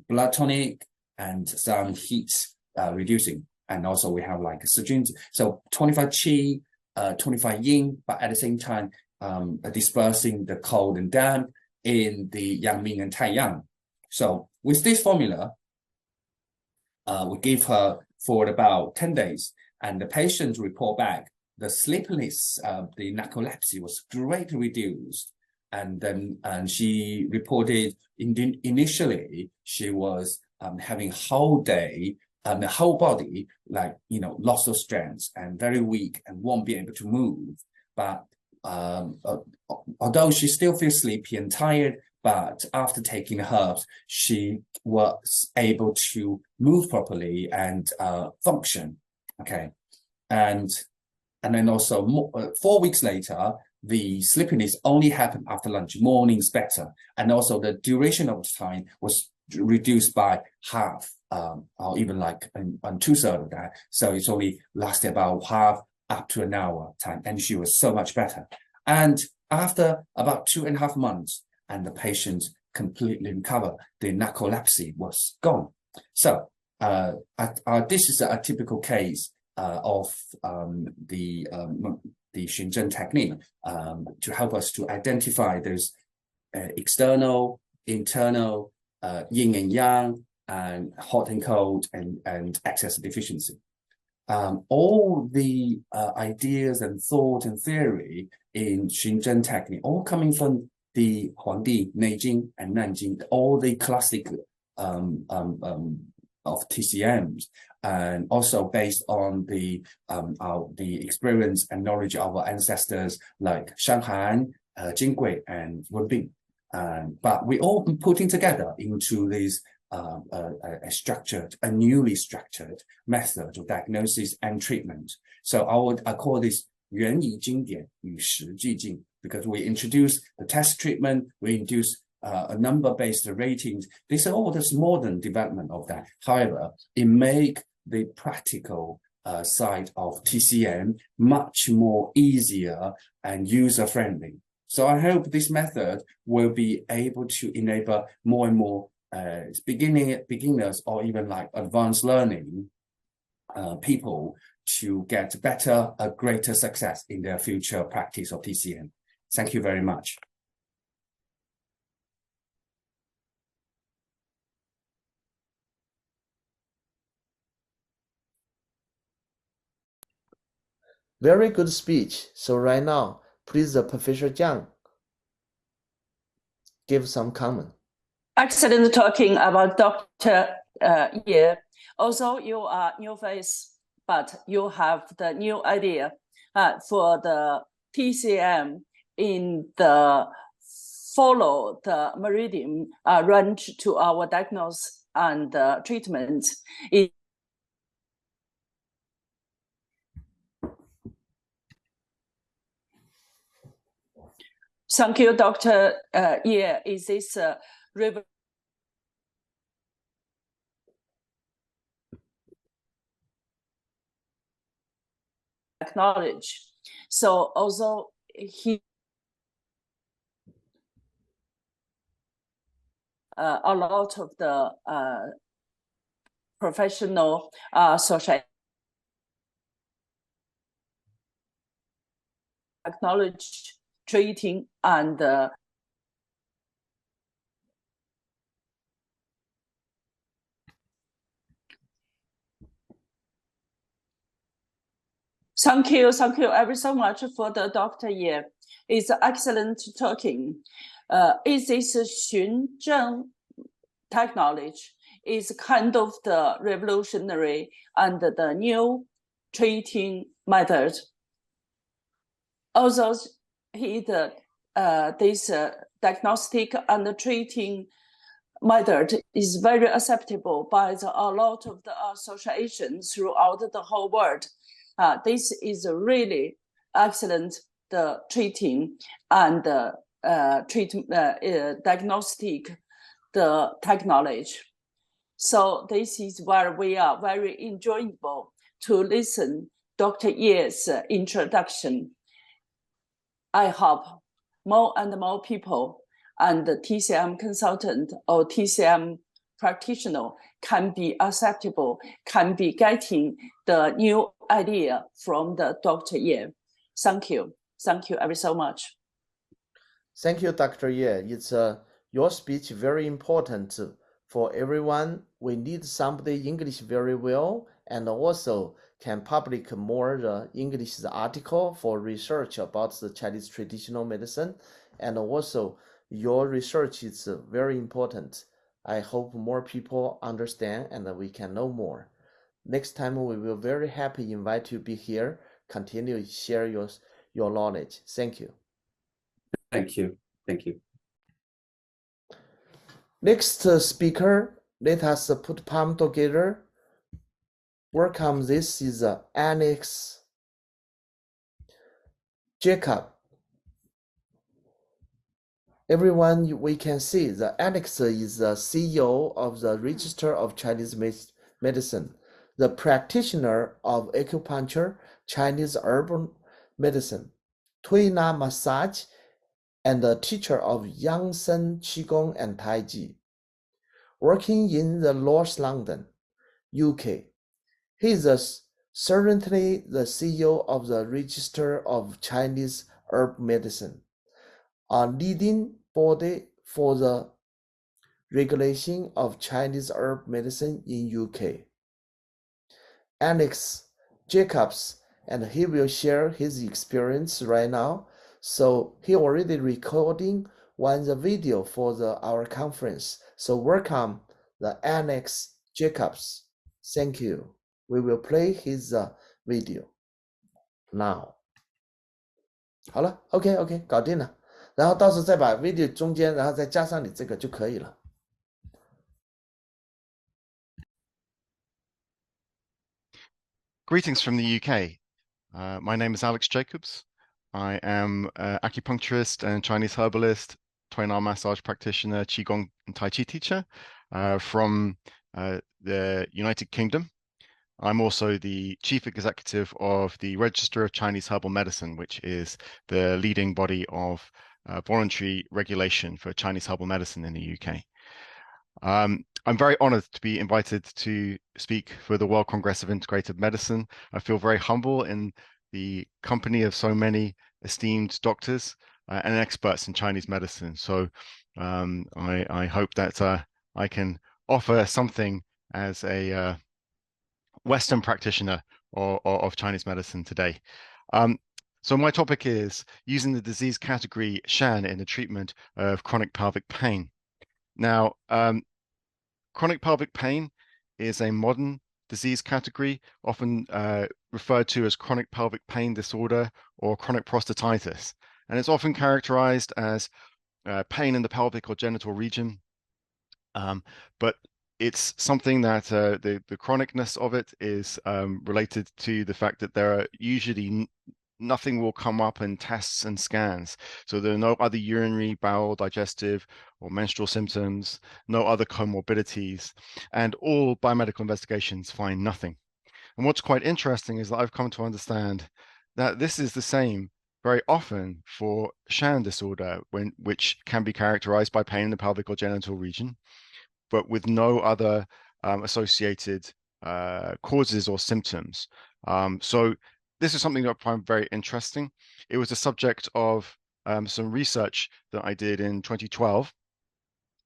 blood tonic and some heat reducing. And also we have like stringent, so 25 qi, 25 yin, but at the same time dispersing the cold and damp in the yangming and taiyang. So with this formula, we give her for about 10 days, and the patient report back the sleepiness, the narcolepsy was greatly reduced. And then she reported initially she was having whole day, the whole body, like, loss of strength and very weak and won't be able to move. But although she still feels sleepy and tired, but after taking the herbs, she was able to move properly and function. Okay, and then also 4 weeks later, the sleepiness only happened after lunch. Mornings better, and also the duration of time was reduced by half, or even like on 2/3 of that. So it's only lasted about half up to an hour time, and she was so much better. And after about 2.5 months, and the patient completely recovered, the narcolepsy was gone. So this is a typical case of the Xunzhen technique to help us to identify those external, internal, yin and yang, and hot and cold, and excess deficiency. All the ideas and thought and theory in Xunzhen technique, all coming from the Huangdi, Neijing, and Nanjing, all the classic of TCMs, and also based on the experience and knowledge of our ancestors like Shanghan, Jingui, and Wenbing. But we all been putting together into this a newly structured method of diagnosis and treatment. So I call this 原以经典与时俱进, because we introduce the test treatment, we introduce a number-based ratings. This is all this modern development of that. However, it make the practical side of TCM much more easier and user-friendly. So I hope this method will be able to enable more and more beginners or even like advanced learning people to get better, greater success in their future practice of TCM. Thank you very much. Very good speech. So right now, please, Professor Jiang, give some comment. Excellent talking about Dr. Ye. Also, you are new face, but you have the new idea for the TCM in the follow the meridian range to our diagnosis and treatment. Thank you, Dr. Ye. Is this acknowledge? So although he a lot of the professional social acknowledge treating and thank you ever so much for the Dr. Ye. It's excellent talking. Is this Xunzhen technology is kind of the revolutionary and the new treating method. Although this diagnostic and treating method is very acceptable by a lot of the associations throughout the whole world. This is really excellent the treating and diagnostic the technology. So this is where we are very enjoyable to listen Dr. Ye's introduction. I hope more and more people and the TCM consultant or TCM practitioner can be acceptable, can be getting the new idea from the Dr. Ye. Thank you ever so much. Thank you, Dr. Ye. It's your speech very important for everyone. We need somebody English very well and also can publish more English article for research about the Chinese traditional medicine. And also your research is very important. I hope more people understand and we can know more. Next time we will very happy invite you to be here, continue share your knowledge. Thank you. Thank you. Next speaker, let us put palm together. Welcome, this is Alex Jacob. Everyone, we can see that Alex is the CEO of the Register of Chinese Medicine, the practitioner of acupuncture, Chinese herbal medicine, Tuina massage, and the teacher of Yangsen Qigong and Taiji. Working in the North London, UK, he is currently the CEO of the Register of Chinese Herb Medicine, a leading body for the regulation of Chinese herb medicine in UK. Alex Jacobs, and he will share his experience right now. So he already recording the video for our conference. So welcome the Alex Jacobs. Thank you. We will play his video now. 好了 ，OK， 搞定了。然后到时候再把 video 中间，然后再加上你这个就可以了。Greetings from the UK. My name is Alex Jacobs. I am an acupuncturist and Chinese herbalist, Tuina massage practitioner, Qigong and Tai Chi teacher from the United Kingdom. I'm also the chief executive of the Register of Chinese Herbal Medicine, which is the leading body of voluntary regulation for Chinese herbal medicine in the UK. I'm very honored to be invited to speak for the World Congress of Integrative Medicine. I feel very humble in the company of so many esteemed doctors and experts in Chinese medicine. So I hope that I can offer something as a Western practitioner of Chinese medicine today. So my topic is using the disease category Shan in the treatment of chronic pelvic pain. Now, chronic pelvic pain is a modern disease category, often referred to as chronic pelvic pain disorder or chronic prostatitis. And it's often characterized as pain in the pelvic or genital region. But it's something that the chronicness of it is related to the fact that there are usually nothing will come up in tests and scans. So there are no other urinary, bowel, digestive, or menstrual symptoms, no other comorbidities, and all biomedical investigations find nothing. And what's quite interesting is that I've come to understand that this is the same very often for Shan disorder, which can be characterized by pain in the pelvic or genital region, but with no other associated causes or symptoms. So this is something that I find very interesting. It was the subject of some research that I did in 2012,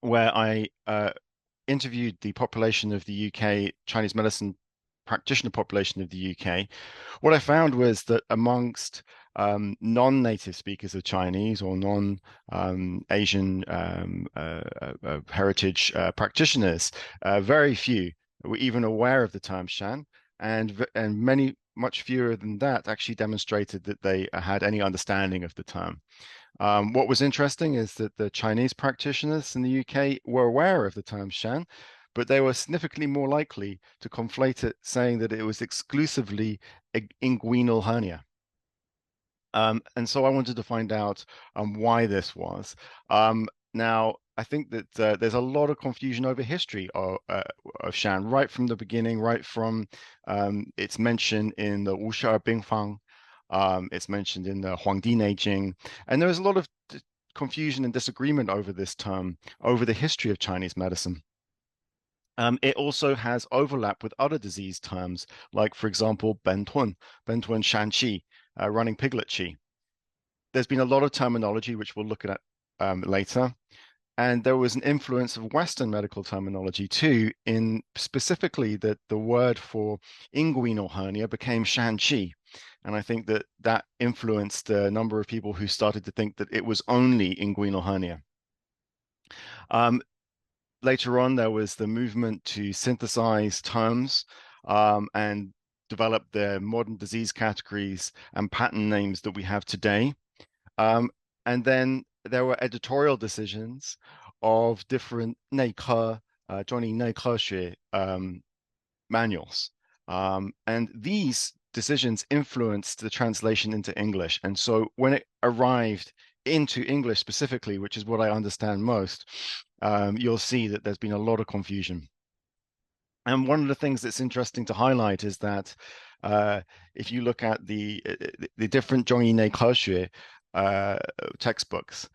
where I interviewed the population of the UK, Chinese medicine practitioner population of the UK. What I found was that amongst non-native speakers of Chinese or non-Asian heritage practitioners, very few were even aware of the term Shan, and much fewer than that actually demonstrated that they had any understanding of the term. What was interesting is that the Chinese practitioners in the UK were aware of the term Shan, but they were significantly more likely to conflate it, saying that it was exclusively inguinal hernia. And so I wanted to find out why this was. Now, I think that there's a lot of confusion over history of Shan, right from the beginning, right from its mention in the Wuxia Bingfang, it's mentioned in the Huangdi Neijing, and there was a lot of confusion and disagreement over this term, over the history of Chinese medicine. It also has overlap with other disease terms, like, for example, Bentun Shan Qi, running piglet Qi. There's been a lot of terminology, which we'll look at later. And there was an influence of Western medical terminology too, in specifically that the word for inguinal hernia became Shan Qi. And I think that that influenced a number of people who started to think that it was only inguinal hernia. Later on, there was the movement to synthesize terms and develop the modern disease categories and pattern names that we have today. And then there were editorial decisions of different 内科, joining 内科学 manuals. And these decisions influenced the translation into English. And so when it arrived into English specifically, which is what I understand most, you'll see that there's been a lot of confusion. And one of the things that's interesting to highlight is that if you look at the different 中医内科学 textbooks,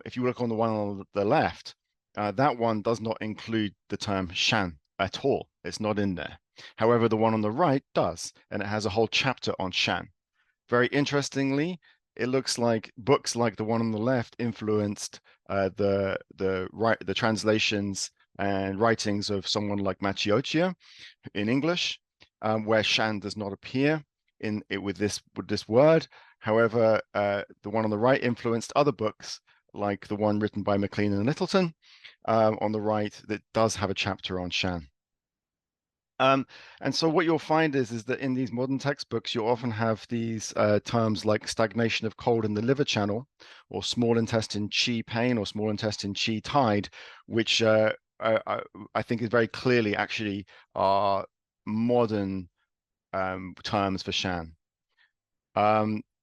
if you look on the one on the left, that one does not include the term shan at all. It's not in there. However, the one on the right does, and it has a whole chapter on shan. Very interestingly, it looks like books like the one on the left influenced the translations and writings of someone like Macchioccia in English, where shan does not appear in it with this word. However, the one on the right influenced other books, like the one written by MacLean and Littleton on the right, that does have a chapter on shan. And so what you'll find is that in these modern textbooks, you often have these terms like stagnation of cold in the liver channel, or small intestine qi pain, or small intestine qi tide, which I think is very clearly actually are modern terms for shan.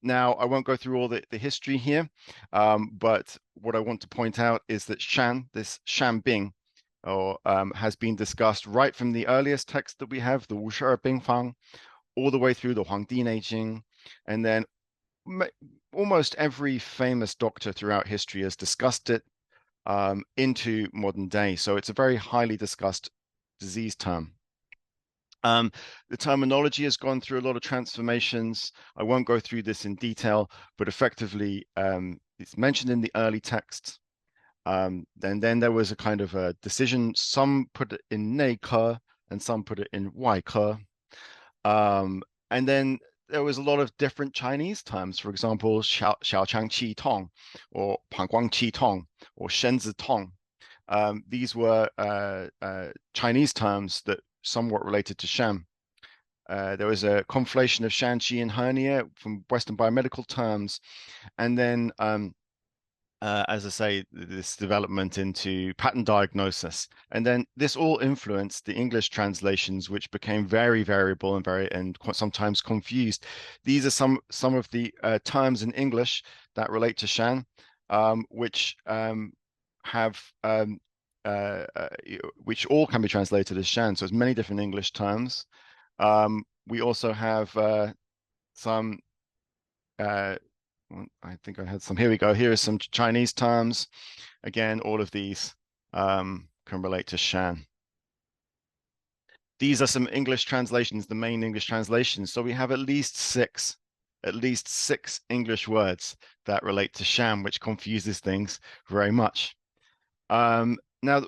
Now, I won't go through all the history here, but what I want to point out is that shan, this shan bing, has been discussed right from the earliest text that we have, the 52 病方, all the way through the 黄帝内经, and then almost every famous doctor throughout history has discussed it into modern day. So it's a very highly discussed disease term. The terminology has gone through a lot of transformations. I won't go through this in detail, but effectively it's mentioned in the early texts. And then there was a kind of a decision. Some put it in 内科 and some put it in 外科. And then there was a lot of different Chinese terms. For example, 小肠气痛 or 膀胱气痛 or 身子痛. These were Chinese terms that somewhat related to shan. There was a conflation of shan, qi, and hernia from Western biomedical terms. And then, as I say, this development into pattern diagnosis. And then this all influenced the English translations, which became very variable and sometimes confused. These are some of the terms in English that relate to shan, which which all can be translated as shan. So there's many different English terms. We also have some, I think I had some, here we go. Here are some Chinese terms. Again, all of these can relate to shan. These are some English translations, the main English translations. So we have at least six English words that relate to shan, which confuses things very much. Now,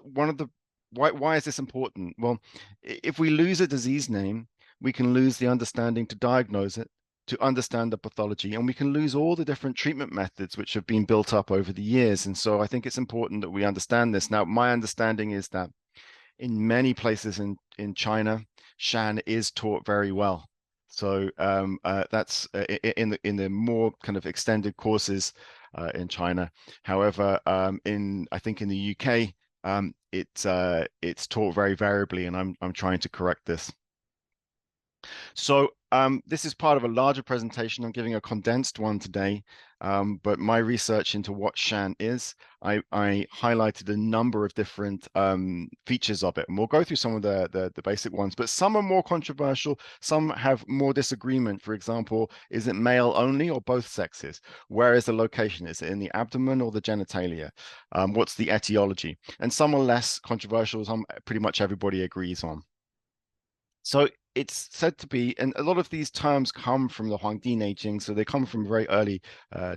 why is this important? Well, if we lose a disease name, we can lose the understanding to diagnose it, to understand the pathology, and we can lose all the different treatment methods which have been built up over the years. And so I think it's important that we understand this. Now, my understanding is that in many places in China, shan is taught very well. So that's in the more kind of extended courses in China. However, I think in the UK, it's taught very variably, and I'm trying to correct this. So this is part of a larger presentation. I'm giving a condensed one today, but my research into what shan is, I highlighted a number of different features of it, and we'll go through some of the basic ones, but some are more controversial, some have more disagreement. For example, is it male only or both sexes? Where is the location? Is it in the abdomen or the genitalia? What's the etiology? And some are less controversial, some pretty much everybody agrees on. So it's said to be, and a lot of these terms come from the 黄帝内经, so they come from very early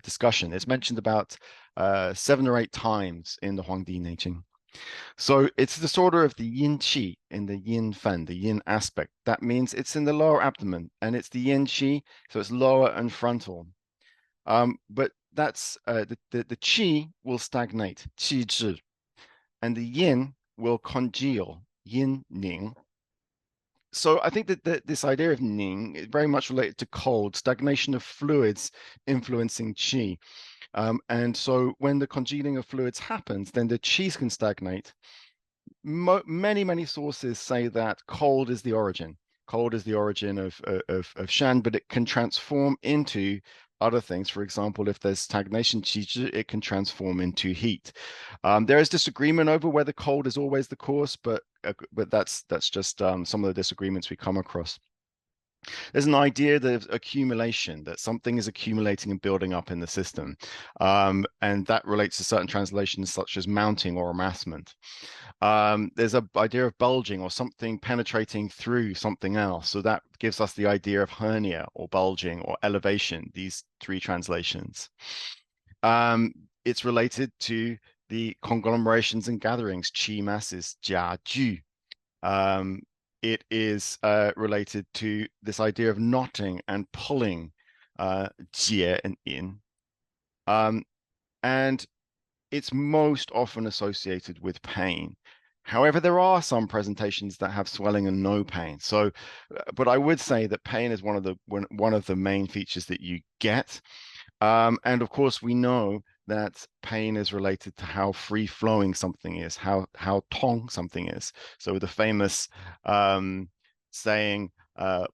discussion. It's mentioned about 7 or 8 times in the 黄帝内经. So it's the disorder of the yin qi in the yin fen, the yin aspect. That means it's in the lower abdomen, and it's the yin qi, so it's lower and frontal. But that's the qi will stagnate, qi zhi, and the yin will congeal, yin ning. So I think that this idea of ning is very much related to cold, stagnation of fluids influencing qi. And so when the congealing of fluids happens, then the cheese can stagnate. Many sources say that cold is the origin. Cold is the origin of shan, but it can transform into other things. For example, if there's stagnation, it can transform into heat. There is disagreement over whether cold is always the cause, but that's just some of the disagreements we come across. There's an idea of accumulation, that something is accumulating and building up in the system. And that relates to certain translations such as mounting or amassment. There's an idea of bulging or something penetrating through something else. So that gives us the idea of hernia or bulging or elevation, these three translations. It's related to the conglomerations and gatherings, qi masses, jia ju. It is related to this idea of knotting and pulling, jie and in. And it's most often associated with pain. However, there are some presentations that have swelling and no pain. So, but I would say that pain is one of the main features that you get. And of course, we know that pain is related to how free-flowing something is, how tong something is. So the famous saying,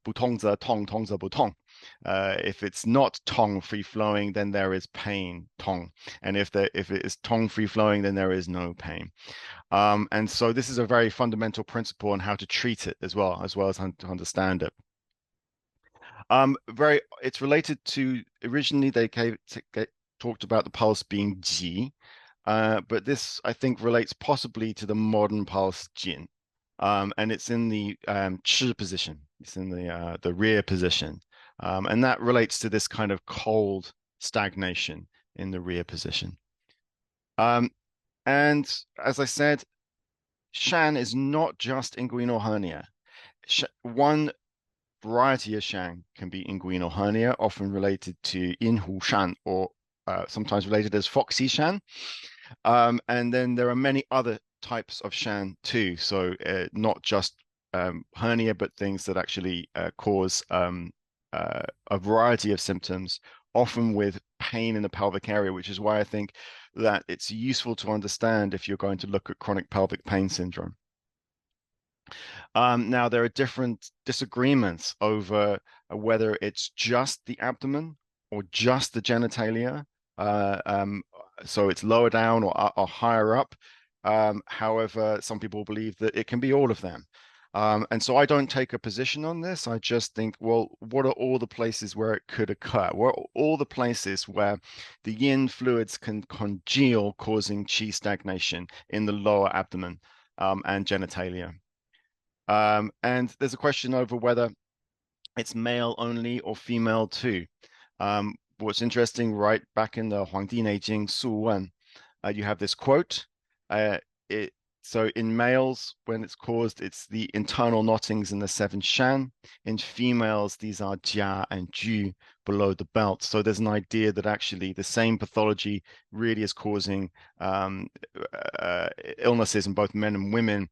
不通则痛，通则不痛. If it's not tong free-flowing, then there is pain, tong. And if it is tong free-flowing, then there is no pain. And so this is a very fundamental principle on how to treat it as well as to understand it. It's related to, originally they talked about the pulse being ji, but this I think relates possibly to the modern pulse jin, and it's in the chi position. It's in the rear position, and that relates to this kind of cold stagnation in the rear position. And as I said, shan is not just inguinal hernia. One variety of shan can be inguinal hernia, often related to inhu shan, or sometimes related as foxy shan. And then there are many other types of shan too. So not just hernia, but things that actually cause a variety of symptoms, often with pain in the pelvic area, which is why I think that it's useful to understand if you're going to look at chronic pelvic pain syndrome. Now, there are different disagreements over whether it's just the abdomen or just the genitalia. So it's lower down or higher up. However, some people believe that it can be all of them. And so I don't take a position on this. I just think, well, what are all the places where it could occur? What are all the places where the yin fluids can congeal, causing qi stagnation in the lower abdomen and genitalia? And there's a question over whether it's male only or female too. What's interesting, right back in the Huangdi Neijing Su Wen, you have this quote. So in males, when it's caused, it's the internal knottings in the 7 shan. In females, these are jia and ju below the belt. So there's an idea that actually the same pathology really is causing illnesses in both men and women.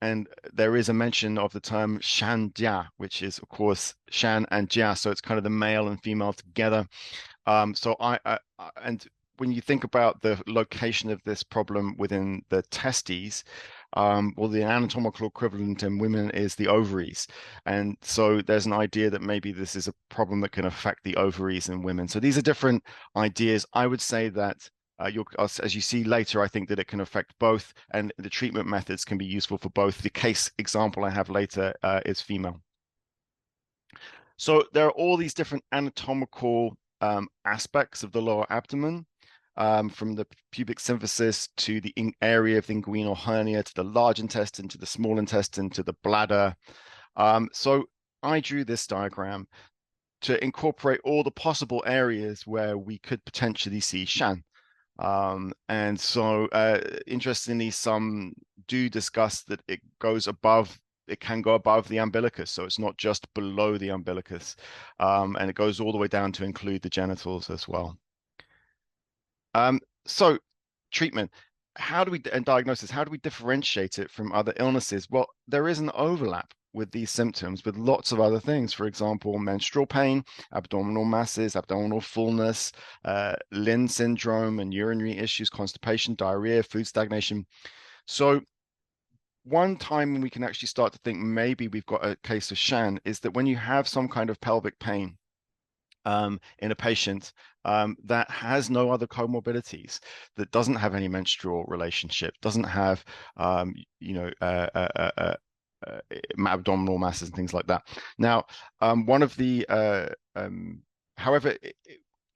And there is a mention of the term shan jia, which is, of course, shan and jia. So it's kind of the male and female together. So and when you think about the location of this problem within the testes, well, the anatomical equivalent in women is the ovaries. And so there's an idea that maybe this is a problem that can affect the ovaries in women. So these are different ideas. I would say that as you see later, I think that it can affect both, and the treatment methods can be useful for both. The case example I have later is female. So there are all these different anatomical aspects of the lower abdomen, from the pubic symphysis to the area of the inguinal hernia, to the large intestine, to the small intestine, to the bladder. So I drew this diagram to incorporate all the possible areas where we could potentially see shan. And so interestingly, some do discuss that it can go above the umbilicus. So it's not just below the umbilicus, and it goes all the way down to include the genitals as well. So treatment, and diagnosis, how do we differentiate it from other illnesses? Well, there is an overlap with these symptoms with lots of other things. For example, menstrual pain, abdominal masses, abdominal fullness, Lynn syndrome and urinary issues, constipation, diarrhea, food stagnation. So one time when we can actually start to think maybe we've got a case of Shan is that when you have some kind of pelvic pain in a patient that has no other comorbidities, that doesn't have any menstrual relationship, doesn't have, abdominal masses and things like that. Now, one of the, however,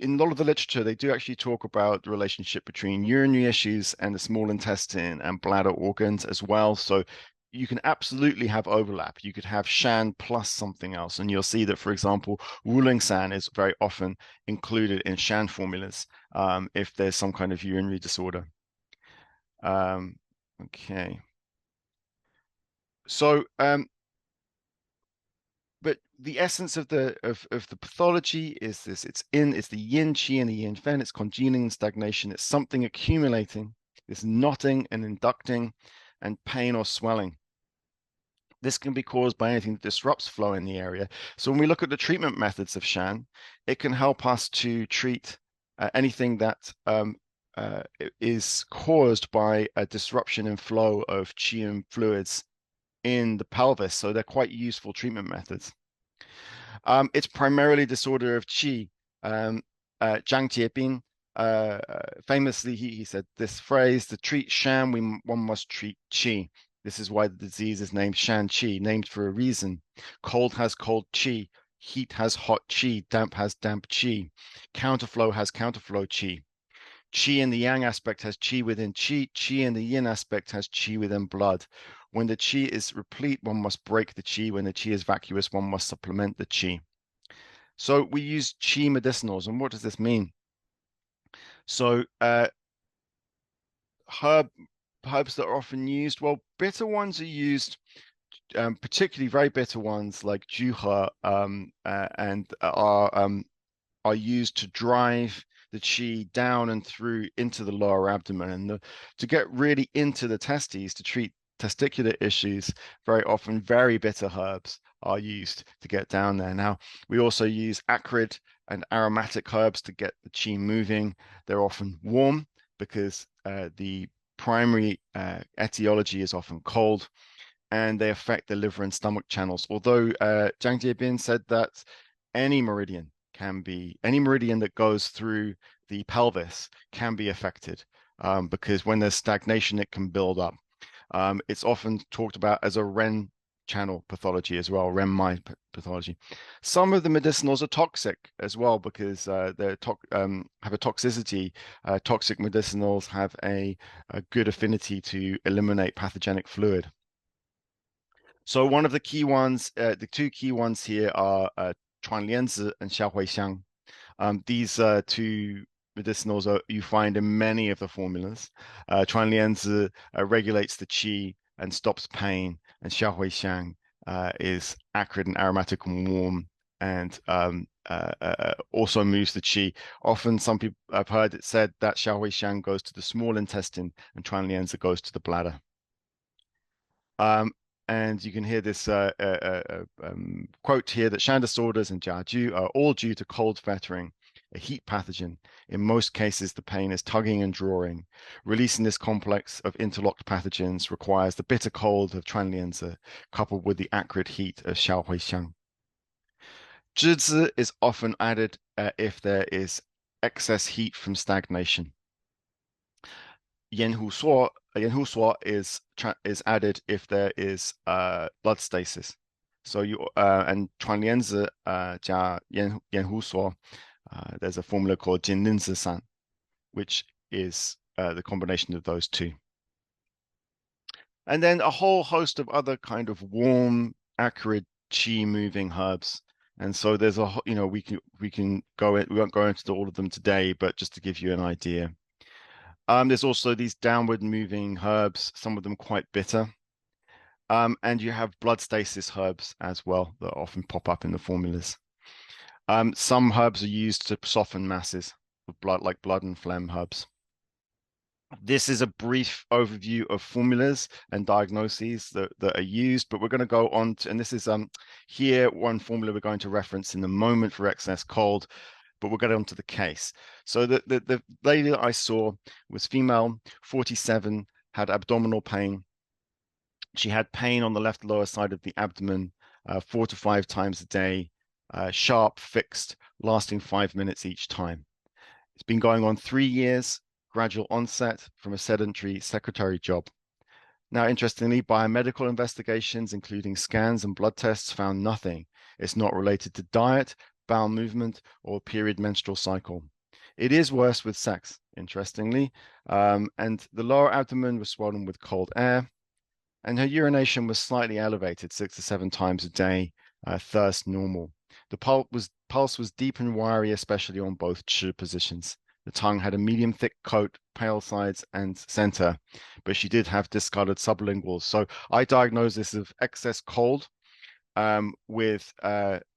in a lot of the literature, they do actually talk about the relationship between urinary issues and the small intestine and bladder organs as well. So you can absolutely have overlap. You could have Shan plus something else. And you'll see that, for example, Wuling San is very often included in Shan formulas if there's some kind of urinary disorder. Okay. So, but the essence of the pathology is this: it's the yin qi and the yin fen. It's congealing and stagnation. It's something accumulating. It's knotting and inducting, and pain or swelling. This can be caused by anything that disrupts flow in the area. So when we look at the treatment methods of Shan, it can help us to treat anything that is caused by a disruption in flow of qi and fluids in the pelvis. So they're quite useful treatment methods. It's primarily disorder of qi. Zhang Jiebin, famously, he said this phrase: to treat Shan, one must treat qi. This is why the disease is named Shan Qi, named for a reason. Cold has cold qi, heat has hot qi, damp has damp qi, counterflow has counterflow qi. Qi in the yang aspect has qi within qi, qi in the yin aspect has qi within blood. When the qi is replete, one must break the qi. When the qi is vacuous, one must supplement the qi. So we use qi medicinals. And what does this mean? So herbs that are often used, well, bitter ones are used, particularly very bitter ones like juhe, and are used to drive the qi down and through into the lower abdomen, and to get really into the testes to treat testicular issues. Very often very bitter herbs are used to get down there. Now, we also use acrid and aromatic herbs to get the qi moving. They're often warm because the primary etiology is often cold, and they affect the liver and stomach channels. Although Zhang Jiebin said that any meridian that goes through the pelvis can be affected, because when there's stagnation, it can build up. It's often talked about as a Ren channel pathology as well, Ren-Mai pathology. Some of the medicinals are toxic as well because they have a toxicity. Toxic medicinals have a good affinity to eliminate pathogenic fluid. So one of the key ones, the two key ones here are Chuanlianzi and Xiaohuixiang. These two medicinals you find in many of the formulas. Chuanlianzi regulates the qi and stops pain, and Xiaohuixiang is acrid and aromatic and warm, and also moves the qi. Often some people, I've heard it said that Xiaohuixiang goes to the small intestine and Chuanlianzi goes to the bladder. And you can hear this quote here that Shan disorders and Jiaju are all due to cold fettering, a heat pathogen. In most cases, the pain is tugging and drawing. Releasing this complex of interlocked pathogens requires the bitter cold of Chuanlianzi coupled with the acrid heat of Xiaohuixiang. Zhizi is often added if there is excess heat from stagnation. Yanhu Suo is added if there is blood stasis. So you and Chuanlianzi jia Yanhu Suo, there's a formula called Jinlinzi San, which is the combination of those two. And then a whole host of other kind of warm, acrid, qi moving herbs. And so there's we can go in, we won't go into all of them today, but just to give you an idea. There's also these downward moving herbs, some of them quite bitter. And you have blood stasis herbs as well that often pop up in the formulas. Some herbs are used to soften masses of blood, like blood and phlegm herbs. This is a brief overview of formulas and diagnoses that are used, but we're going to go on to, and this is here one formula we're going to reference in a moment for excess cold, but we'll get on to the case. So the lady that I saw was female, 47, had abdominal pain. She had pain on the left lower side of the abdomen 4 to 5 times a day, sharp, fixed, lasting 5 minutes each time. It's been going on 3 years, gradual onset from a sedentary secretary job. Now, interestingly, biomedical investigations, including scans and blood tests, found nothing. It's not related to diet, bowel movement, or period menstrual cycle. It is worse with sex, interestingly, and the lower abdomen was swollen with cold air, and her urination was slightly elevated 6 to 7 times a day, thirst normal. The pulse was deep and wiry, especially on both chi positions. The tongue had a medium thick coat, pale sides and center, but she did have discolored sublinguals. So I diagnosed this of excess cold with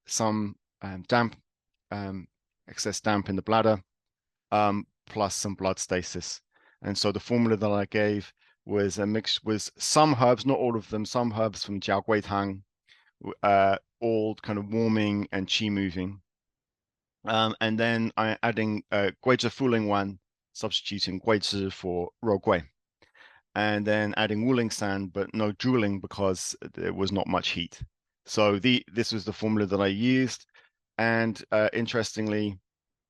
some damp, excess damp in the bladder, plus some blood stasis. And so the formula that I gave was a mix, was some herbs, not all of them, some herbs from jiao gui tang, all kind of warming and qi moving. And then I adding guizhi fuling wan, substituting guizhi for rou gui. And then adding wuling san, but no drooling because there was not much heat. So this was the formula that I used. And interestingly,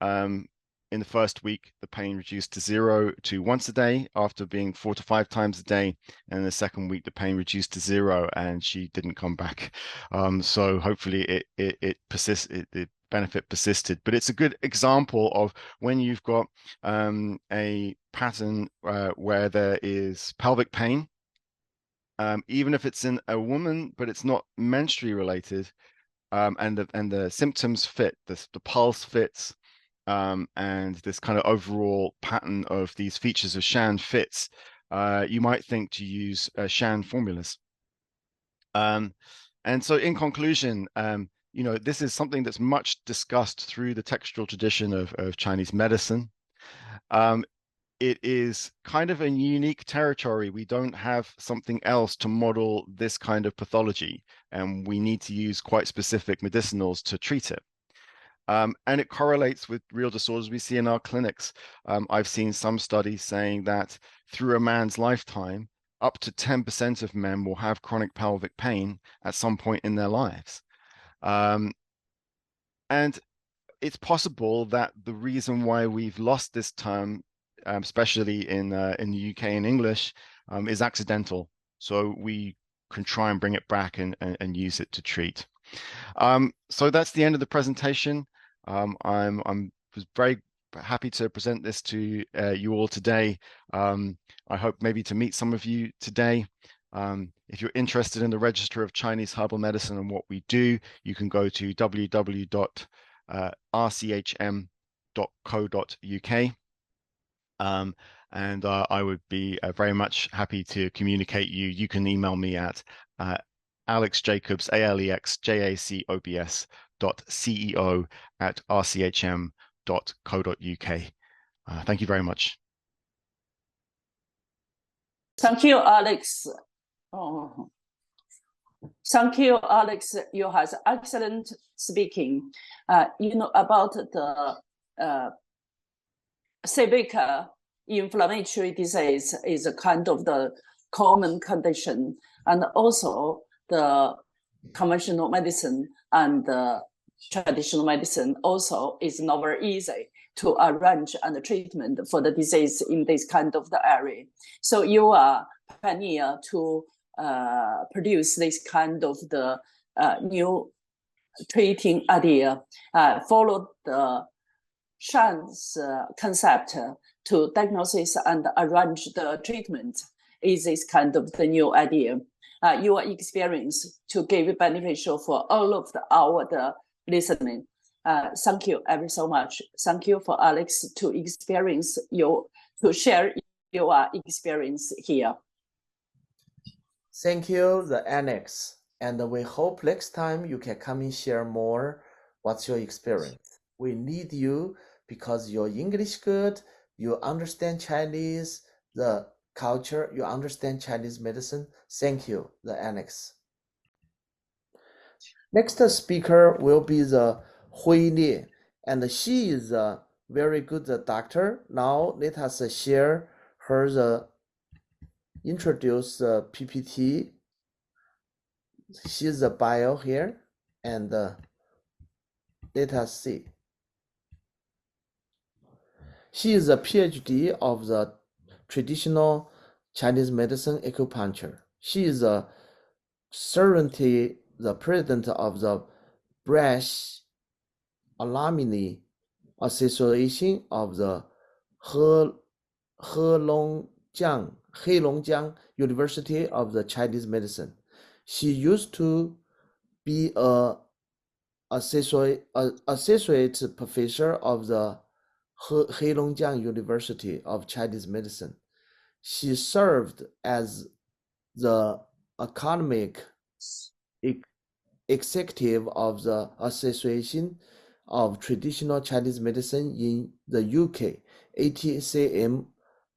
in the first week, the pain reduced to 0 to once a day after being 4 to 5 times a day. And in the second week, the pain reduced to 0 and she didn't come back. So hopefully it persists, it benefit persisted. But it's a good example of when you've got a pattern where there is pelvic pain, even if it's in a woman, but it's not menstrually related, and the symptoms fit, the pulse fits, and this kind of overall pattern of these features of Shan fits, you might think to use Shan formulas. And so in conclusion, you know, this is something that's much discussed through the textual tradition of Chinese medicine. It is kind of a unique territory. We don't have something else to model this kind of pathology, and we need to use quite specific medicinals to treat it. And it correlates with real disorders we see in our clinics. I've seen some studies saying that through a man's lifetime, up to 10% of men will have chronic pelvic pain at some point in their lives. And it's possible that the reason why we've lost this term, especially in the UK in English, is accidental. So we can try and bring it back and use it to treat. So that's the end of the presentation. I was very happy to present this to you all today. I hope maybe to meet some of you today. If you're interested in the Register of Chinese Herbal Medicine and what we do, you can go to www.rchm.co.uk. And I would be very much happy to communicate you. You can email me at Alex Jacobs, alexjacobs.ceo@rchm.co.uk. Thank you very much. Thank you, Alex. Oh. Thank you, Alex. You have excellent speaking. You know about the civic inflammatory disease is a kind of the common condition, and also the conventional medicine and the traditional medicine also is not very easy to arrange and treatment for the disease in this kind of the area. So you are pioneer to produce this kind of the new treating idea, follow the Shan's concept to diagnosis and arrange the treatment is this kind of the new idea. Your experience to give beneficial for all of our listening. Thank you ever so much. Thank you for Alex to share your experience here. Thank you, the Annex. And we hope next time you can come and share more. What's your experience? We need you because your English good, you understand Chinese, the culture, you understand Chinese medicine. Thank you, the annex. Next speaker will be the Hui Li, and she is a very good doctor. Now let us share her the introduce the PPT. She's the bio here, and let us see. She is a PhD of the traditional Chinese medicine acupuncture. She is currently the president of the British Alumni Association of the Heilongjiang University of the Chinese Medicine. She used to be a associate professor of the Heilongjiang University of Chinese Medicine. She served as the academic executive of the Association of Traditional Chinese Medicine in the UK, ATCM,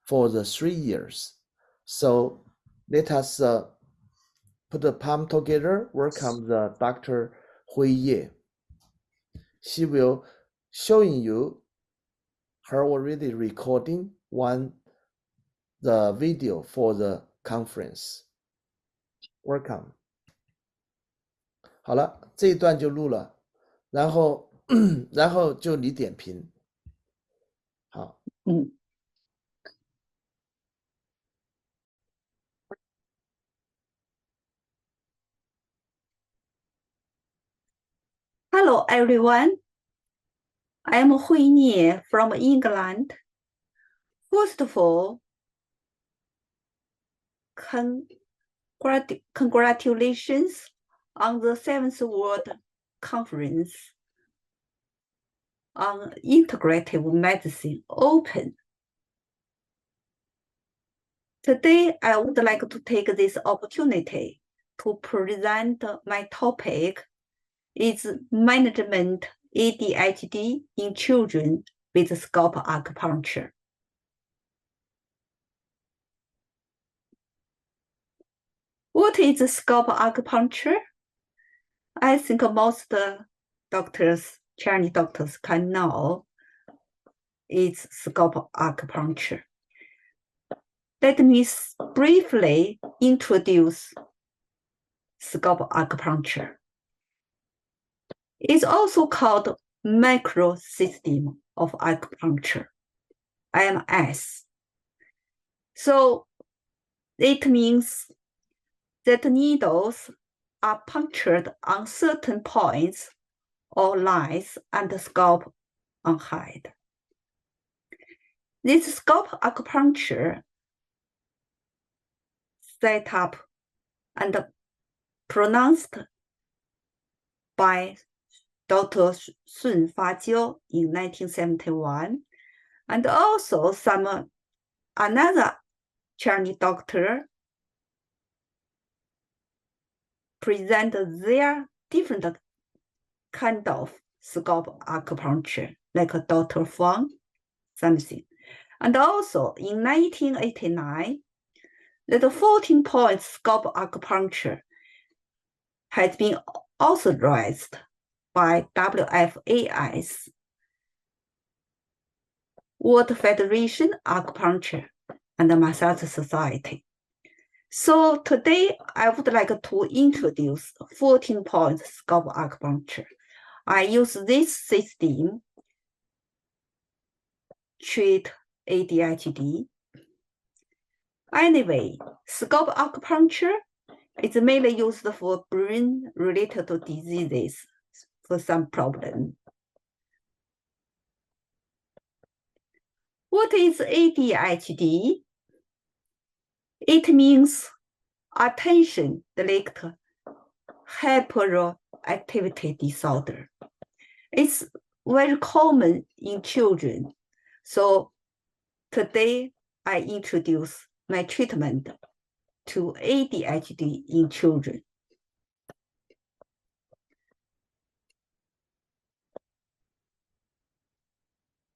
for the 3 years. So let us put the palm together. Welcome the Dr. Hui Ye. She will showing you her already recording the video for the conference. Welcome. 好了，这一段就录了，然后就你点评。好。Hello, everyone. I am Hui Nie from England. First of all, congratulations on the 7th World Conference on Integrative Medicine Open. Today, I would like to take this opportunity to present my topic is management ADHD in children with scalp acupuncture. What is scalp acupuncture? I think most doctors, Chinese doctors, can know it's scalp acupuncture. Let me briefly introduce scalp acupuncture. It's also called macro system of acupuncture, MS. So it means that needles are punctured on certain points or lines and the scalp on head. This scalp acupuncture set up and pronounced by Dr. Sun Fajiu in 1971, and also another Chinese doctor present their different kind of scalp acupuncture, like Dr. Fang, something. And also in 1989, the 14-point scalp acupuncture has been authorized by WFAS, World Federation Acupuncture and Massage Society. So today I would like to introduce 14-point scalp acupuncture. I use this system to treat ADHD. Anyway, scalp acupuncture is mainly used for brain-related diseases for some problem. What is ADHD? It means attention-deficit hyperactivity disorder. It's very common in children. So today I introduce my treatment to ADHD in children.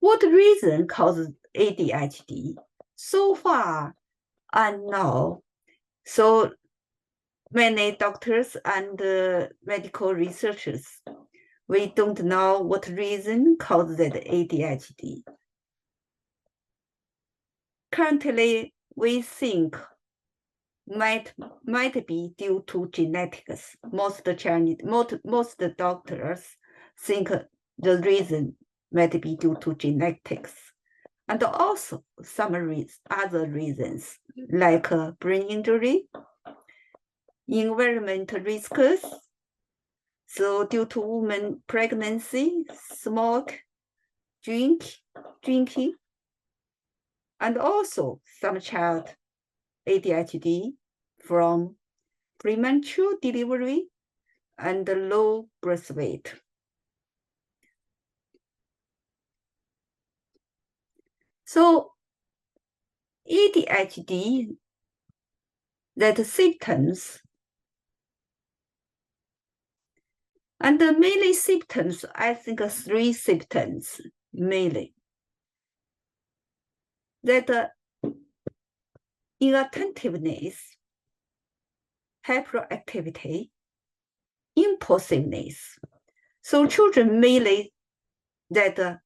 What reason causes ADHD? so far unknown. So many doctors and medical researchers, we don't know what reason caused that ADHD. Currently, we think might be due to genetics. Most doctors think the reason might be due to genetics, and also some other reasons like brain injury, environmental risks. So due to women pregnancy, smoke, drinking, and also some child ADHD from premature delivery and low birth weight. So ADHD, that symptoms, and the mainly symptoms, I think 3 symptoms mainly. That inattentiveness, hyperactivity, impulsiveness. So children mainly that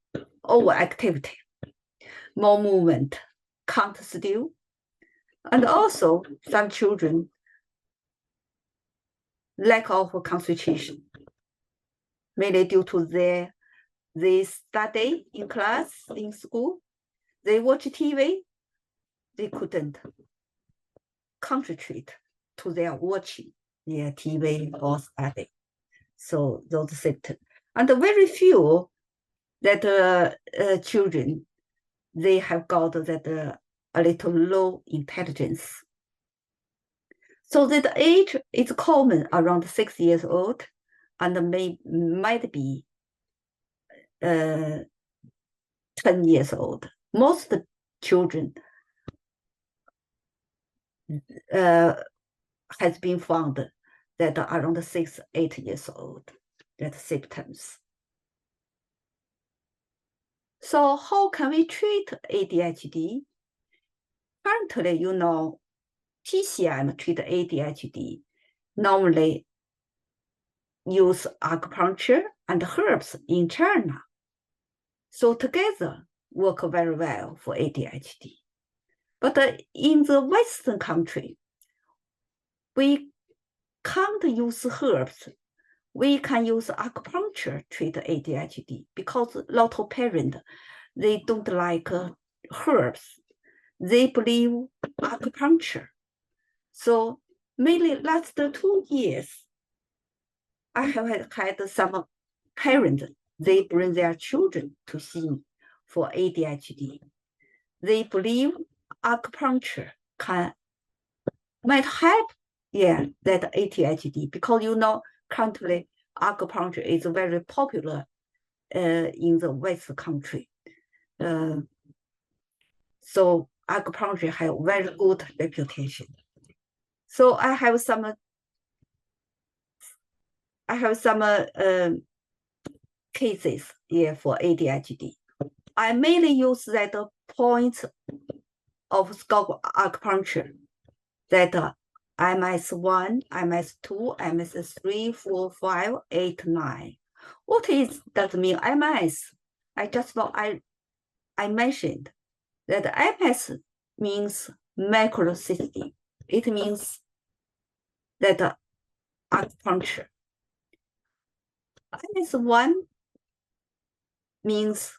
overactivity, more movement, can't still. And also some children lack of concentration, mainly due to they study in class, in school, they watch TV, they couldn't concentrate to their watching their TV or study. So those symptoms. And very few that children, they have got that a little low intelligence. So that age is common around 6 years old and might be 10 years old. Most children has been found that are around 6-8 years old, that symptoms. So how can we treat ADHD? Currently, you know, TCM treat ADHD normally use acupuncture and herbs in China. So together work very well for ADHD. But in the Western country, we can't use herbs. We can use acupuncture to treat ADHD because a lot of parents, they don't like herbs. They believe acupuncture. So mainly last 2 years, I have had some parents, they bring their children to see me for ADHD. They believe acupuncture might help, that ADHD, because you know, currently acupuncture is very popular in the West country. So acupuncture has very good reputation. So I have some cases here for ADHD. I mainly use that point of scalp acupuncture, that MS1, MS2, MS3, 4, 5, 8, 9. What is that mean MS? I just know I mentioned that MS means macrocystic. It means that acupuncture. MS1 means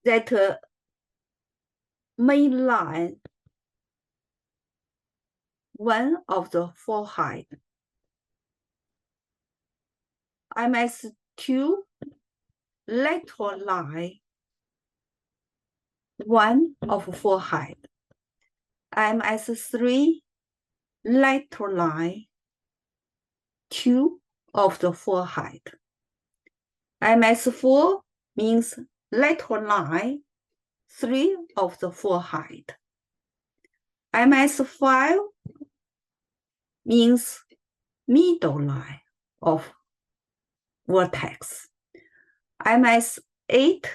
that main line, one of the forehead. MS2, lateral line, one of forehead. MS3, lateral line, 2 of the forehead. MS4 means lateral line, 3 of the forehead. MS5 means middle line of vertex. MS8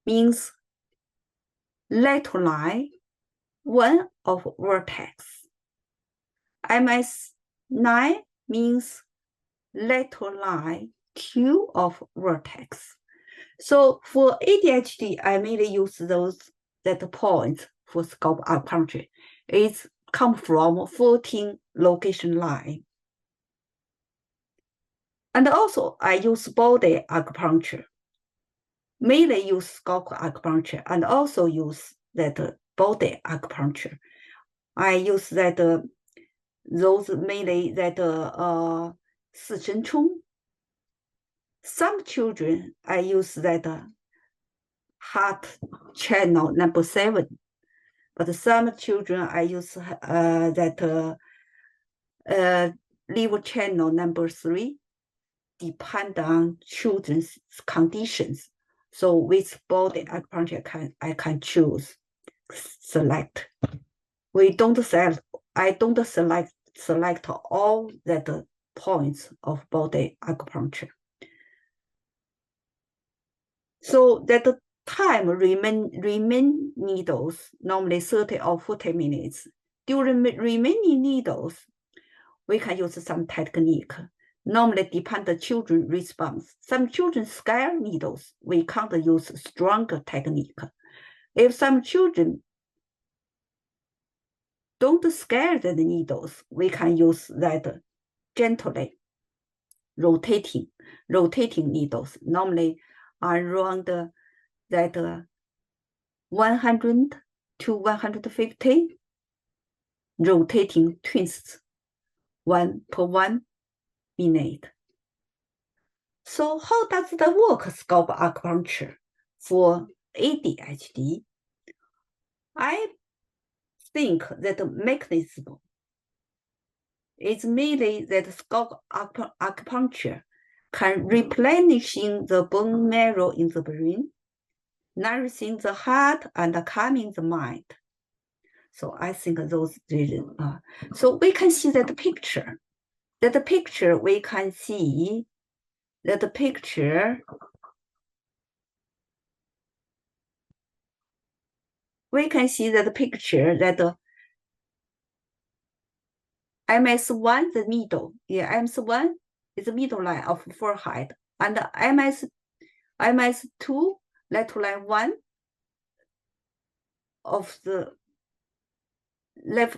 means letter line 1 of vertex. MS9 means letter line 2 of vertex. So for ADHD, I mainly use those that points for scalp acupuncture. It's come from 14 location line. And also I use body acupuncture. Mainly use scalp acupuncture and also use that body acupuncture. I use that those mainly that 四神冲. Some children I use that heart channel number 7, but some children I use that liver channel number 3, depend on children's conditions. So which body acupuncture I can choose, select. I don't select all that points of body acupuncture. So that the time remain needles, normally 30 or 40 minutes. During remaining needles, we can use some technique. Normally depend the children response. Some children scare needles. We can't use stronger technique. If some children don't scare the needles, we can use that gently rotating needles. Normally around that 100 to 150 rotating twists, 1 per 1 minute. So how does that work, scalp acupuncture for ADHD? I think that the mechanism is mainly that scalp acupuncture can replenishing the bone marrow in the brain, nourishing the heart and calming the mind. So I think those reasons are. So we can see that picture. That picture we can see that the picture. We can see that picture that MS1 the middle. Yeah, MS1 is the middle line of forehead, and MS2 lateral line 1 of the left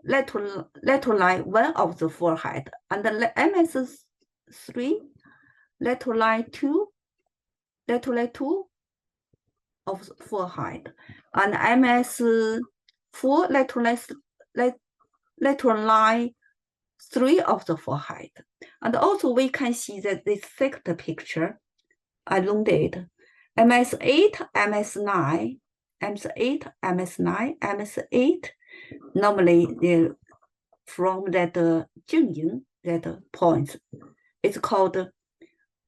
lateral line 1 of the forehead, and the MS3 lateral line 2 of the forehead, and MS4 lateral line 3 of the forehead. And also we can see that this second picture elongated. MS8, MS9, MS8, MS9, MS8. Normally from that Jingying, that point, it's called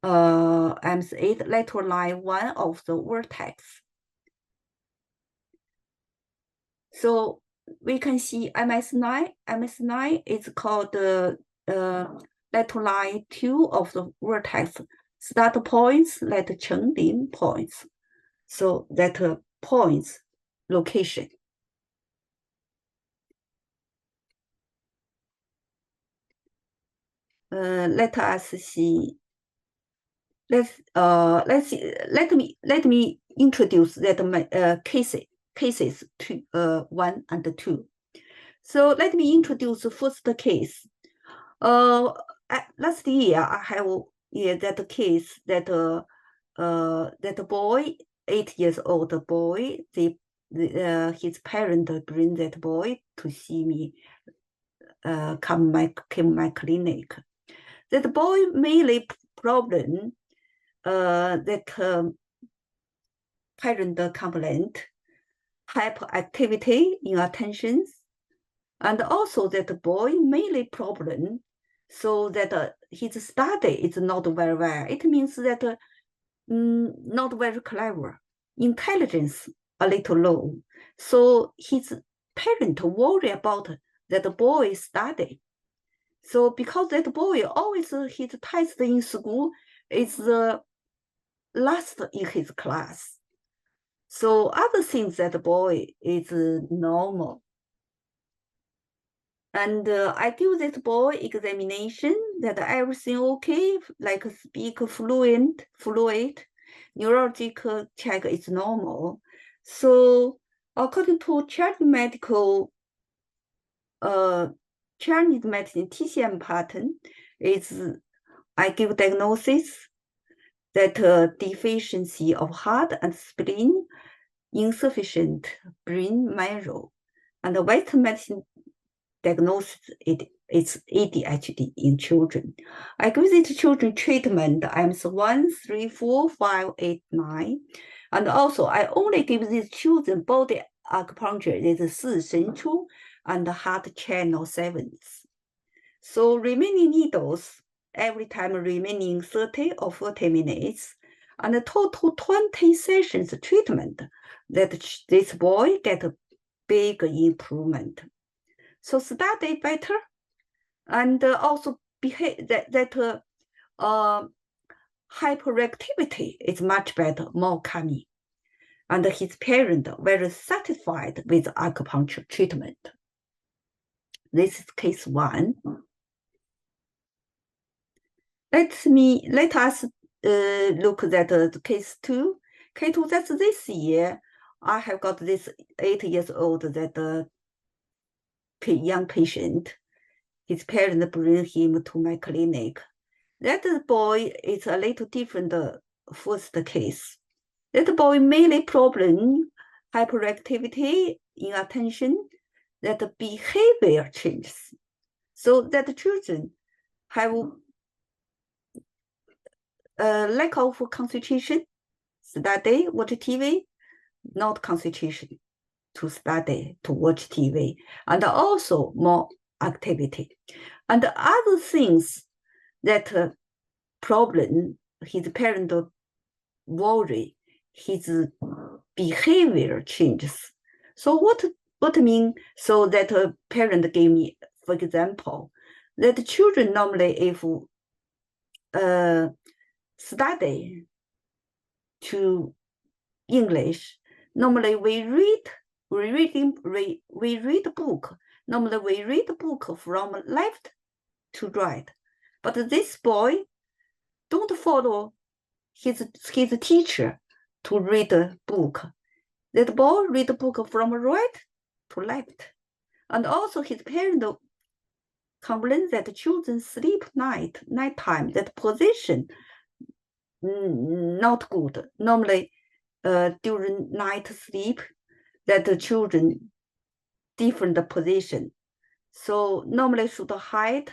MS8 lateral line 1 of the vertex. So we can see MS9 is called lateral line 2 of the vertex. Start points like Chenglin points. So that points location. Let us see. Let me introduce that cases 1 and 2. So let me introduce the first case. Last year I have that case that that boy, 8 years old boy, his parent bring that boy to see me, came my clinic. That boy mainly problem that parent complaint, hyperactivity in attentions, and also that boy mainly problem, so that his study is not very well. It means that not very clever, intelligence a little low. So his parent worry about that boy study. So because that boy always his test in school is the last in his class. So other things that the boy is normal. And I give this boy examination that everything okay, like speak fluid, neurological check is normal. So according to Chinese medicine TCM pattern, I give diagnosis that deficiency of heart and spleen, insufficient brain marrow, and the Western medicine diagnosis it's ADHD in children. I give these children treatment IMS-1, 3, 4, 5, 8, 9. And also I only give these children body acupuncture, this is 四神出 and heart channel 7. So remaining needles, every time remaining 30 or 40 minutes, and a total 20 sessions treatment that this boy get a big improvement. So study better, and also behave that hyperactivity is much better, more calming. And his parents very satisfied with acupuncture treatment. This is case 1. Let us look at the case 2. Case 2, that's this year. I have got this 8 years old that young patient. His parents bring him to my clinic. That boy is a little different first case. That boy mainly problem, hyperactivity, inattention, that behavior changes. So that children have lack of concentration, study, watch TV, not concentration to study, to watch TV, and also more activity. And other things that problem, his parent worry, his behavior changes. So what mean? So that a parent gave me, for example, that children normally if study to English, normally we read book. Normally we read the book from left to right. But this boy don't follow his teacher to read the book. That boy read the book from right to left. And also his parent complain that children sleep nighttime, that position not good. Normally during night sleep, that the children different position. So normally should hide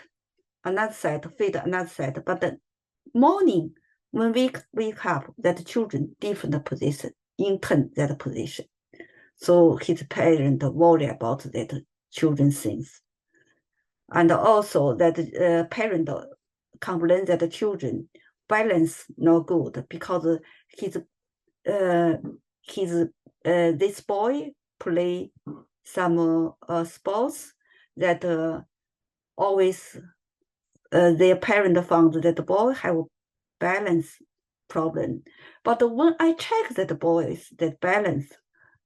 another side, feed another side. But the morning when we wake up, that children different position, in turn that position. So his parent worry about that children things. And also that parent complain that the children balance not good because this boy play some sports that always their parent found that the boy have balance problem. But when I check that the boys that balance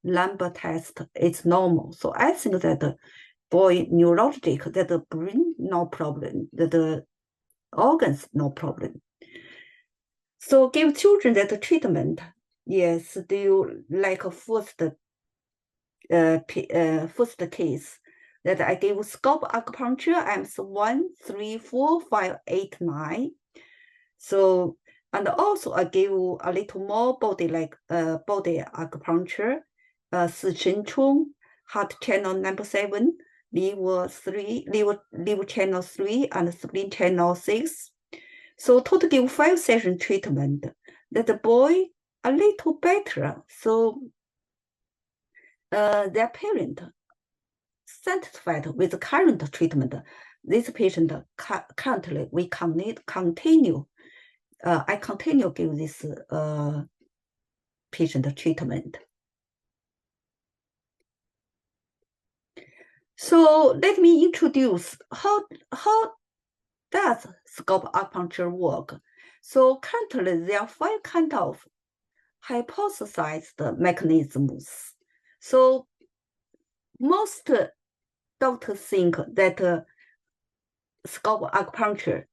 lumbar test, it's normal. So I think that the boy neurologic, that the brain no problem, that the organs no problem. So give children that the treatment, yes, still like a first case that I gave scalp acupuncture, IMS-1, 3, 4, 5, 8, 9. So, and also I gave a little more body acupuncture, 四神冲, heart channel number 7, liver channel 3, and spleen channel 6. So total give 5 session treatment. That the boy a little better. So their parent satisfied with the current treatment. This patient currently we continue. I continue give this patient treatment. So let me introduce how does scalp acupuncture work. So currently there are 5 kinds of hypothesized mechanisms. So most doctors think that scalp acupuncture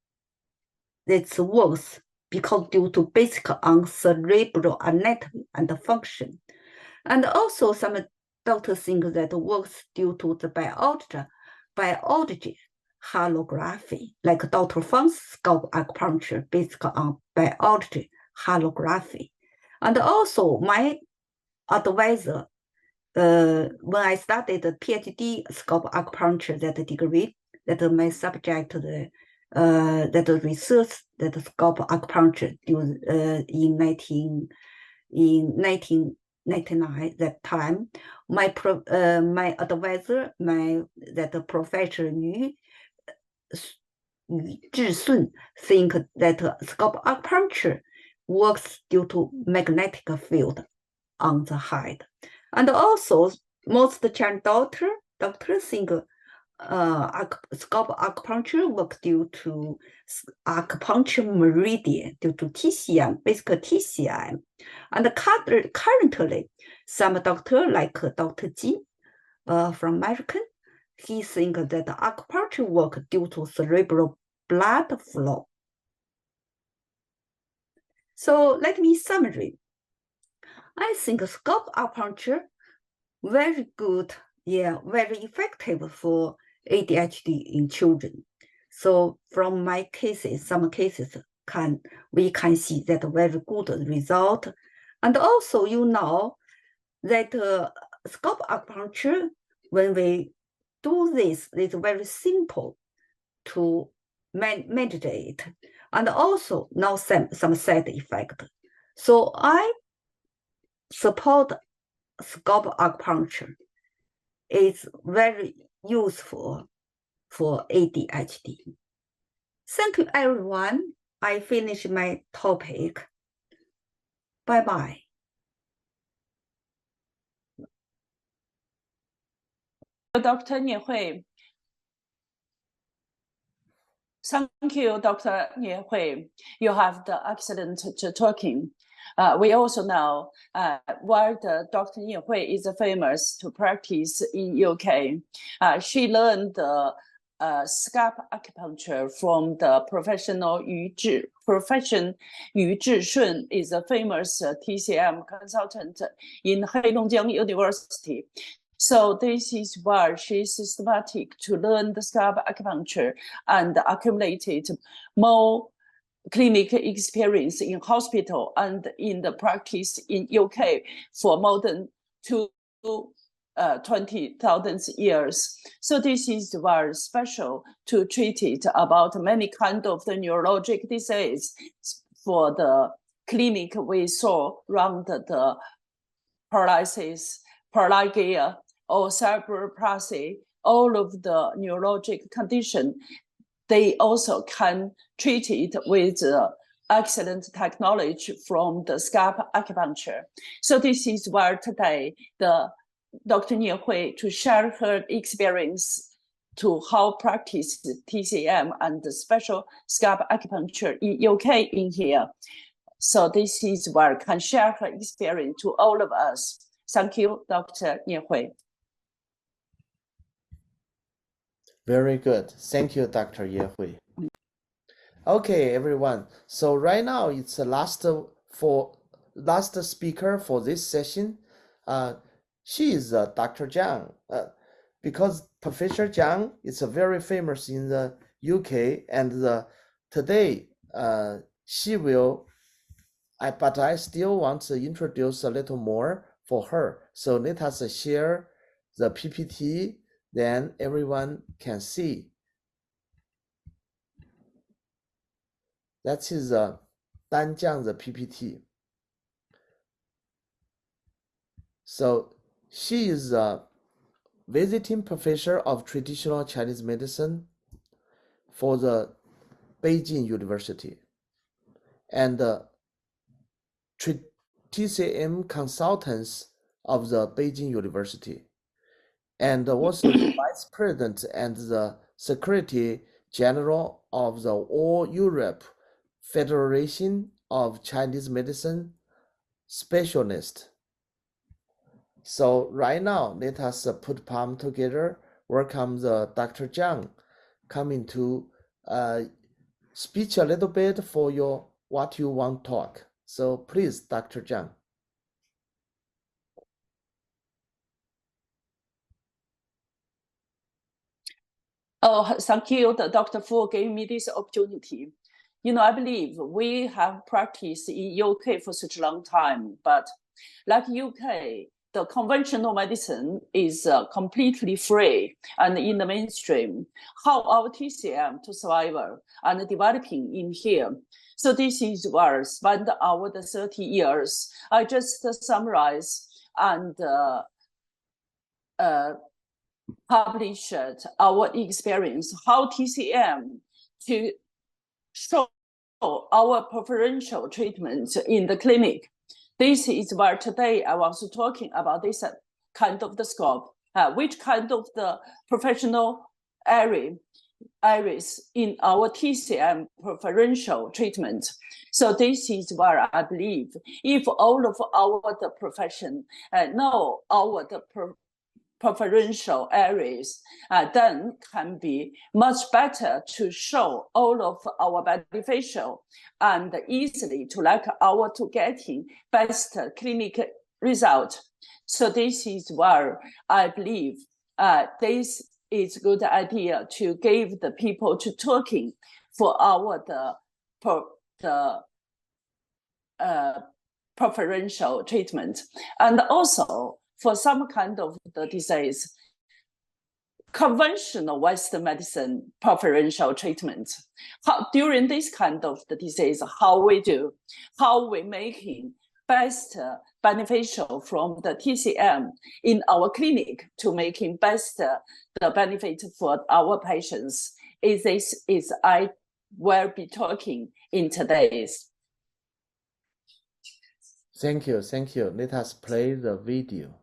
it works because due to basic on cerebral anatomy and function. And also some doctors think that works due to the biology holography, like Dr. Fang's scalp acupuncture based on biology holography. And also my advisor, when I started the PhD scalp acupuncture, that degree, that my subject, that research, that scalp acupuncture in 1999, that time, my advisor, that Professor Yu Zhisun think that scalp acupuncture works due to magnetic field on the head. And also most Chinese doctors think scalp acupuncture work due to acupuncture meridian, due to TCM, basic TCM. And currently, some doctor like Dr. Ji from American, he think that acupuncture work due to cerebral blood flow. So let me summary. I think scalp acupuncture very good, very effective for ADHD in children. So from my cases, some cases we can see that very good result. And also, you know, that scalp acupuncture, when we do this, it's very simple to meditate, and also now some side effect. So I support scalp acupuncture. It's very useful for ADHD. Thank you, everyone. I finished my topic. Bye-bye. Dr. Niehui. Thank you, Dr. Niehui. You have the excellent talking. We also know why Dr. Niehui is famous to practice in UK. She learned the scalp acupuncture from the professional Yu Zhishun is a famous TCM consultant in Heilongjiang University. So this is why she's systematic to learn the scalp acupuncture and accumulated more clinical experience in hospital and in the practice in UK for more than 20,000 years. So this is very special to treat it about many kind of the neurologic disease. For the clinic we saw around the paralysis, paralygia, or cerebral palsy, all of the neurologic condition, they also can treat it with excellent technology from the scalp acupuncture. So this is where today Dr. Niehui to share her experience to how practice TCM and the special scalp acupuncture in UK in here. So this is where can share her experience to all of us. Thank you, Dr. Niehui. Very good. Thank you, Dr. Yehui. Okay, everyone. So right now it's the last speaker for this session. She is Dr. Jiang. Because Professor Jiang is very famous in the UK, and today she will. But I still want to introduce a little more for her. So let us share the PPT. Then everyone can see. That is Dan Jiang the PPT. So she is a visiting professor of traditional Chinese medicine for the Beijing University, and TCM consultants of the Beijing University, and also the vice president and the secretary general of the All Europe Federation of Chinese Medicine specialist. So right now, let us put palm together. Welcome the Dr. Jiang coming to speak a little bit for your what you want to talk. So please, Dr. Jiang. Oh, thank you, Dr. Fu, giving me this opportunity. You know, I believe we have practiced in UK for such a long time, but like UK, the conventional medicine is completely free and in the mainstream. How our TCM to survival and developing in here. So this is where I spent our 30 years. I just summarize and published our experience, how TCM to show our preferential treatment in the clinic. This is where today I was talking about this kind of the scope, which kind of the professional areas in our TCM preferential treatment. So this is where I believe if all of our the profession know our the preferential areas, then can be much better to show all of our beneficial and easily to like our to getting best clinical result. So this is where I believe this is a good idea to give the people to talking for our the preferential treatment, and also for some kind of the disease, conventional Western medicine preferential treatment. During this kind of the disease, how we making best beneficial from the TCM in our clinic to making best the benefit for our patients. I will be talking in today's. Thank you. Let us play the video.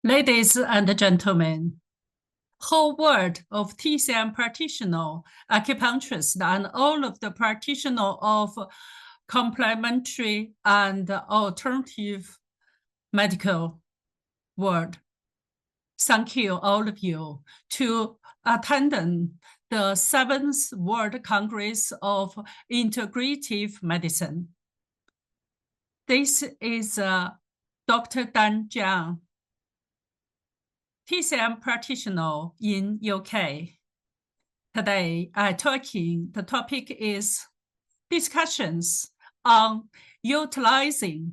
Ladies and gentlemen, whole world of TCM practitioner, acupuncturist, and all of the practitioner of complementary and alternative medical world. Thank you, all of you, to attend the 7th World Congress of Integrative Medicine. This is Dr. Dan Jiang, TCM practitioner in UK. Today, the topic is discussions on utilizing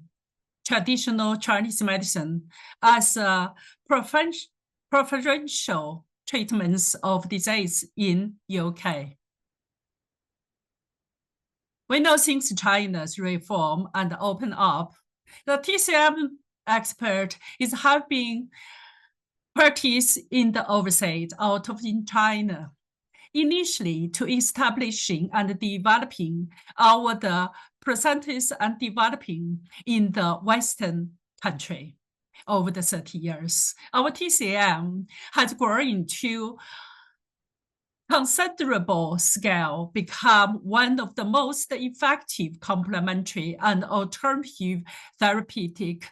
traditional Chinese medicine as a preferential treatments of disease in UK. We know since China's reform and open up, the TCM expert have been practiced in the overseas out of in China, initially to establishing and developing the presenters and developing in the Western country. Over the 30 years, our TCM has grown to considerable scale, become one of the most effective complementary and alternative therapeutic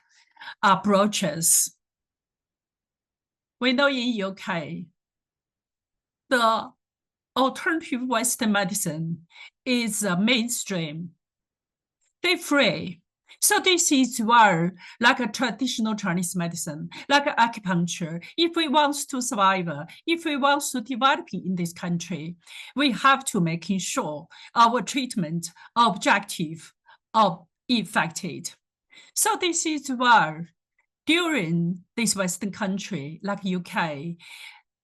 approaches. We know in UK, the alternative Western medicine is mainstream. They're free. So this is where, like a traditional Chinese medicine, like acupuncture, if we want to survive, if we want to develop in this country, we have to make sure our treatment objective or effective. So this is where, during this Western country, like UK,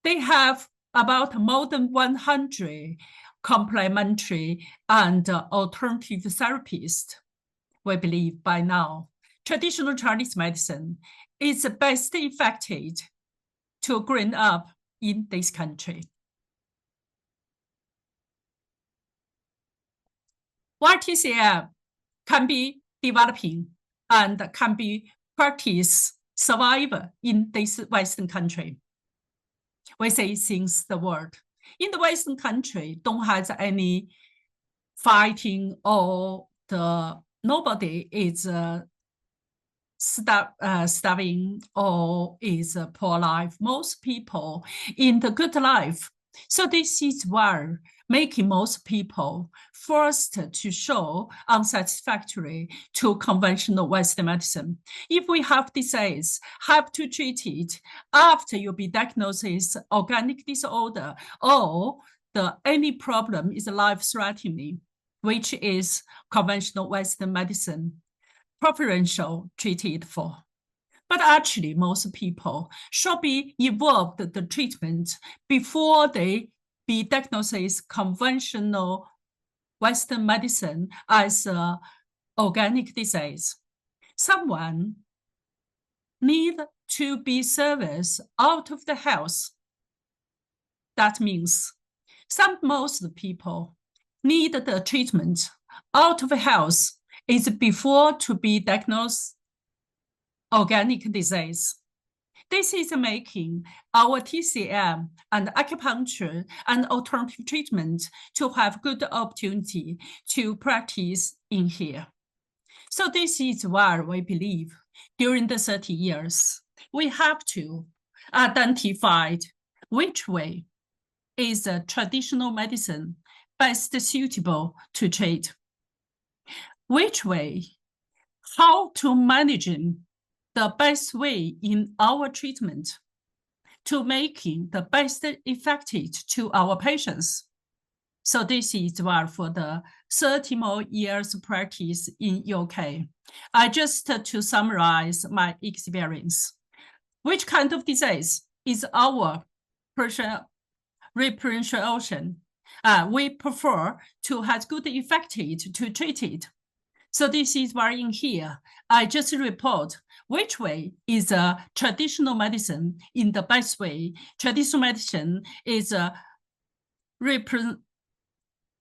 they have about more than 100 complementary and alternative therapists. We believe by now, traditional Chinese medicine is the best effective to grow up in this country. While TCM can be developing and can be practiced survive in this Western country. We say since the world. In the Western country, don't have any fighting or nobody is starving or is a poor life. Most people in the good life. So this is why making most people forced to show unsatisfactory to conventional Western medicine. If we have disease, have to treat it after you be diagnosed with organic disorder or any problem is life-threatening, which is conventional Western medicine preferential treated for. But actually, most people should be involved in the treatment before they be diagnosed with conventional Western medicine as an organic disease. Someone need to be serviced out of the house. That means most people need the treatment out of the house is before to be diagnosed organic disease. This is making our TCM and acupuncture and alternative treatment to have good opportunity to practice in here. So this is why we believe during the 30 years, we have to identify which way is a traditional medicine best suitable to treat, which way, how to manage the best way in our treatment to making the best effective to our patients. So this is why for the 30 more years practice in UK, I just to summarize my experience. Which kind of disease is our representation? We prefer to have good effective to treat it. So this is why in here, I just report which way is a traditional medicine in the best way. Traditional medicine is a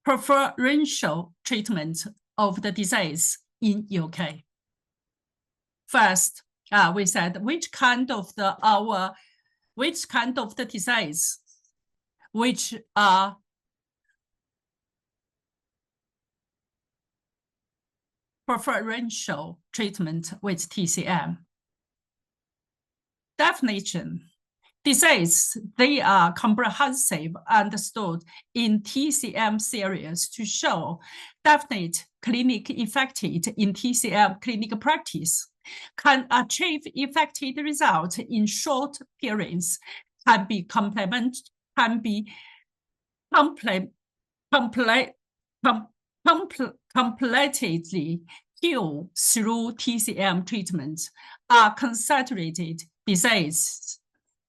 preferential treatment of the disease in UK. First, we said which kind of the disease which are preferential treatment with TCM. Definition. Disease, they are comprehensive understood in TCM series to show definite clinical effective in TCM clinical practice, can achieve effective results in short periods, can be completely cured through TCM treatment, are considered disease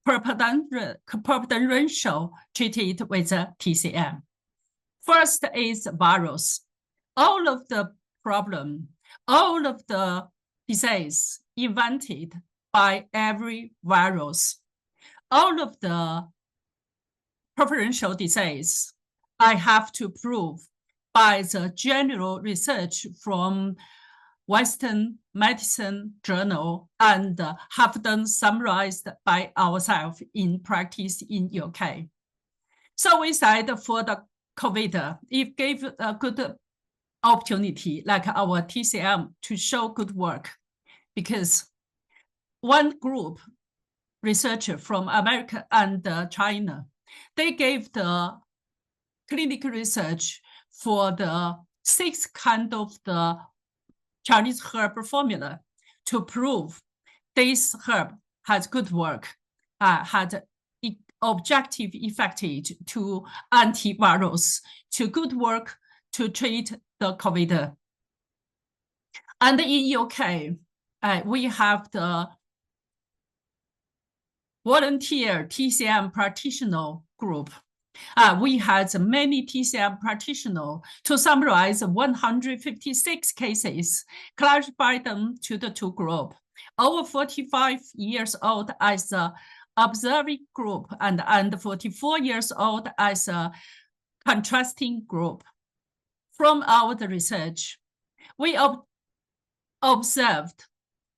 preferential treated with TCM. First is virus. All of the problem, all of the disease invented by every virus, all of the preferential disease, I have to prove by the general research from Western Medicine Journal and have done summarized by ourselves in practice in UK. So we said for the COVID, it gave a good opportunity like our TCM to show good work because one group researcher from America and China, they gave the clinical research for the 6 kind of the Chinese herb formula to prove this herb has good work, had objective effective to antivirals, to good work to treat the COVID. And in UK, we have the volunteer TCM practitioner group. We had many TCM practitioners to summarize 156 cases, clarify them to the 2 groups. Over 45 years old as an observing group and 44 years old as a contrasting group. From our research, we observed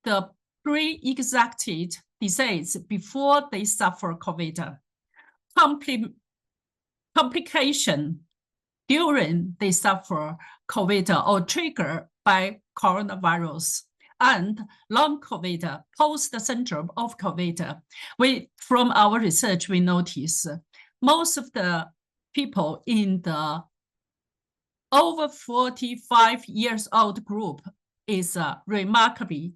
the pre-exacted disease before they suffer COVID. Complication during they suffer COVID or triggered by coronavirus, and long COVID, post-syndrome of COVID. From our research, we notice most of the people in the over 45 years old group is remarkably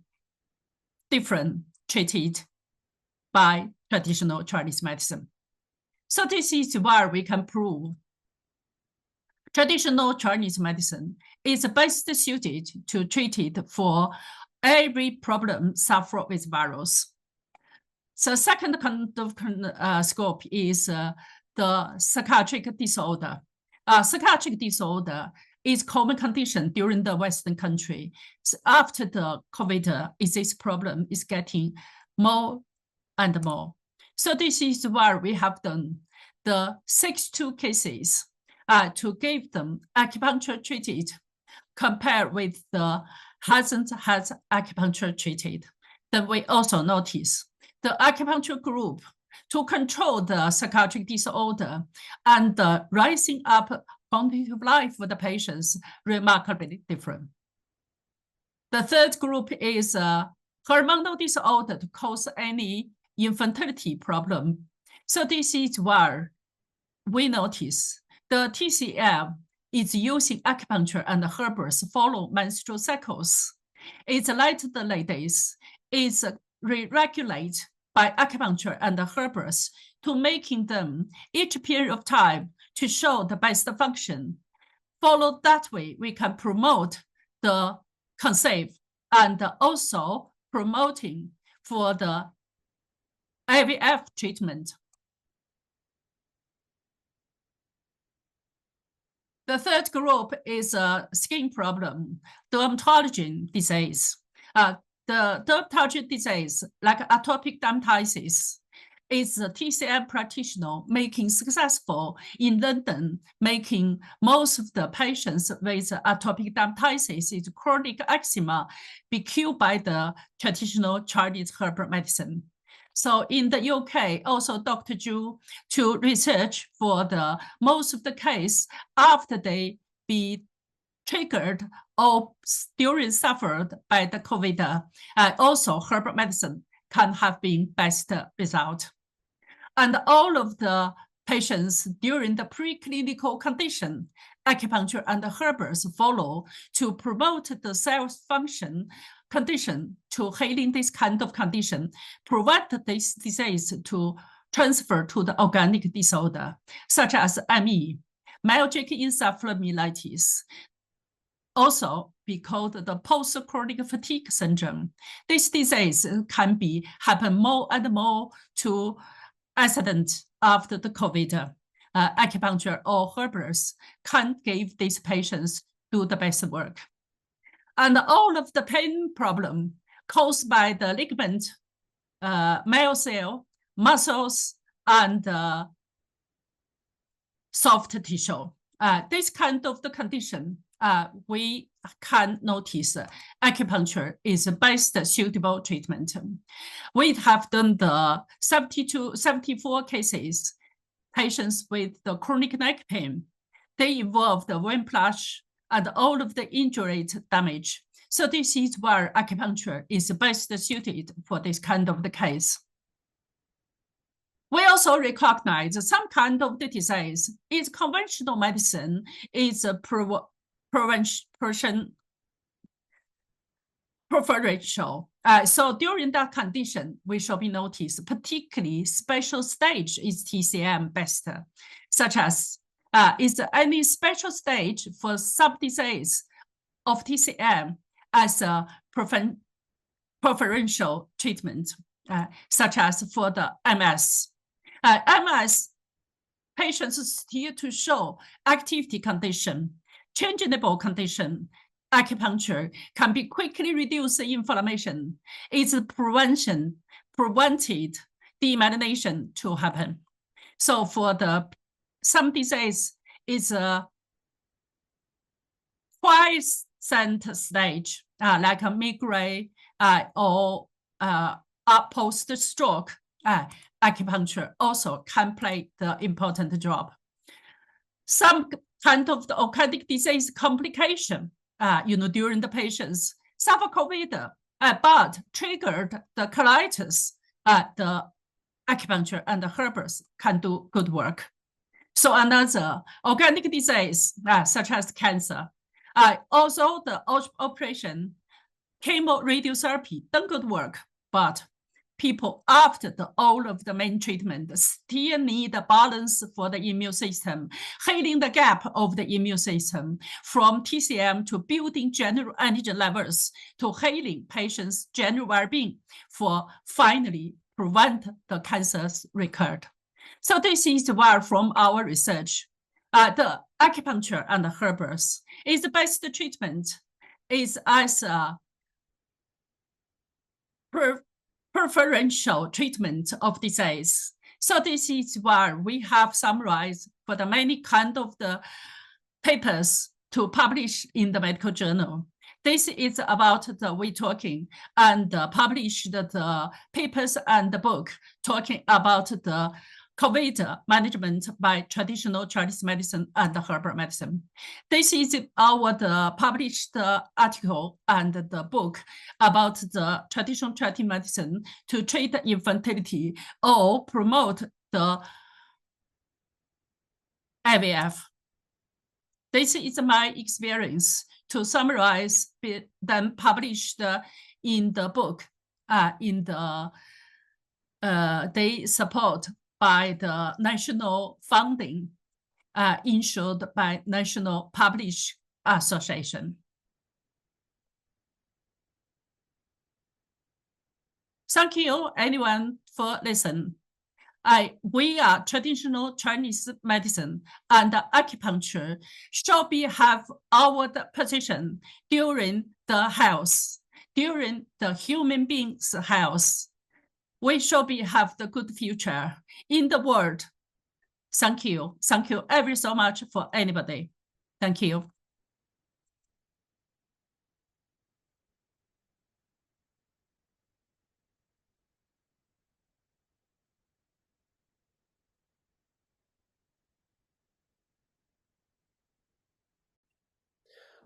different treated by traditional Chinese medicine. So this is where we can prove traditional Chinese medicine is best suited to treat it for every problem suffered with virus. So second kind of scope is the psychiatric disorder. Psychiatric disorder is common condition during the Western country. So after the COVID, this problem is getting more and more. So this is where we have done the 62 cases to give them acupuncture treated compared with the hasn't had acupuncture treated. Then we also notice the acupuncture group to control the psychiatric disorder and the rising up quality of life for the patients remarkably different. The third group is hormonal disorder to cause any infertility problem. So this is where we notice the TCM is using acupuncture and herbs follow menstrual cycles. It's like the ladies is re-regulate by acupuncture and herbs to making them each period of time to show the best function. Follow that way, we can promote the conceive and also promoting for the IVF treatment. The third group is a skin problem, dermatology disease. The dermatology disease, like atopic dermatitis, is a TCM practitioner making successful in London, making most of the patients with atopic dermatitis is chronic eczema be cured by the traditional Chinese herbal medicine. So in the UK, also Dr. Zhu to research for the most of the case after they be triggered or during suffered by the COVID, also herbal medicine can have been best result. And all of the patients during the preclinical condition, acupuncture and herbs follow to promote the cell function condition to healing this kind of condition, prevent this disease to transfer to the organic disorder, such as ME, myalgic encephalomyelitis, also be called the post-chronic fatigue syndrome. This disease can happen more and more to accident after the COVID. Acupuncture or herbs can give these patients do the best work. And all of the pain problem caused by the ligament, myocele, muscles, and soft tissue. This kind of the condition, we can notice acupuncture is the best suitable treatment. We have done the 74 cases, patients with the chronic neck pain. They involve the whiplash and all of the injury damage. So this is where acupuncture is best suited for this kind of the case. We also recognize some kind of the disease is conventional medicine is a preferential. So during that condition, we shall be noticed, particularly special stage is TCM best, such as is there any special stage for sub-disease of TCM as a preferential treatment, such as for the MS. MS patients still to show activity condition, changeable condition. Acupuncture can be quickly reduce the inflammation. It's prevented demyelination to happen. So for the some disease is a quiescent stage, like a migraine or post-stroke. Acupuncture also can play the important job. Some kind of the organic disease complication, during the patients suffer COVID, but triggered the colitis, the acupuncture and the herbs can do good work. So another organic disease, such as cancer, also the operation, chemoradiotherapy, done good work, but people after all of the main treatment still need a balance for the immune system, healing the gap of the immune system from TCM to building general antigen levels to healing patients' general well-being for finally prevent the cancers recurred. So this is where from our research, the acupuncture and the herbs is the best treatment, is as a preferential treatment of disease. So this is where we have summarized for the many kind of the papers to publish in the medical journal. This is about the we talking and published the papers and the book talking about the COVID management by traditional Chinese medicine and herbal medicine. This is our published article and the book about the traditional Chinese medicine to treat infertility or promote the IVF. This is my experience to summarize, then published in the book, they support by the national funding insured by National Publish Association. Thank you, anyone, for listening. We are traditional Chinese medicine and acupuncture shall be have our position during the health, during the human being's health. We shall be have the good future in the world. Thank you. Thank you ever so much for anybody. Thank you.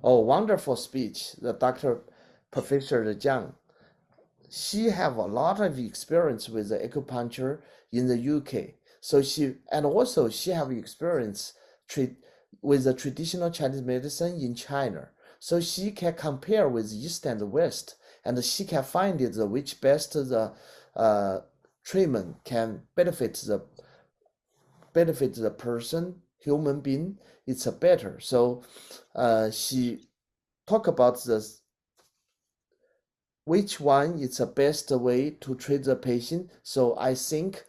Oh, wonderful speech, the Professor Jiang. She have a lot of experience with the acupuncture in the UK. So she have experience with the traditional Chinese medicine in China. So she can compare with East and West, and she can find which best the treatment can benefit the person, human being. It's better. So she talk about this. Which one is the best way to treat the patient? So I think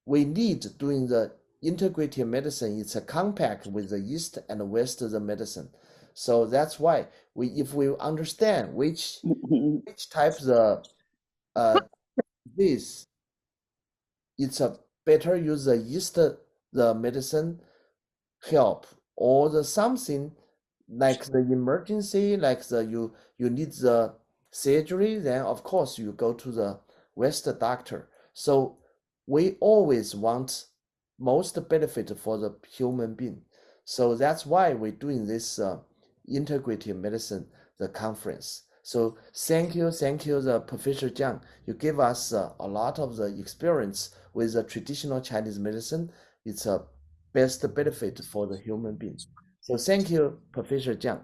we need doing the integrative medicine. It's a compact with the East and West of the medicine. So that's why if we understand which type the this, it's a better use the East the medicine help, or the something like the emergency, like you need the surgery, then of course you go to the West doctor. So we always want most benefit for the human being. So that's why we're doing this integrative medicine, the conference. So thank you, the Professor Jiang. You give us a lot of the experience with the traditional Chinese medicine. It's a best benefit for the human being. So thank you, Professor Jiang.